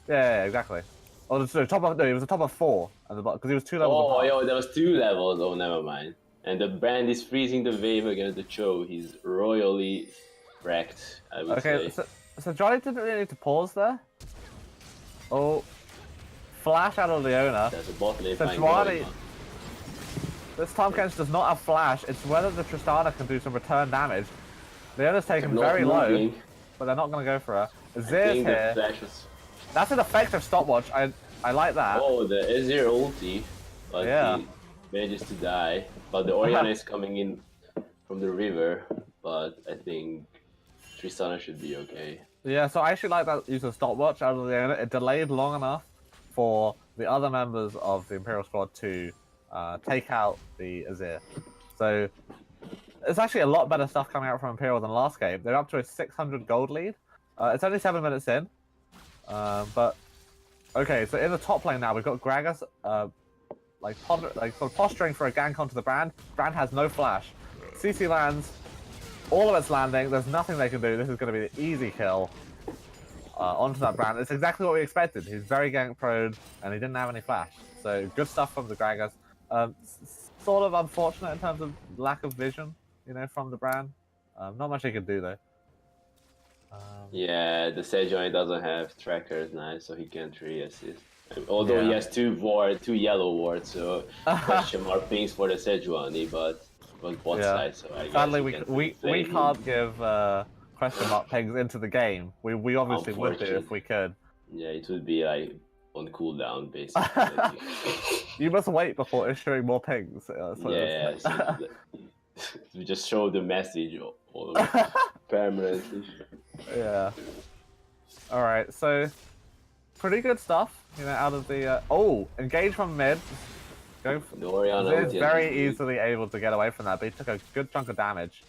Yeah, exactly. Oh, so it was a top of 4 at the bottom because he was 2 levels.
Oh, yo, there was 2 levels. Oh, never mind. And the Brand is freezing the wave against the Cho. He's royally wrecked, I would say.
Okay, so Johnny didn't really need to pause there. Oh, flash out of Leona.
There's a bot lane
So
fight
Johnny, this Tom Kent does not have flash. It's whether the Tristana can do some return damage. Leona's taken very low, but they're not going to go for her. Azir's here. That's an effective stopwatch. I like that.
Oh, the Azir ulti, but he manages to die. But the Orianna is coming in from the river, but I think Tristana should be okay.
Yeah, so I actually like that use of stopwatch out of the Leona. It delayed long enough for the other members of the Imperial squad to take out the Azir. So it's actually a lot better stuff coming out from Imperial than last game. They're up to a 600 gold lead. It's only 7 minutes in. But okay, so in the top lane now we've got Gragas, sort of posturing for a gank onto the Brand. Brand has no flash. CC lands, all of it's landing. There's nothing they can do. This is going to be the easy kill onto that Brand. It's exactly what we expected. He's very gank prone, and he didn't have any flash. So good stuff from the Gragas. Sort of unfortunate in terms of lack of vision, from the Brand. Not much he could do though.
Yeah, the Sejuani doesn't have trackers now, so he can't really assist. Although he has 2 yellow wards, so question mark pings for the Sejuani, but on bot side, so I guess
sadly we can't give question mark pings into the game. We obviously would do if we could.
Yeah, it would be like on cooldown basically.
You must wait before issuing more pings.
So we just show the message all permanently.
Yeah. All right, so pretty good stuff, out of the. Engage from mid. Go. He's very easily able to get away from that, but he took a good chunk of damage.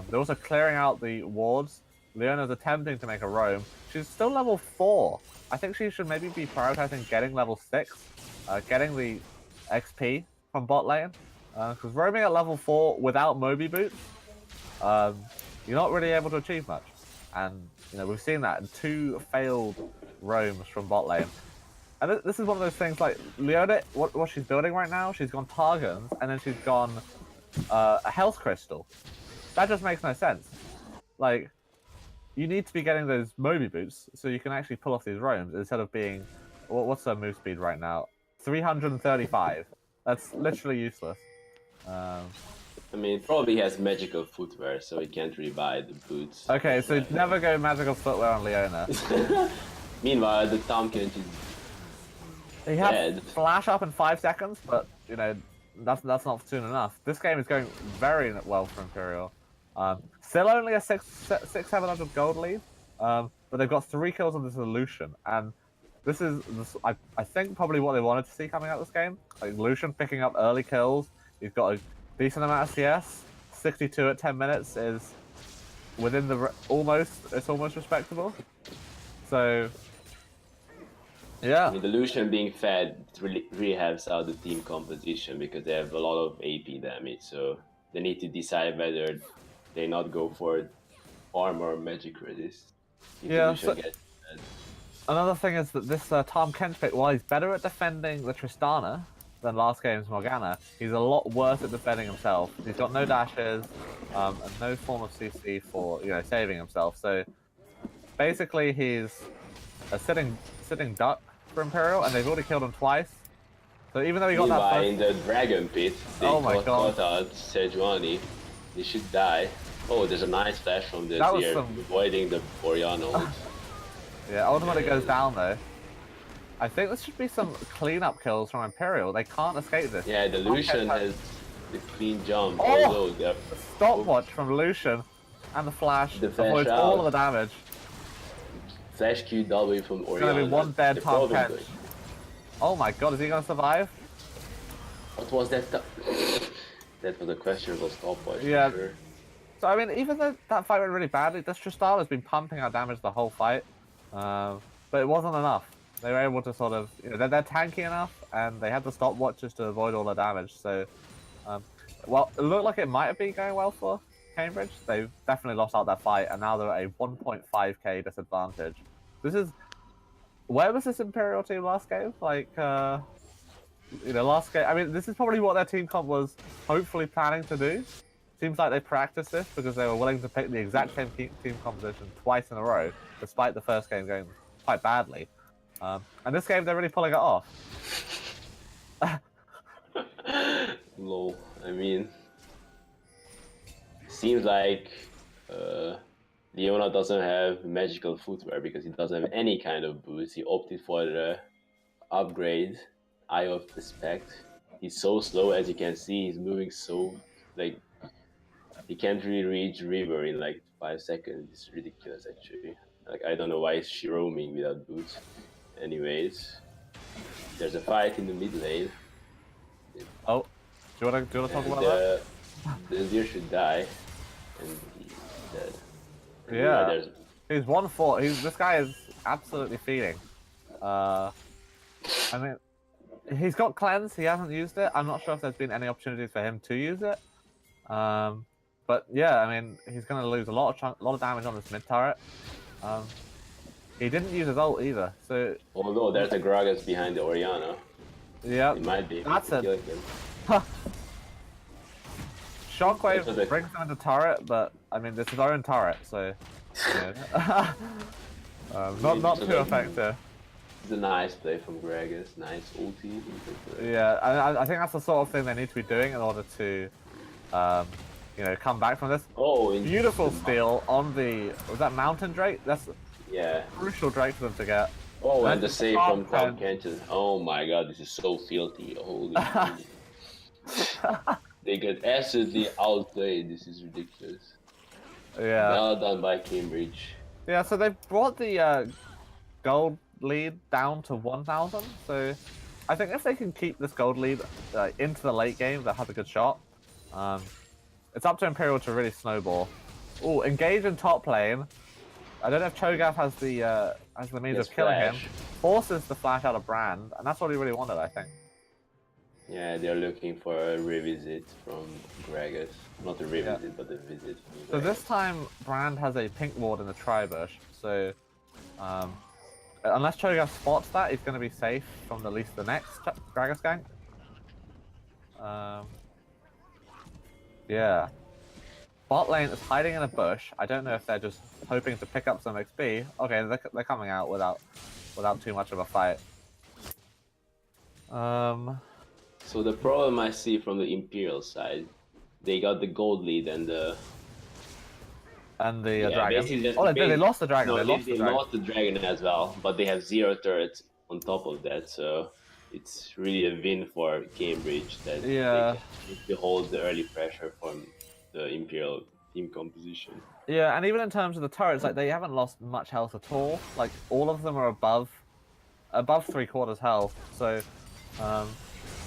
They're also clearing out the wards. Leona's attempting to make a roam. She's still level 4. I think she should maybe be prioritizing getting level 6, getting the XP from bot lane. Because roaming at level 4 without Moby boots, you're not really able to achieve much. And we've seen that in 2 failed roams from bot lane. And this is one of those things like Leona, what she's building right now, she's gone Targons, and then she's gone a Health Crystal. That just makes no sense. Like, you need to be getting those Moby boots so you can actually pull off these roams instead of being... What's her move speed right now? 335. That's literally useless.
I mean, probably has magical footwear, so he can't really buy the boots.
Okay, so never go magical footwear on Leona.
Meanwhile, the Tom Kent is
he had flash up in 5 seconds, but that's not soon enough. This game is going very well for Imperial. Still only a 700 gold lead, but they've got 3 kills on the solution, and this is I think probably what they wanted to see coming out of this game. Like Lucian picking up early kills. He's got a decent amount of CS. 62 at 10 minutes is within the it's almost respectable. So yeah.
I mean, the Lucian being fed really helps out the team composition because they have a lot of AP damage, so they need to decide whether they not go for armor or magic resist. If the Lucian gets fed.
Another thing is that this Tom Kench pick, while he's better at defending the Tristana than last game's Morgana, he's a lot worse at defending himself. He's got no dashes and no form of CC for saving himself. So basically, he's a sitting duck for Imperial, and they've already killed him twice. So even though he got that first...
in the Dragon Pit, they got out Sejuani. They should die. Oh, there's a nice flash from the Seer, avoiding the Orianna ult.
Yeah, ultimately goes down though. I think there should be some cleanup kills from Imperial. They can't escape this.
Yeah, the Lucian has the clean jump.
Oh! The stopwatch from Lucian and the flash avoids all of the damage.
Flash QW from Orianna.
There's gonna be one dead Tom Kench. Oh my god, is he gonna survive?
What was that? That was a questionable stopwatch.
Yeah.
For sure.
So I mean, even though that fight went really badly, this Tristana has been pumping out damage the whole fight, but it wasn't enough. They were able to sort of, they're tanky enough, and they had the stopwatches to avoid all the damage. So, well, it looked like it might have been going well for Cambridge. They've definitely lost out that fight, and now they're at a 1.5k disadvantage. This is, where was this Imperial team last game? Like, last game. I mean, this is probably what their team comp was hopefully planning to do. Seems like they practiced this because they were willing to pick the exact same team composition twice in a row, despite the first game going quite badly. And this game, they're really pulling it off.
Lol. I mean, seems like Leona doesn't have magical footwear because he doesn't have any kind of boots. He opted for the upgrade, Eye of Respect. He's so slow, as you can see. He's moving so, like, he can't really reach river in like 5 seconds. It's ridiculous, actually. Like, I don't know why is she roaming without boots. Anyways, there's a fight in the mid lane.
Oh, do you want to talk about that?
The Azir should die, and he's dead.
Yeah, he's 1-4. This guy is absolutely feeding. I mean, he's got cleanse. He hasn't used it. I'm not sure if there's been any opportunities for him to use it. But yeah, I mean, he's going to lose a lot of damage on this mid turret. He didn't use his ult either, so...
Although there's a Gragas behind the Orianna.
Yeah.
It might be.
That's it. Shockwave brings him into turret, but, I mean, this is our own turret, so... not too effective.
It's a nice play from Gragas, nice ulti.
Yeah, I think that's the sort of thing they need to be doing in order to, come back from this.
Oh,
beautiful steal on the... Was that Mountain Drake? That's...
Yeah.
Crucial Drake for them to get.
Oh, and the save from Tom Kenton. Oh my god, this is so filthy. Holy They get absolutely outplayed. This is ridiculous.
Yeah.
Well done by Cambridge.
Yeah, so they brought the gold lead down to 1,000. So I think if they can keep this gold lead into the late game, they'll have a good shot. It's up to Imperial to really snowball. Oh, engage in top lane. I don't know if Cho'Gath has the means of killing him. Forces the flash out of Brand, and that's what he really wanted, I think.
Yeah, they're looking for a revisit from Gragas. Not a revisit, but a visit from Gragas.
So this time, Brand has a pink ward in the tri-bush, so unless Cho'Gath spots that, he's going to be safe from at least the next Gragas gank. Yeah. Bot lane is hiding in a bush. I don't know if they're just hoping to pick up some XP. Okay, they're coming out without too much of a fight.
So the problem I see from the Imperial side, they got the gold lead and the dragon.
Oh, they lost the dragon.
No,
they
lost the dragon as well, but they have 0 turrets on top of that, so it's really a win for Cambridge that they can hold the early pressure from the Imperial team composition.
Yeah, and even in terms of the turrets, like they haven't lost much health at all. Like all of them are above 3/4 health. So,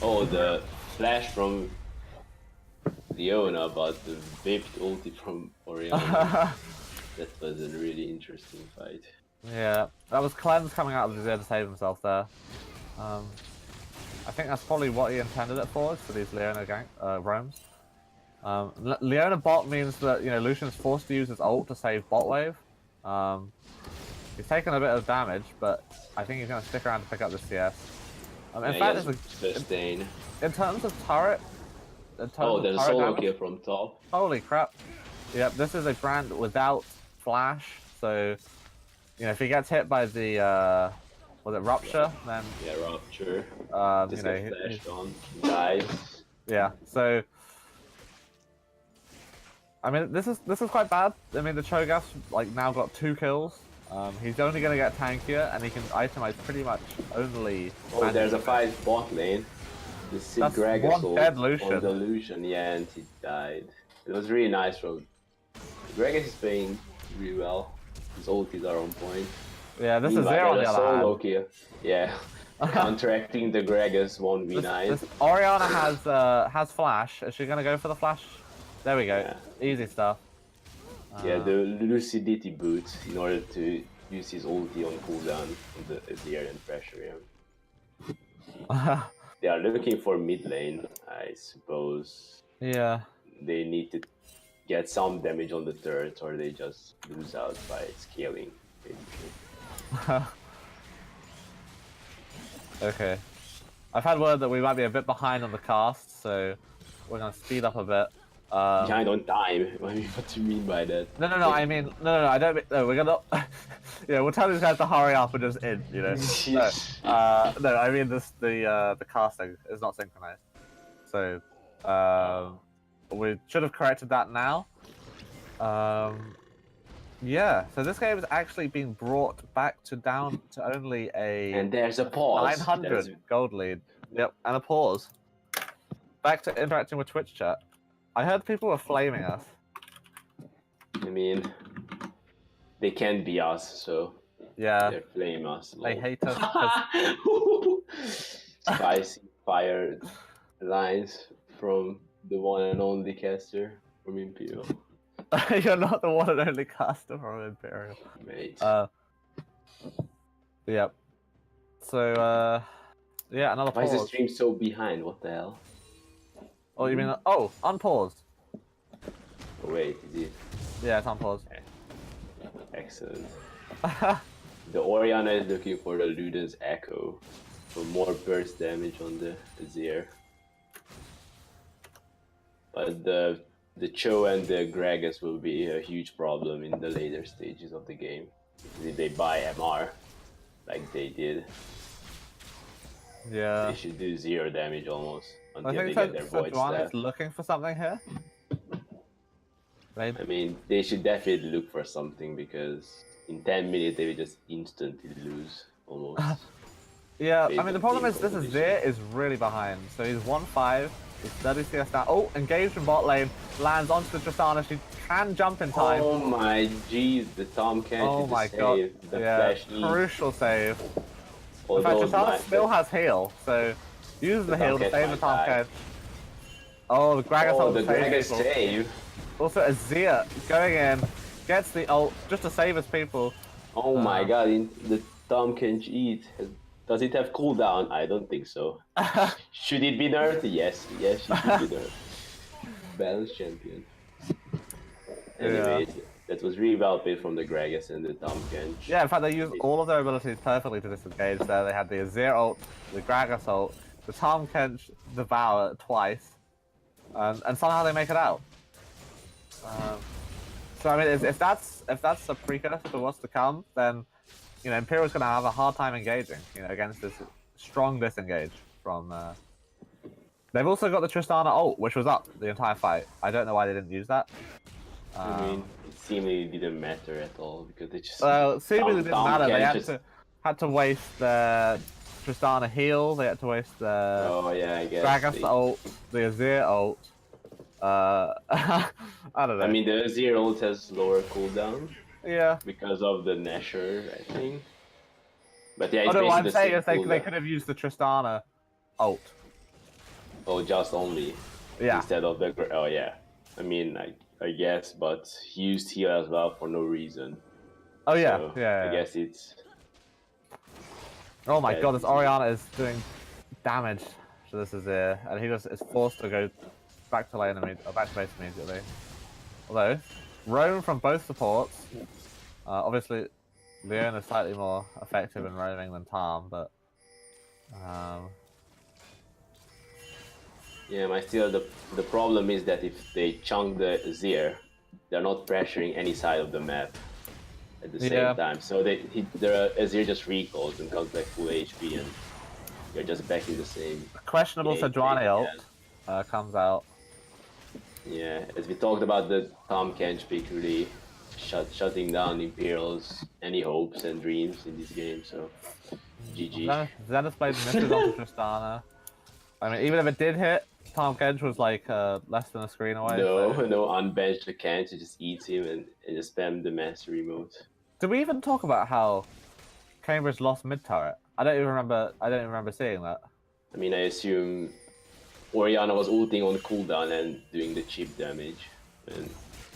oh, the flash from Leona, but the whipped ulti from Orianna. That was a really interesting fight.
Yeah, that was Cleanse coming out of the Zero to save himself there. I think that's probably what he intended it for these Leona roams. Leona bot means that Lucian's forced to use his ult to save bot wave. He's taken a bit of damage, but I think he's going to stick around to pick up the CS. In fact,
sustain.
In terms of turret,
there's a solo kill from top.
Holy crap! Yep, this is a brand without flash, so if he gets hit by the was it Rupture, then
yeah, Rupture.
Just
get flashed on, dies.
Yeah, so I mean this is quite bad. I mean the Cho'Gath now got 2 kills. He's only gonna get tankier, and he can itemize pretty much only.
Oh, there's a fight bot lane. The
Gragas one dead Lucian.
On the Lucian, yeah, and he died. It was really nice from. Gragas is playing really well. His ultis are on point.
Yeah, this is Zero on the other hand.
Kill. Yeah, counteracting the Gragas 1v9.
This Orianna has flash. Is she gonna go for the flash? There we go. Yeah. Easy stuff.
Yeah, the lucidity boots in order to use his ulti on cooldown on the area and pressure him. They are looking for mid lane, I suppose.
Yeah.
They need to get some damage on the turret, or they just lose out by scaling, basically.
Okay. I've had word that we might be a bit behind on the cast, so we're gonna speed up a bit.
Behind on time. What do you mean by that?
No. I mean, no. I don't. No, we're gonna. Yeah, we'll tell these guys to hurry up and just in. No, I mean the casting is not synchronized. So, we should have corrected that now. Yeah. So this game has actually been brought back down to only a.
And there's a pause.
900 gold lead. Yep, and a pause. Back to interacting with Twitch chat. I heard people were flaming us.
I mean, they can't be us, so
yeah,
they flame us.
They hate us.
Spicy fire lines from the one and only caster from Imperial.
You're not the one and only caster from Imperial.
Mate.
Yep. So, yeah, another pause.
Why is the stream so behind? What the hell?
Oh, you mean unpaused?
Oh, wait, is it?
Yeah, it's unpaused.
Okay. Excellent. The Orianna is looking for the Luden's Echo for more burst damage on the Azir. But the Cho and the Gragas will be a huge problem in the later stages of the game. If they buy MR, like they did,
yeah,
they should do 0 damage almost.
I think Sejuani is looking for something here. Right?
I mean, they should definitely look for something, because in 10 minutes they will just instantly lose, almost.
Yeah, I mean the problem is this Azir is really behind. So he's 1-5, he's 30 CS down. Oh, engaged from bot lane, lands onto the Tristana, she can jump in time.
Oh my jeez, the Tom can't
god,
the
flash crucial save. In fact, Tristana still has heal, so use the heal to save the Tom catch. Oh, the Gragas
save.
Also, Azir going in, gets the ult just to save his people.
Oh my god, the Tom can eat. Does it have cooldown? I don't think so. Should it be nerfed? Yes, it should be nerfed. Balance champion. Anyway, that was really well played from the Gragas and the Tom Kench.
Yeah, in fact, they used all of their abilities perfectly to disengage there. They had the Azir ult, the Gragas ult, the Tom Kench Devour twice, and somehow they make it out. So I mean, if that's a precursor to what's to come, then Imperial's gonna have a hard time engaging, against this strong disengage from. They've also got the Tristana ult, which was up the entire fight. I don't know why they didn't use that.
I mean, it seemingly didn't matter at all, because they just.
Well, it seemingly didn't matter. They had to waste the Tristana heal. They had to waste the.
Oh yeah, I guess.
Gragas ult, the Azir ult. I don't know.
I mean, the Azir ult has lower cooldown.
Yeah. Because
of the Nasher, I think. But yeah, it's
what I'm saying is
they
could have used the Tristana ult.
Oh, just only.
Yeah.
Instead of the. Oh yeah. I mean, like, I guess, but he used heal as well for no reason.
Oh yeah,
So
yeah.
I guess it's.
Oh my god, this Orianna is doing damage to this Azir, and he just is forced to go back to lane or back to base immediately. Although, roam from both supports. Obviously, Leon is slightly more effective in roaming than Tom, but
Yeah, the problem is that if they chunk the Azir, they're not pressuring any side of the map at the same time. So the Azir just recalls and comes back full HP, and you're just back in the same.
Questionable Sejuani ult comes out.
Yeah, as we talked about, the Tahm Kench pick really shutting down Imperial's any hopes and dreams in this game. So GG.
Zenith's played misses onto Tristana. I mean, even if it did hit, Tahm Kench was like less than a screen away.
No,
so...
no unbench the Kench, just eats him and just spam the mastery mode.
Did we even talk about how Cambridge lost mid turret? I don't even remember seeing that.
I mean, I assume Orianna was ulting on cooldown and doing the chip damage, and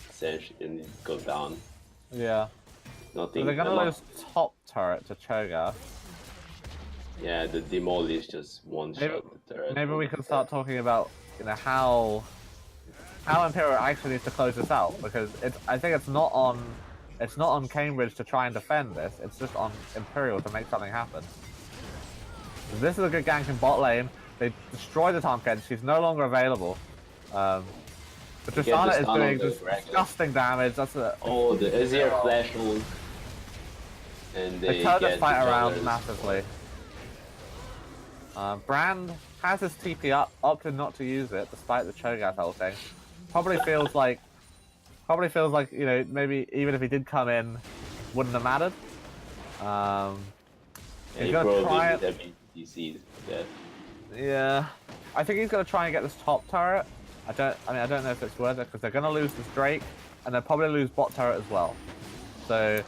essentially it got down.
Yeah.
Nothing.
So they're gonna lose top turret to Cho'Gath.
Yeah, the demolish just one-shot the turret.
Maybe we can start talking about how Imperial actually needs to close this out, because I think it's not on Cambridge to try and defend this. It's just on Imperial to make something happen. This is a good gank in bot lane. They destroy the Tahm Kench. She's no longer available. But Tristana is doing disgusting damage. That's the
Azir flash ult. And
they turn the fight around massively. Brand has his TP up, opted not to use it despite the Cho'Gath ulting. Probably feels like maybe even if he did come in, wouldn't have mattered. He's gonna try it. Yeah, I think he's gonna try and get this top turret. I don't know if it's worth it because they're gonna lose this Drake and they'll probably lose bot turret as well. So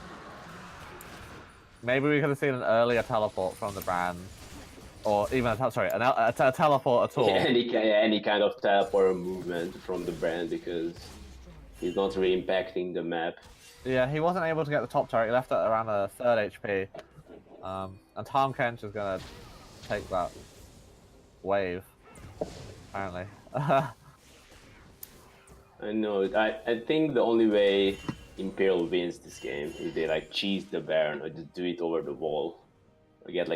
maybe we could have seen an earlier teleport from the Brand, or even a teleport at all.
Yeah, any kind of teleport movement from the Brand because he's not really impacting the map.
Yeah, he wasn't able to get the top turret. He left it around a 3rd HP. And Tahm Kench is gonna take that wave, apparently.
I know. I think the only way Imperial wins this game is they like cheese the Baron or just do it over the wall. They get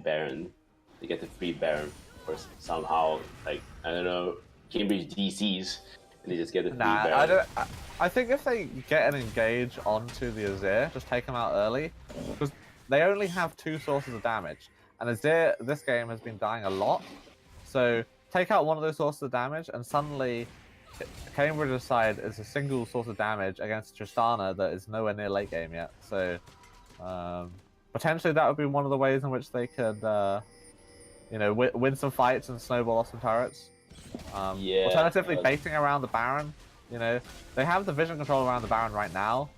Baron. They get the free Baron or somehow I don't know, Cambridge DCs and they just get the free Baron.
I think if they get an engage onto the Azir, just take them out early, because they only have 2 sources of damage, and Azir this game has been dying a lot. So take out one of those sources of damage, and suddenly Cambridge's side is a single source of damage against Tristana that is nowhere near late game yet. So potentially that would be one of the ways in which they could, win some fights and snowball off some turrets. Alternatively, baiting around the Baron. They have the vision control around the Baron right now,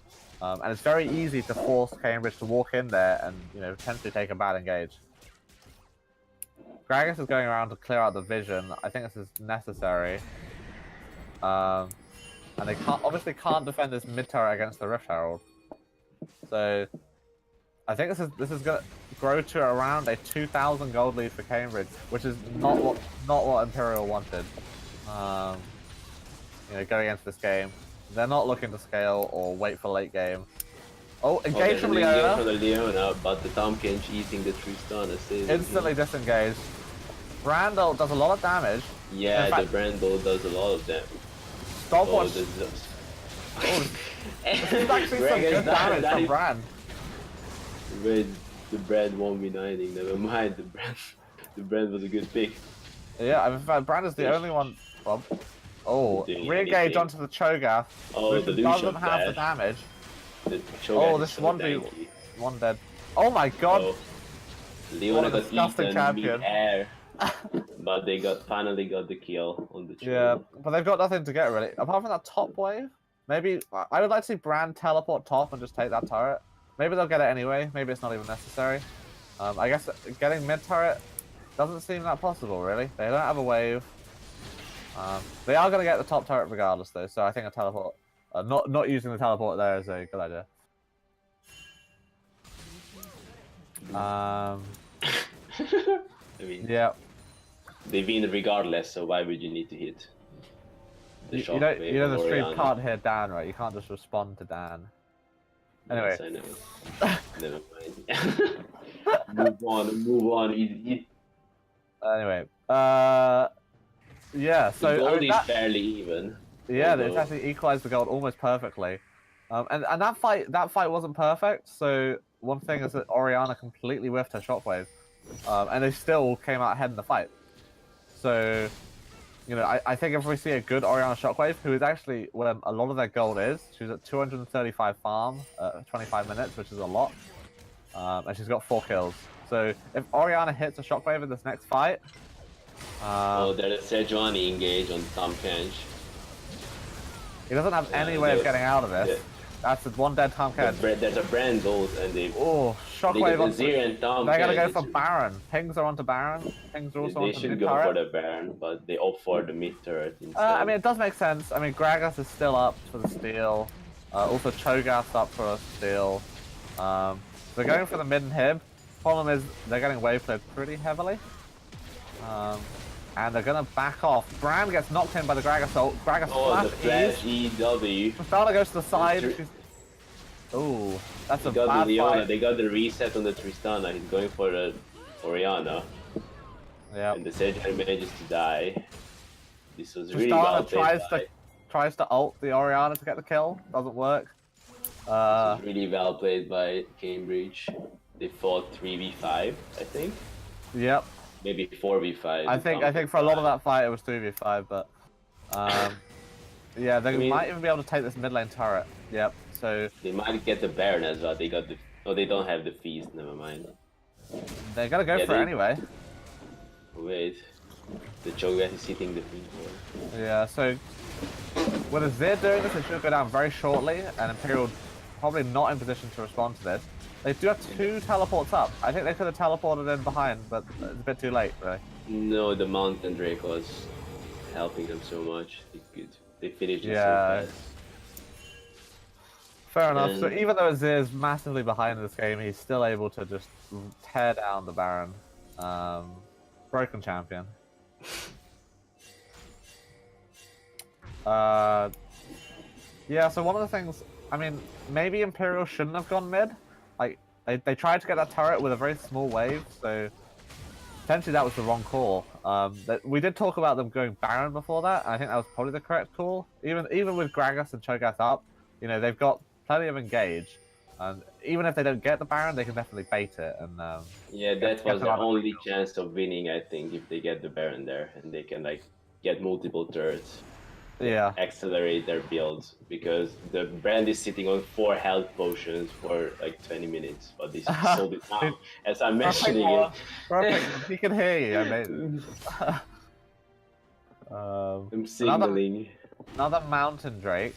and it's very easy to force Cambridge to walk in there and potentially take a bad engage. Gragas is going around to clear out the vision. I think this is necessary. And they obviously can't defend this mid turret against the Rift Herald. So I think this is gonna grow to around a 2,000 gold lead for Cambridge, which is not what Imperial wanted. Going into this game, they're not looking to scale or wait for late game. Oh, engage from
Leona. But the Tahm Kench eating the Tristana
instantly disengaged. Brando does a lot of damage.
Yeah, the Brando does a lot of damage.
Stopwatch. This is actually some good damage from Brand.
The Brand won't be 9ing, never mind. The Brand was a good pick.
Yeah, in fact, Brand is the only one. Oh, re-engage onto the Cho'Gath.
The
doesn't have the damage. This 1v1 dead. Oh my god!
Oh. Leona got eaten
champion.
mid-air, but they finally got the kill on the Cho'Gath.
Yeah, but they've got nothing to get really. Apart from that top wave, maybe I would like to see Brand teleport top and just take that turret. Maybe they'll get it anyway. Maybe it's not even necessary. I guess getting mid turret doesn't seem that possible really. They don't have a wave. They are going to get the top turret regardless, though, so I think a teleport... not using the teleport there is a good idea.
I mean,
Yeah.
they win regardless, so why would you need to hit the
You
shockwave?
know the stream
Orianna?
can't hear Dan, right? You can't just respond to Dan. Anyway.
Yes, I know. Never mind. move on.
Anyway. Yeah, so...
The gold
I mean,
is fairly even.
Yeah,
although...
it's actually equalized the gold almost perfectly. And that fight wasn't perfect, so one thing is that Orianna completely whiffed her shockwave. And they still came out ahead in the fight. So, you know, I think if we see a good Orianna shockwave, who is actually where a lot of their gold is, she's at 235 farm, 25 minutes, which is a lot. And she's got 4 kills. So if Orianna hits a shockwave in this next fight...
oh, there's Sejuani engage on Tom Kench.
He doesn't have any way of getting out of this. That's one dead Tom Kench.
There's a brand ult and they...
Oh, shockwave on
Azir and Tom
They're gonna
Kench.
go for Baron. Pings are onto Baron. Pings are also
They
onto
should
mid
go
turret.
for the Baron, but they opt for the mid turret instead.
I mean, it does make sense. I mean, Gragas is still up for the steal. Also, Cho'Gath's up for a steal. They're going for the mid and Hib. Problem is, they're getting wave played pretty heavily. And they're gonna back off. Bran gets knocked in by the Gragas ult. Gragas
the
flash
flash EW.
Tristana goes to the side. Ooh, that's a
They got
bad
the Leona,
fight.
they got the reset on the Tristana. He's going for the Orianna.
Yeah.
And the Sejuani manages to die. This was really well
Tristana tries to ult the Orianna to get the kill. Doesn't work.
This was really well played by Cambridge. They fought 3v5, I think.
Yep.
Maybe 4v5.
I think for a lot of that fight it was 2v5, but yeah, they might even be able to take this mid lane turret. Yep. So
they might get the Baron as well. They got the... Oh, they don't have the feast. Never mind.
they're gonna go for it anyway.
Wait, the Cho'Gath is hitting the feast.
Yeah. So with Azir doing this, it should go down very shortly, and Imperial probably not in position to respond to this. They do have 2 teleports up. I think they could have teleported in behind, but it's a bit too late, really.
No, the Mountain Drake was helping them so much. They finished it so fast.
Fair enough. So even though Azir is massively behind in this game, he's still able to just tear down the Baron. Broken champion. Yeah, so one of the things... I mean, maybe Imperial shouldn't have gone mid. Like, they tried to get that turret with a very small wave, so potentially that was the wrong call. We did talk about them going Baron before that, and I think that was probably the correct call. Even with Gragas and Cho'Gath up, you know, they've got plenty of engage, and even if they don't get the Baron, they can definitely bait it. And
yeah, that was the only chance of winning, I think, if they get the Baron there, and they can like get multiple turrets.
Yeah.
Accelerate their builds, because the brand is sitting on 4 health potions for like 20 minutes, but they sold it now as I'm mentioning it.
Perfect. He can hear you. I mean,
I'm signaling.
Another Mountain Drake.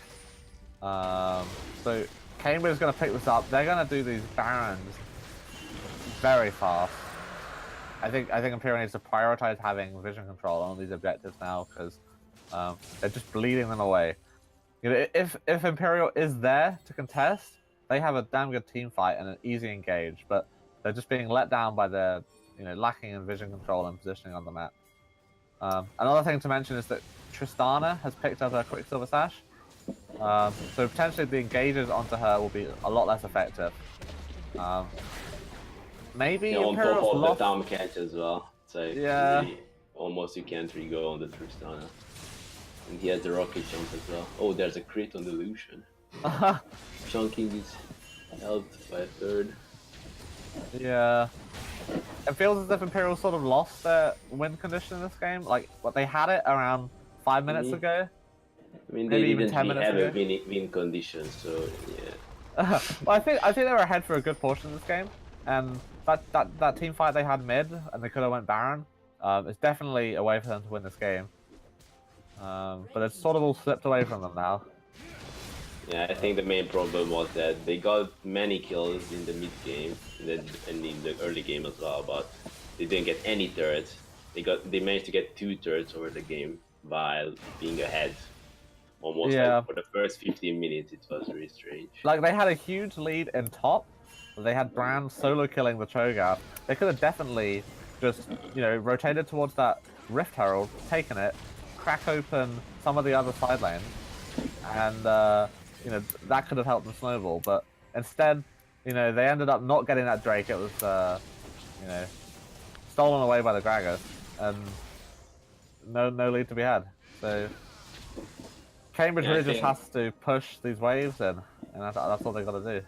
So Cambridge is going to pick this up. They're going to do these Barons very fast. I think Imperial needs to prioritize having vision control on these objectives now, because they're just bleeding them away. You know, if Imperial is there to contest, they have a damn good team fight and an easy engage, but they're just being let down by their, you know, lacking in vision control and positioning on the map. Another thing to mention is that Tristana has picked up her Quicksilver Sash, so potentially the engages onto her will be a lot less effective. Maybe
on
Imperial's
top of
lost...
the Tom Catch as well. So
yeah.
Almost you can't re-go on the Tristana. And he has the rocket jump as well. Oh, there's a crit on the Lucian. Chunking is helped by a 3rd.
Yeah. It feels as if Imperial sort of lost their win condition in this game. Like, what they had it around 5 minutes ago.
I mean,
Maybe
they
even
didn't
10
really
minutes
have
ago.
a win condition, so yeah.
Well, I think they were ahead for a good portion of this game, and that team fight they had mid, and they could have went Baron. It's definitely a way for them to win this game. But it's sort of all slipped away from them now.
Yeah, I think the main problem was that they got many kills in the mid game and in the early game as well, but they didn't get any turrets. They managed to get 2 turrets over the game, while being ahead. Almost
Yeah.
like for the first 15 minutes, it was really strange.
Like, they had a huge lead in top. They had Brand solo killing the Cho'Gath. They could have definitely just, you know, rotated towards that Rift Herald, taken it, crack open some of the other side lanes, and, you know, that could have helped them snowball. But instead, you know, they ended up not getting that Drake. It was, you know, stolen away by the Gragas, and no lead to be had. So Cambridge really just has to push these waves in, and that's all they got to do.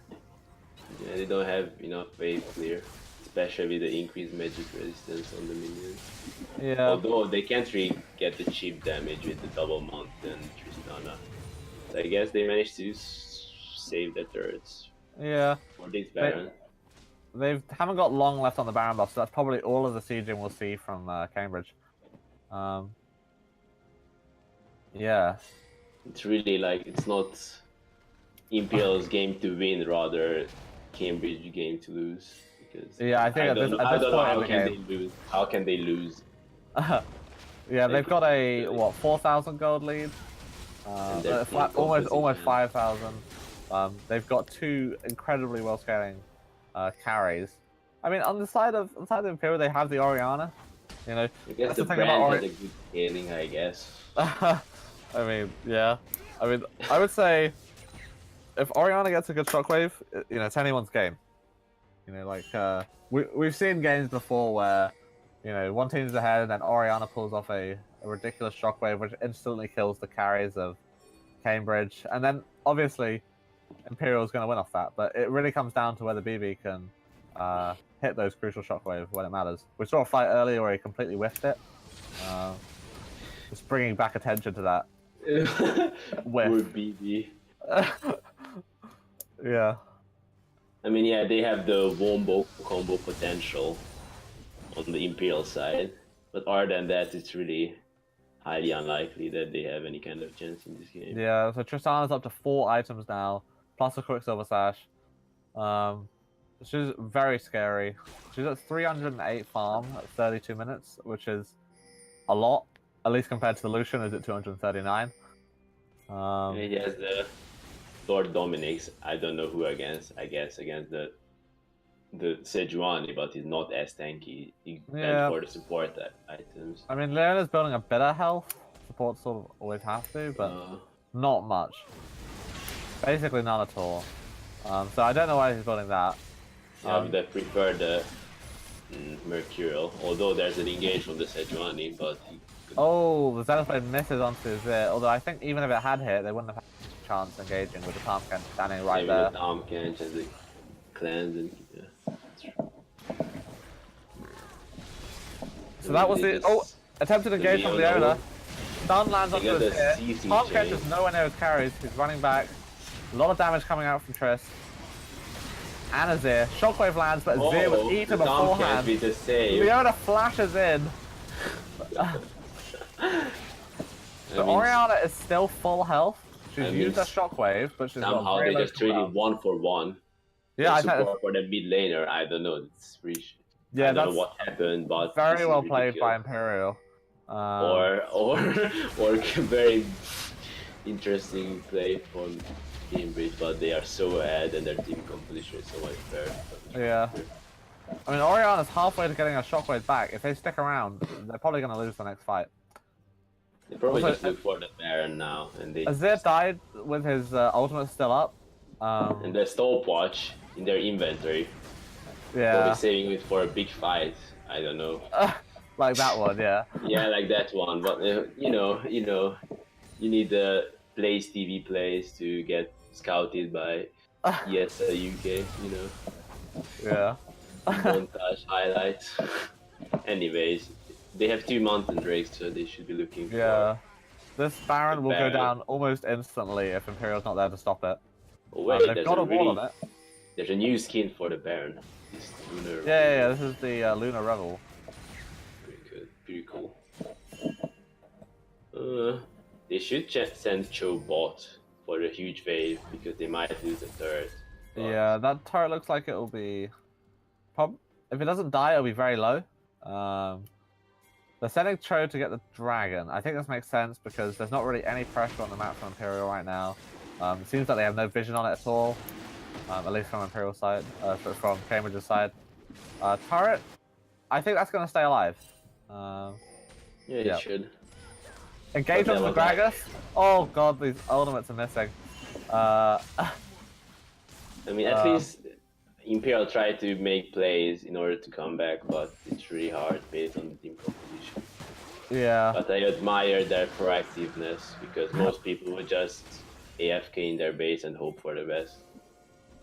Yeah, they don't have enough wave clear, especially with the increased magic resistance on the minions.
Yeah.
Although they can't really get the cheap damage with the double mount and Tristana. So I guess they managed to save their turrets.
Yeah.
For this Baron.
They haven't got long left on the Baron buff, so that's probably all of the sieging we'll see from Cambridge. Yeah.
It's really like, it's not Imperial's game to win, rather Cambridge game to lose. Because
yeah, I think
I don't know how can they lose. How can they lose?
Yeah, they've got a what 4,000 gold lead, almost 5,000. They've got two incredibly well scaling carries. I mean, on the side of Imperial, they have the Orianna. You know,
I guess the brand has a good scaling, I guess.
I mean, yeah. I mean, I would say if Orianna gets a good shockwave, you know, it's anyone's game. You know, like we've seen games before where, you know, one team's ahead and then Orianna pulls off a ridiculous shockwave which instantly kills the carries of Cambridge, and then obviously Imperial's going to win off that. But it really comes down to whether BB can hit those crucial shockwaves when it matters. We saw a fight earlier where he completely whiffed it. Just bringing back attention to that.
Poor BB.
Yeah.
I mean, yeah, they have the wombo combo potential on the Imperial side, but other than that, it's really highly unlikely that they have any kind of chance in this game.
Yeah, so Tristana's up to 4 items now, plus a Quicksilver Sash. She's very scary. She's at 308 farm at 32 minutes, which is a lot, at least compared to the Lucian, who's at 239.
And he has the Lord Dominic's, I don't know who against, I guess against the Sejuani, but he's not as tanky. He went for the support items.
I mean, Leona's building a bit of health. Support sort of always have to, but not much. Basically none at all. So I don't know why he's building that.
Yeah, I prefer the Mercurial, although there's an engage from the Sejuani, but...
Oh, the Zenithblade misses onto his although I think even if it had hit, they wouldn't have had a chance engaging with the Tahm standing right there.
The Tahm and the clans and... Yeah.
So that was the... Oh! Attempted engage from Leona. Stun lands onto his hit. Tahm just nowhere near his carries. He's running back. A lot of damage coming out from Triss. And Azir. Shockwave lands, but Azir was eaten beforehand. Leona flashes in. So Orianna is still full health. She's used her shockwave, but she's
somehow they just traded 1-for-1.
Yeah, I
support for the mid laner. I don't know. It's really...
Yeah,
I don't know what happened, but
very well played by Imperial.
Or very interesting play from Cambridge, but they are so ahead and their team composition is so much better.
Yeah. I mean, Orianna's halfway to getting a shockwave back. If they stick around, they're probably going to lose the next fight.
They probably just look for the Baron now, and they...
Azir died with his ultimate still up.
And the stopwatch in their inventory.
Yeah.
Probably saving it for a big fight. I don't know.
Like that one, yeah.
Yeah, like that one. But you know, you need the plays TV plays to get scouted by ESL UK. You know.
Yeah.
Montage highlights. Anyways, they have 2 Mountain Drakes, so they should be looking for...
Yeah. This Baron will go down almost instantly if Imperial's not there to stop it.
Oh, wait,
they've got a wall on it.
There's a new skin for the Baron.
Yeah, this is the Lunar Revel.
Pretty cool. They should send Cho bot for a huge wave because they might lose a turret. But...
Yeah, that turret looks like it'll be... If it doesn't die, it'll be very low. But They're sending Cho to get the dragon. I think this makes sense because there's not really any pressure on the map from Imperial right now. It seems like they have no vision on it at all, at least from Imperial side, from Cambridge's side. Turret, I think that's going to stay alive.
Yeah, it should.
Engage on the Gragas. Oh god, these ultimates are missing.
I mean, at least Imperial tried to make plays in order to come back, but it's really hard based on the team composition.
Yeah.
But I admire their proactiveness because most people would just AFK in their base and hope for the best.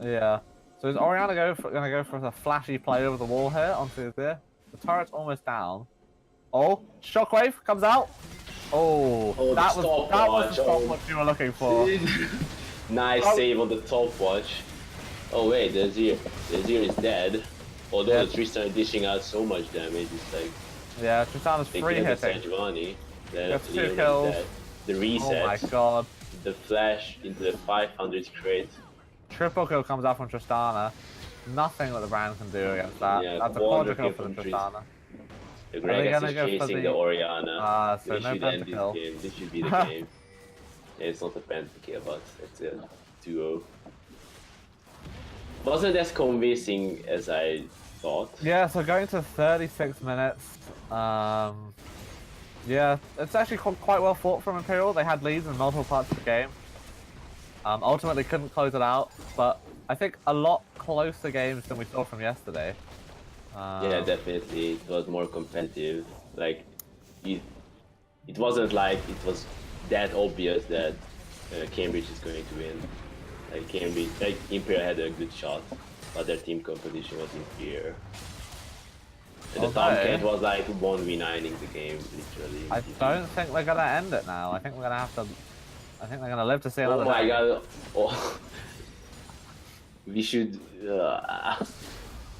Yeah. So is Oriana gonna go for a flashy play over the wall here onto there? The turret's almost down. Oh, Shockwave comes out. Oh, that was the stopwatch you were looking for.
Nice save on the top watch. Oh wait, the Azir is dead. Although the Tristan is dishing out so much damage, it's like...
Yeah, Tristana's free hitting.
That's
2 kills.
The reset.
Oh my god.
The flash into the 500 crate.
Triple kill comes out from Tristana. Nothing that the brand can do against that.
Yeah,
that's a quadra kill for the Tristana.
The Gragas is chasing the Oriana.
So no pentakill.
This should be the game. Yeah, it's not a pentakill, but it's a 2-0. Wasn't as convincing as I thought.
Yeah, so going to 36 minutes. Yeah, it's actually quite well fought from Imperial. They had leads in multiple parts of the game. Ultimately couldn't close it out, but I think a lot closer games than we saw from yesterday.
Yeah, definitely. It was more competitive. Like, it wasn't like it was that obvious that Cambridge is going to win. Like Imperial had a good shot, but their team composition was inferior. And the Tomcat was like 1v9ing the game, literally.
I don't think they're gonna end it now. I think we're gonna have to. I think they're gonna live to see another.
Oh my god! Oh. We should.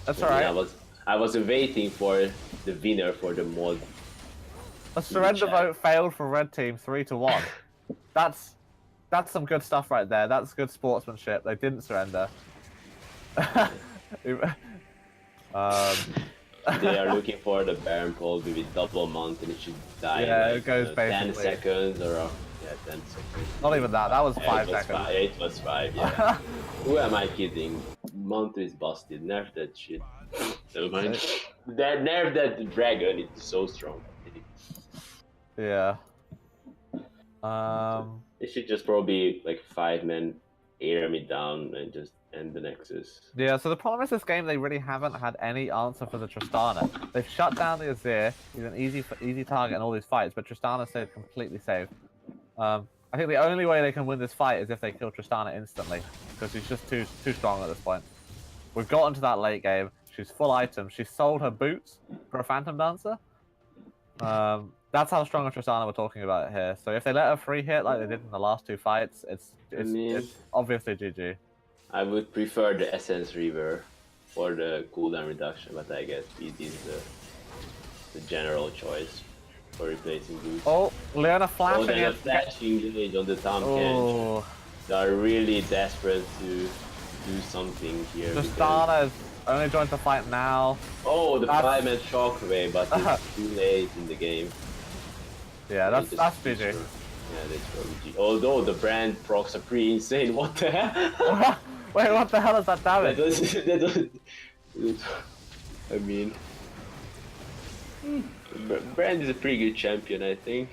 That's alright.
I was waiting for the winner for the mod.
A surrender vote failed for red team 3-1. That's some good stuff right there. That's good sportsmanship. They didn't surrender.
They are looking for the Baron probably with double mount and it should die in like,
it goes
10 seconds or 10 seconds.
Not even that. That was 5 seconds.
It was 5, yeah. Who am I kidding? Mount is busted. Nerf that shit. Never mind. Nerf that dragon. It's so strong.
Yeah.
It should just probably like 5-man air me down and just end the Nexus.
Yeah, so the problem is this game they really haven't had any answer for the Tristana. They've shut down the Azir. He's an easy target in all these fights, but Tristana stayed completely safe. I think the only way they can win this fight is if they kill Tristana instantly, because she's just too strong at this point. We've gotten to that late game. She's full item. She sold her boots for a Phantom Dancer. That's how strong a Tristana we're talking about here. So if they let her free hit like they did in the last 2 fights, it's obviously GG.
I would prefer the Essence Reaver for the cooldown reduction, but I guess it is the general choice for replacing boots.
Oh, Leona flashing
then a flashing engage on the Tomcat. They are really desperate to do something here.
Tristana is only joined the fight now.
Oh, the 5-man shockwave, but it's too late in the game.
Yeah, that's GG.
Yeah, that's probably GG. Although the brand procs are pretty insane. What the hell?
Wait, what the hell is that damage?
I mean, brand is a pretty good champion, I think.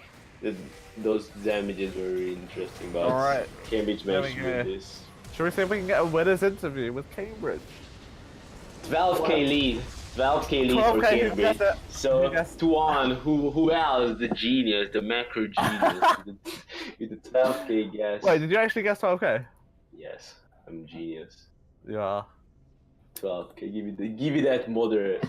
Those damages were really interesting, but
Alright.
Cambridge managed to win this.
Should we see if we can get a winner's interview with Cambridge?
12k lead. 12k lead for Cambridge. So, 2-1. Who else? The genius, the macro genius. with the 12k guess.
Wait, did you actually guess 12k?
Yes, I'm genius.
Yeah.
12k. Give me that moderator.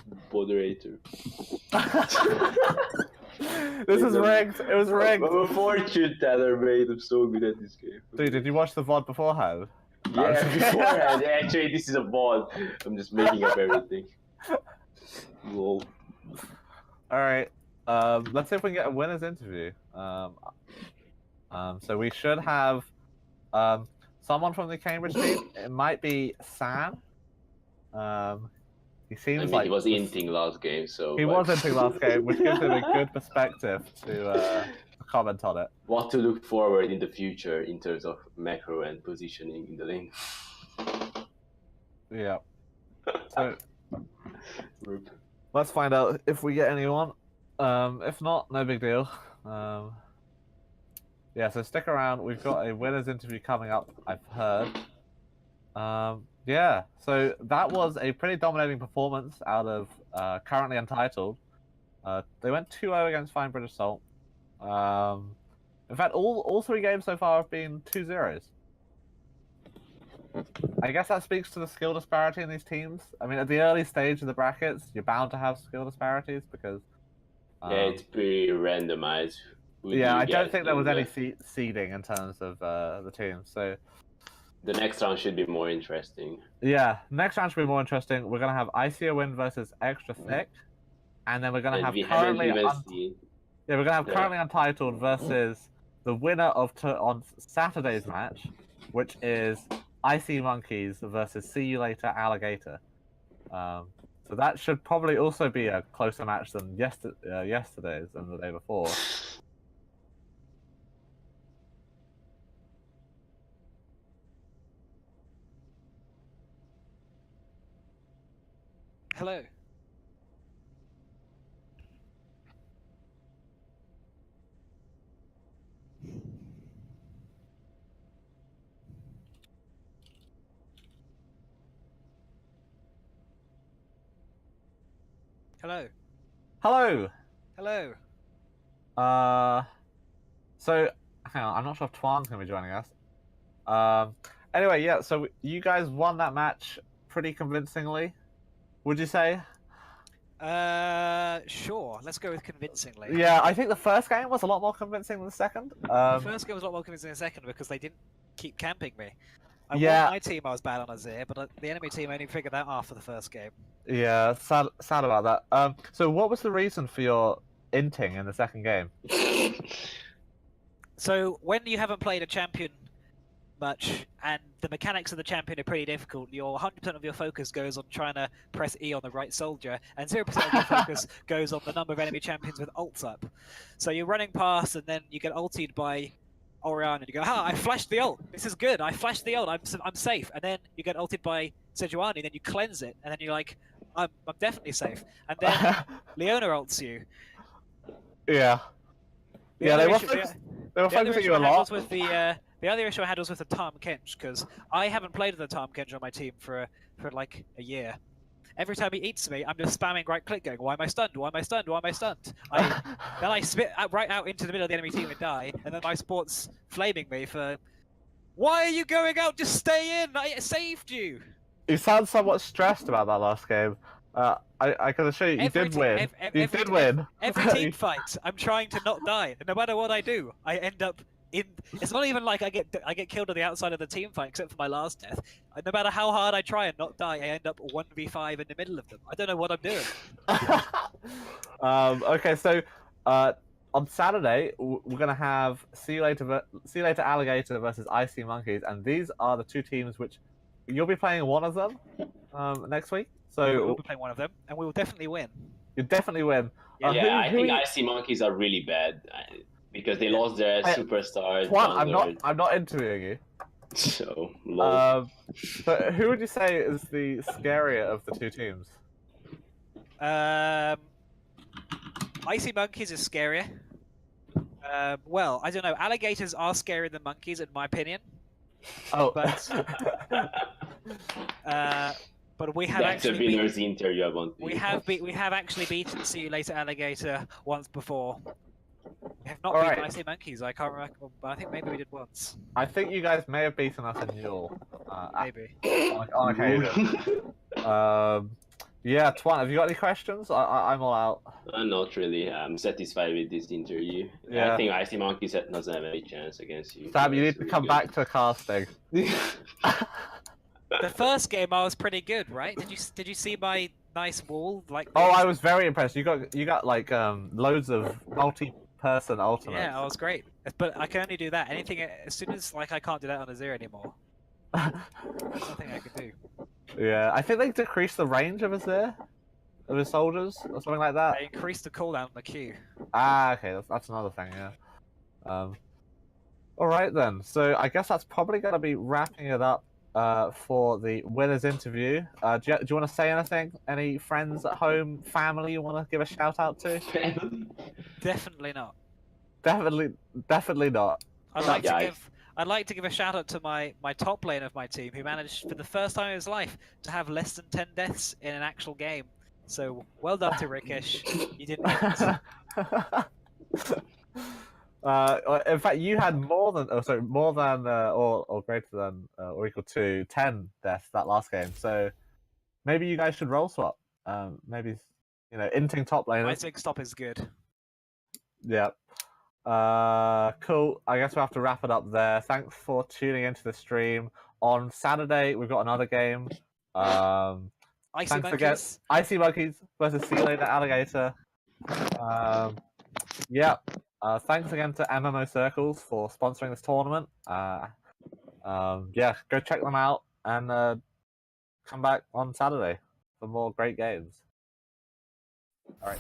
This is rigged. It was rigged.
I'm a fortune teller, mate. I'm so good at this game.
Dude, did you watch the VOD beforehand?
Yeah, beforehand. Actually, this is a VOD. I'm just making up everything. Lol.
Alright. Let's see if we can get a winner's interview. So we should have someone from the Cambridge team. It might be Sam. He seems
I mean,
like
he was inting last game, so...
He was inting last game, which gives him a good perspective to comment on it.
What to look forward in the future in terms of macro and positioning in the lane.
Yeah. So
Rip.
let's find out if we get anyone. If not, no big deal. Yeah, so stick around. We've got a winners interview coming up, I've heard. Yeah, so that was a pretty dominating performance out of currently Untitled. They went 2-0 against FineBritishSalt. In fact, all 3 games so far have been 2-0s. I guess that speaks to the skill disparity in these teams. I mean, at the early stage of the brackets, you're bound to have skill disparities because...
yeah, it's pretty randomized.
Yeah, I don't think there was any seeding in terms of the teams, so...
The next round should be more interesting.
Yeah, next round should be more interesting. We're going to have ICO win versus Extra Thick, and then we're going to have currently... Yeah, we're going to have currently Untitled versus the winner of on Saturday's match, which is Icy Monkeys versus See You Later Alligator. So that should probably also be a closer match than yesterday's and the day before.
Hello. Hello.
Hello!
Hello.
So, hang on, I'm not sure if Twan's going to be joining us. Anyway, yeah, so you guys won that match pretty convincingly, would you say?
Sure. Let's go with convincingly.
Yeah, I think the first game was a lot more convincing than the second.
The first game was a lot more convincing than the second because they didn't keep camping me. I won my team, I was bad on Azir, but the enemy team only figured that out after the first game.
Yeah, sad about that. So what was the reason for your inting in the second game?
So when you haven't played a champion much, and the mechanics of the champion are pretty difficult, 100% of your focus goes on trying to press E on the right soldier, and 0% of your focus goes on the number of enemy champions with ults up. So you're running past, and then you get ulted by Orion, and you go, I flashed the ult, this is good, I flashed the ult, I'm safe. And then you get ulted by Sejuani, and then you cleanse it, and then you're like, I'm definitely safe. And then Leona ults you.
Yeah. They were focusing you a lot.
The other issue I had was with the Tahm Kench, because I haven't played with the Tahm Kench on my team for like a year. Every time he eats me, I'm just spamming right click going, why am I stunned? Why am I stunned? Why am I stunned? Then I spit right out into the middle of the enemy team and die, and then my support's flaming me for, why are you going out? Just stay in! I saved you!
You sound somewhat stressed about that last game. I can assure you, you did win. You did win.
Every team fight, I'm trying to not die, and no matter what I do, I end up in. It's not even like I get killed on the outside of the team fight, except for my last death. No matter how hard I try and not die, I end up 1v5 in the middle of them. I don't know what I'm doing.
Okay, so on Saturday we're gonna have See You Later Alligator versus Icy Monkeys, and these are the 2 teams which you'll be playing one of them next week. So
we'll be playing one of them, and we will definitely win.
You definitely win.
Yeah, I think Icy Monkeys are really bad because they lost their superstar.
I'm not interviewing you.
So,
so who would you say is the scarier of the 2 teams?
Icy Monkeys is scarier. Well, I don't know. Alligators are scarier than monkeys, in my opinion.
Oh,
but we have
that's
actually
a winner's interview.
We have actually beaten See You Later Alligator once before. We have not beaten Icy Monkeys. I can't remember, but I think maybe we did once.
I think you guys may have beaten us in Yule.
Maybe.
On occasion. Yeah, Twan, have you got any questions? I'm all out.
Not really. I'm satisfied with this interview.
Yeah.
I think Icy Monkeys doesn't have any chance against you.
Sam, you need to come back to casting.
The first game I was pretty good, right? Did you see my nice wall? Like.
Oh, I was very impressed. You got like loads of multi-person ultimates.
Yeah, I was great. But I can only do that. Anything as soon as like I can't do that on Azir anymore. There's nothing I can do.
Yeah, I think they decreased the range of his soldiers or something like that.
They increased the cooldown on the Q.
Ah, okay, that's another thing. Yeah. All right then. So I guess that's probably going to be wrapping it up for the winners interview. Do you want to say anything? Any friends at home, family you want to give a shout out to?
Definitely not.
Definitely not.
I'd
Right,
like to give a shout out to my top lane of my team, who managed for the first time in his life to have less than 10 deaths in an actual game. So well done to Rickish. You didn't hit.
In fact, you had more than or greater than or equal to 10 deaths that last game. So maybe you guys should role swap. Maybe inting top
My
laners.
zig stop is good.
Yeah. Cool. I guess we'll have to wrap it up there. Thanks for tuning into the stream. On Saturday, we've got another game.
Icy
Thanks
Monkeys.
again. Icy Monkeys versus Sea Lady Alligator. Yeah. Thanks again to MMOCircles for sponsoring this tournament. Yeah, go check them out and come back on Saturday for more great games. All right.